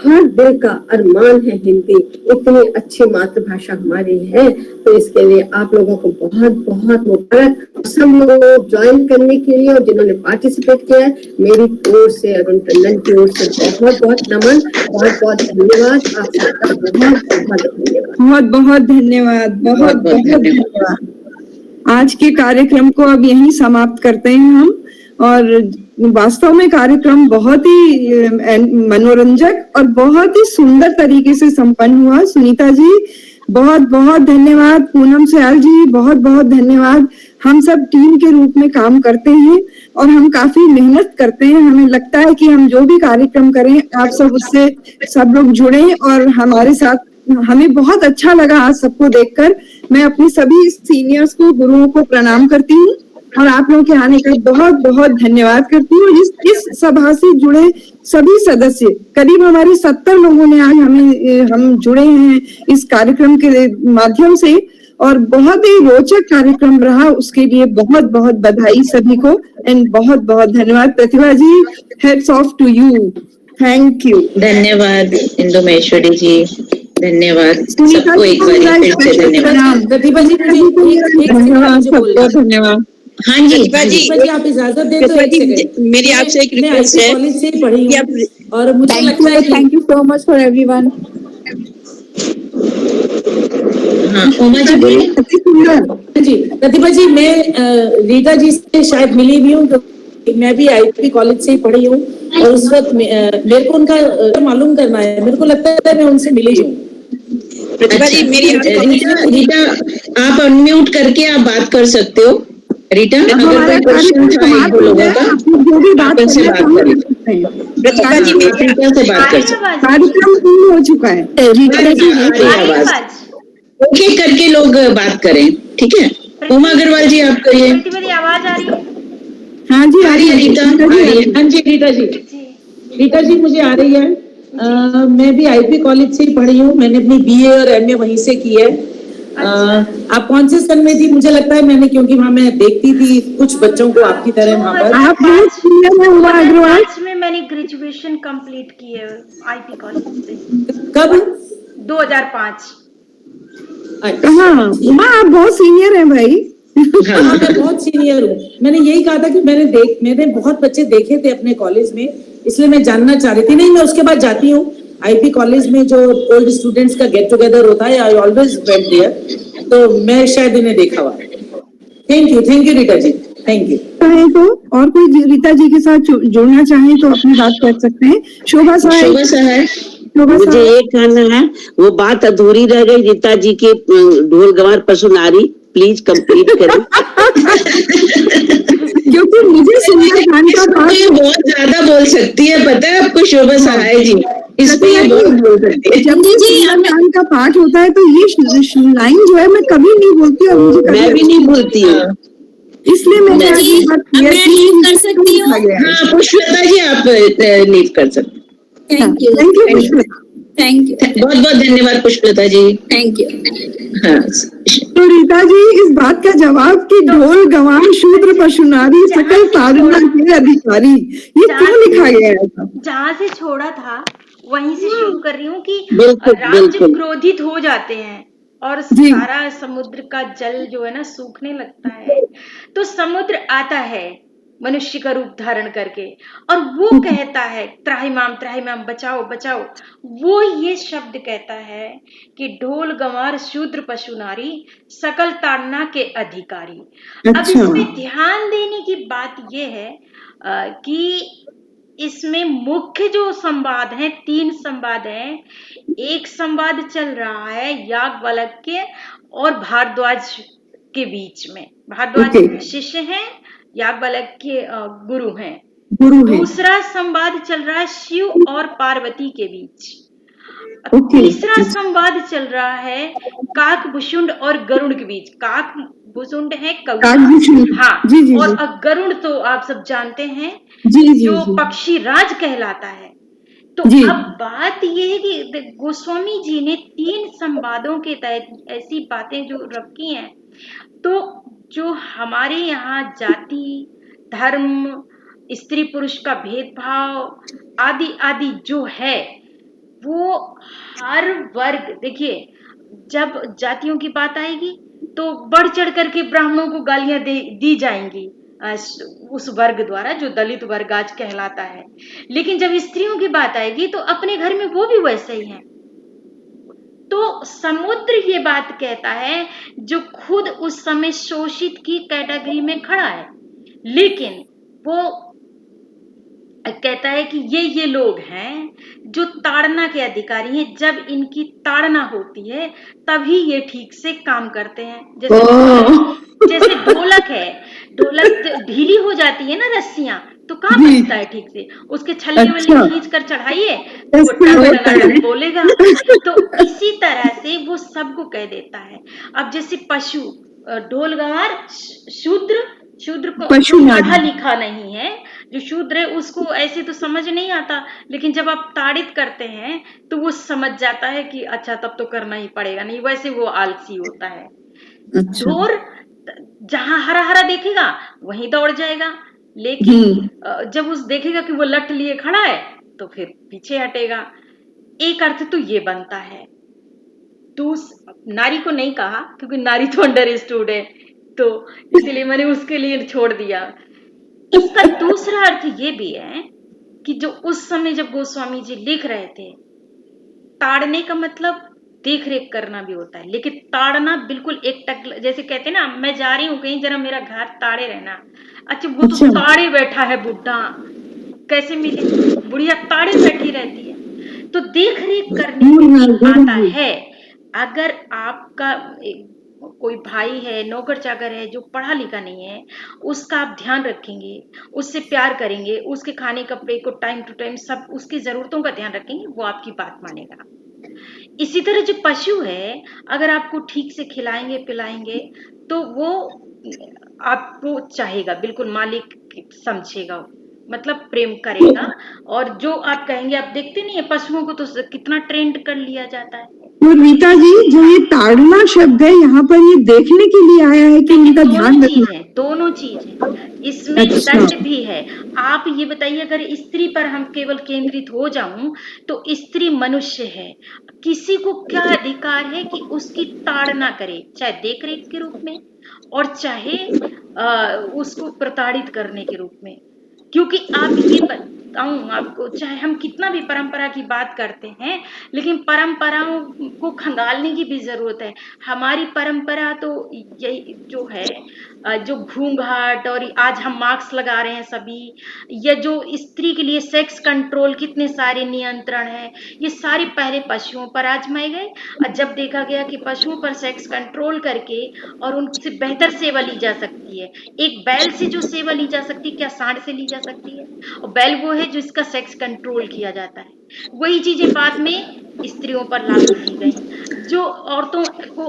हर दिल का अरमान है हिंदी। इतनी अच्छी मातृभाषा हमारी है, तो इसके लिए आप लोगों को बहुत बहुत मुबारक। सब लोगों को ज्वाइन करने के लिए और जिन्होंने पार्टिसिपेट किया है, मेरी ओर से, अरुण टंडन की ओर से बहुत बहुत नमन, बहुत बहुत धन्यवाद। आप सबका बहुत बहुत धन्यवाद। बहुत बहुत धन्यवाद, बहुत बहुत धन्यवाद। आज के कार्यक्रम को अब यहीं समाप्त करते हैं हम। और वास्तव में कार्यक्रम बहुत ही मनोरंजक और बहुत ही सुंदर तरीके से संपन्न हुआ। सुनीता जी बहुत बहुत धन्यवाद। पूनम सयाल जी बहुत बहुत धन्यवाद। हम सब टीम के रूप में काम करते हैं और हम काफी मेहनत करते हैं। हमें लगता है कि हम जो भी कार्यक्रम करें आप सब उससे सब लोग जुड़े और हमारे साथ, हमें बहुत अच्छा लगा आज सबको देखकर। मैं अपने सभी सीनियर्स को, गुरुओं को प्रणाम करती हूँ और आप लोगों के आने का बहुत बहुत धन्यवाद करती हूँ। इस सभा से जुड़े सभी सदस्य, करीब हमारे 70 लोगों ने आज हम जुड़े हैं इस कार्यक्रम के माध्यम से और बहुत ही रोचक कार्यक्रम रहा, उसके लिए बहुत बहुत बधाई सभी को एंड बहुत बहुत धन्यवाद। Pratibha ji, hats off to you. Thank you. धन्यवाद इंदु महेश्वरी जी, धन्यवाद सबको एक बार फिर से धन्यवाद। प्रतिभा जी धन्यवाद। हाँ जी जी, आप इजाजत दे तो एक सेकंड, मेरी आपसे एक रिक्वेस्ट है। कॉलेज से ही पढ़ी हूँ और मुझे लगता है thank you so much for everyone. हाँ उमा जी बोलिए। जी प्रतिभा जी, मैं रीता जी से शायद मिली भी हूँ, तो मैं भी आईपी कॉलेज से ही पढ़ी हूँ और उस वक्त मेरे को उनका मालूम करना है, मेरे को लगता है मैं उनसे मिली हूँ। प्रतिभा जी मेरी रीटा आप अनम्यूट करके आप बात कर सकते हो। रीटा अगर कोई क्वेश्चन था एक दो लोगों का, जो भी बात से बात करें। प्रतिभा जी मेरी रीटा से बात कर सकते। कार्यक्रम पूर्ण हो चुका है। रीटा जी आवाज एक एक करके लोग बात करें, ठीक है। उमा अग्रवाल जी आप करिए। प्रतिभा जी आवाज आ रही है? हाँ जी आ रही है रीटा। हाँ जी रीटा जी, रीटा जी मुझे आ रही है। मैं भी आईपी कॉलेज से ही पढ़ी हूँ, मैंने अपनी बीए और एमए वहीं से की है। आप कौन से सन में थी? मुझे लगता है मैंने, क्योंकि वहाँ मैं देखती थी कुछ बच्चों को आपकी तरह वहाँ पर। आप बहुत सीनियर हैं उमा अग्रवाल। में मैंने ग्रेजुएशन कंप्लीट की है आईपी कॉलेज से। कब? 2005। कहाँ? उमा आप बहुत सीनियर हैं भाई। हाँ मैं बहुत सीनियर हूँ। मैंने यही कहा था कि मैंने बहुत बच्चे देखे थे अपने कॉलेज में, इसलिए मैं जानना चाह रही थी। नहीं, मैं उसके बाद जाती हूँ आईपी कॉलेज में, जो ओल्ड स्टूडेंट्स का गेट टुगेदर होता है, आई ऑलवेज वेंट देयर, तो मैं शायद इन्हें देखा हुआ। Thank you Rita ji, thank you. तो और कोई रीता जी के साथ जुड़ना चाहे तो अपनी बात कर सकते हैं। शोभा सहाय। मुझे ये कहना है, वो बात अधूरी रह गई रीता जी के ढोल गंवार पशुनारी, प्लीज कंप्लीट करें। क्योंकि मुझे सुनिए गान का पाठ बहुत ज्यादा बोल सकती है, पता है आपको शोभा सहाय जी, इसलिए बहुत बोल सकती है। जब जी गान का पाठ होता है तो ये लाइन जो है मैं कभी नहीं बोलती और मुझे मैं भी नहीं बोलती हूँ, इसलिए मैं लीव कर सकती हूँ। हाँ पुष्पलता जी आप लीव कर सकते। थैंक यू बहुत बहुत धन्यवाद पुष्पलता जी, थैंक यू। हाँ तो रीता जी इस बात का जवाब कि ढोल गंवार शूद्र पशुनारी सकल तारुण्य के अधिकारी, ये क्यों लिखा गया है? जहाँ से छोड़ा था वहीं से शुरू कर रही हूँ कि राम जब क्रोधित हो जाते हैं और सारा समुद्र का जल जो है ना सूखने लगता है, तो समुद्र आता है मनुष्य का रूप धारण करके और वो कहता है त्राहिमाम बचाओ बचाओ। वो ये शब्द कहता है कि ढोल गंवार शूद्र पशु नारी सकल ताड़ना के अधिकारी। अब इसमें ध्यान देने की बात ये है कि इसमें मुख्य जो संवाद है, 3 संवाद हैं। एक संवाद चल रहा है याज्ञवल्क्य और भारद्वाज के बीच में। भारद्वाज शिष्य हैं, याज्ञवल्क्य गुरु हैं। दूसरा संवाद चल रहा है शिव और पार्वती के बीच। तीसरा संवाद चल रहा है काकभूषुंड और गरुड़ के बीच। काकभूषुंड है कौआ, हाँ, और गरुड़ तो आप सब जानते हैं जो पक्षी राज कहलाता है। तो अब बात ये है कि गोस्वामी जी ने 3 संवादों के तहत ऐसी बातें जो रखी हैं, तो जो हमारे यहाँ जाति, धर्म, स्त्री पुरुष का भेदभाव आदि आदि जो है, वो हर वर्ग, देखिए जब जातियों की बात आएगी तो बढ़ चढ़ करके ब्राह्मणों को गालियां दी जाएंगी उस वर्ग द्वारा जो दलित वर्ग आज कहलाता है। लेकिन जब स्त्रियों की बात आएगी तो अपने घर में वो भी वैसे ही हैं। तो समुद्र ये बात कहता है जो खुद उस समय शोषित की कैटेगरी में खड़ा है, लेकिन वो कहता है कि ये लोग हैं जो ताड़ना के अधिकारी हैं। जब इनकी ताड़ना होती है तभी ये ठीक से काम करते हैं। जैसे ढोलक है, ढोलक ढीली हो जाती है ना रस्सियां, तो कहाँ बजता है ठीक से, उसके छल्ले वल्ले खींच कर चढ़ाइए तो वो बोलेगा। तो इसी तरह से वो सबको कह देता है। अब जैसे पशु, ढोल गंवार शूद्र को पढ़ा लिखा नहीं है, जो शूद्र है उसको ऐसे तो समझ नहीं आता, लेकिन जब आप ताड़ित करते हैं तो वो समझ जाता है कि अच्छा तब तो करना ही पड़ेगा, नहीं वैसे वो आलसी होता है। ढोर जहां हरा हरा देखेगा वहीं दौड़ जाएगा, लेकिन जब उस देखेगा कि वो लट लिए खड़ा है तो फिर पीछे हटेगा। एक अर्थ तो ये बनता है। तो नारी को नहीं कहा क्योंकि नारी तो अंडरस्टूड है, तो इसीलिए मैंने उसके लिए छोड़ दिया। इसका दूसरा अर्थ ये भी है कि जो उस समय जब गोस्वामी जी लिख रहे थे, ताड़ने का मतलब देख रेख करना भी होता है, लेकिन ताड़ना बिल्कुल एक टक, जैसे कहते हैं ना मैं जा रही हूँ कहीं, जरा मेरा घर ताड़े रहना। अच्छा वो तो ताड़े बैठा है बुढ़ा, कैसे मिले, बुढ़िया ताड़े बैठी रहती है। तो देख रेख करने में आता है। अगर आपका कोई भाई है, नौकर चाकर है जो पढ़ा लिखा नहीं है, उसका आप ध्यान रखेंगे, उससे प्यार करेंगे, उसके खाने कपड़े को टाइम टू टाइम सब उसकी जरूरतों का ध्यान रखेंगे, वो आपकी बात मानेगा। इसी तरह जो पशु है, अगर आपको ठीक से खिलाएंगे पिलाएंगे तो वो आपको चाहेगा, बिल्कुल मालिक समझेगा, मतलब प्रेम करेगा। और जो आप कहेंगे, आप देखते नहीं है पशुओं को तो कितना ट्रेंड कर लिया जाता है। तो रीता जी, जो ये ताड़ना शब्द है यहाँ पर ये देखने के लिए आया है कि इनका ध्यान रखना है। दोनों चीज है इसमें, दंड भी है। आप ये बताइए, अगर स्त्री पर हम केवल केंद्रित हो जाऊं तो स्त्री मनुष्य है, किसी को क्या अधिकार है कि उसकी ताड़ना करे, चाहे देख रेख के रूप में और चाहे उसको प्रताड़ित करने के रूप में। क्योंकि आप ये बताऊं आपको, चाहे हम कितना भी परंपरा की बात करते हैं, लेकिन परंपराओं को खंगालने की भी जरूरत है। हमारी परंपरा तो यही जो है, जो घूंघट, और आज हम मास्क लगा रहे हैं सभी, या जो स्त्री के लिए सेक्स कंट्रोल, कितने सारे नियंत्रण है, ये सारे पहले पशुओं पर आजमाए गए। और जब देखा गया कि पशुओं पर सेक्स कंट्रोल करके और उनसे बेहतर सेवा ली जा सकती है, एक बैल से जो सेवा ली जा सकती है क्या सांड से ली जा सकती है? और बैल वो है जिसका सेक्स कंट्रोल किया जाता है। वही चीजें बाद में स्त्रियों पर लागू की गई। जो औरतों को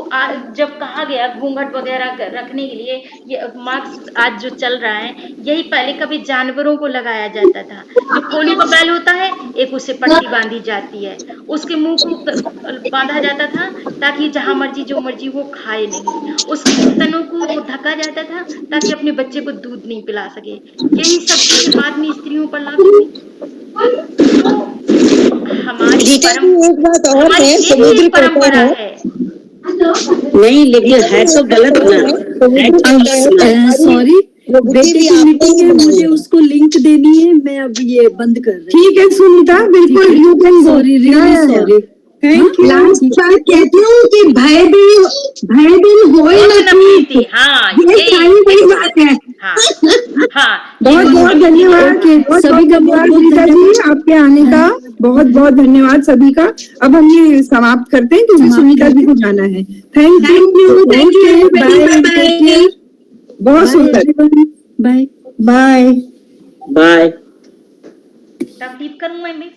जब कहा गया घूंघट वगैरह रखने के लिए, ये मास्क आज जो चल रहा है, यही पहले कभी जानवरों को लगाया जाता था। जो खोली का बैल होता है, एक उससे पट्टी बांधी जाती है, उसके मुंह को बांधा जाता था ताकि जहां मर्जी जो मर्जी वो खाए नहीं, उसके स्तनों को ढका जाता था ताकि अपने बच्चे को दूध नहीं पिला सके। यही सब चीजें बाद में स्त्रियों पर लागू हुई। हमारी एक बात और है, समुद्र परंपरा है। नहीं, लेकिन है तो गलत ना। सॉरी, बेटे की मीटिंग है, मुझे उसको लिंक देनी है, मैं अब ये बंद कर रही ठीक है सुनीता, बिल्कुल you can go. Sorry, really sorry. Thank you. Last बार कहती हूँ कि भय दिन हो ही न थी। हाँ, ये सारी बड़ी बात है। बहुत बहुत धन्यवाद, सभी का बहुत रीता जी आपके आने का बहुत बहुत धन्यवाद सभी का। अब हम ये समाप्त करते हैं क्योंकि सुनीता जी को जाना है। Thank you, bye. बहुत सुंदर, बाय बाय बाय। तब टीप करूँ मैं भी।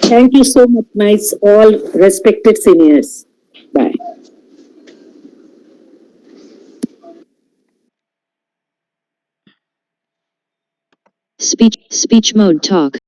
Thank you so much, my all respected seniors. Bye. Speech mode talk.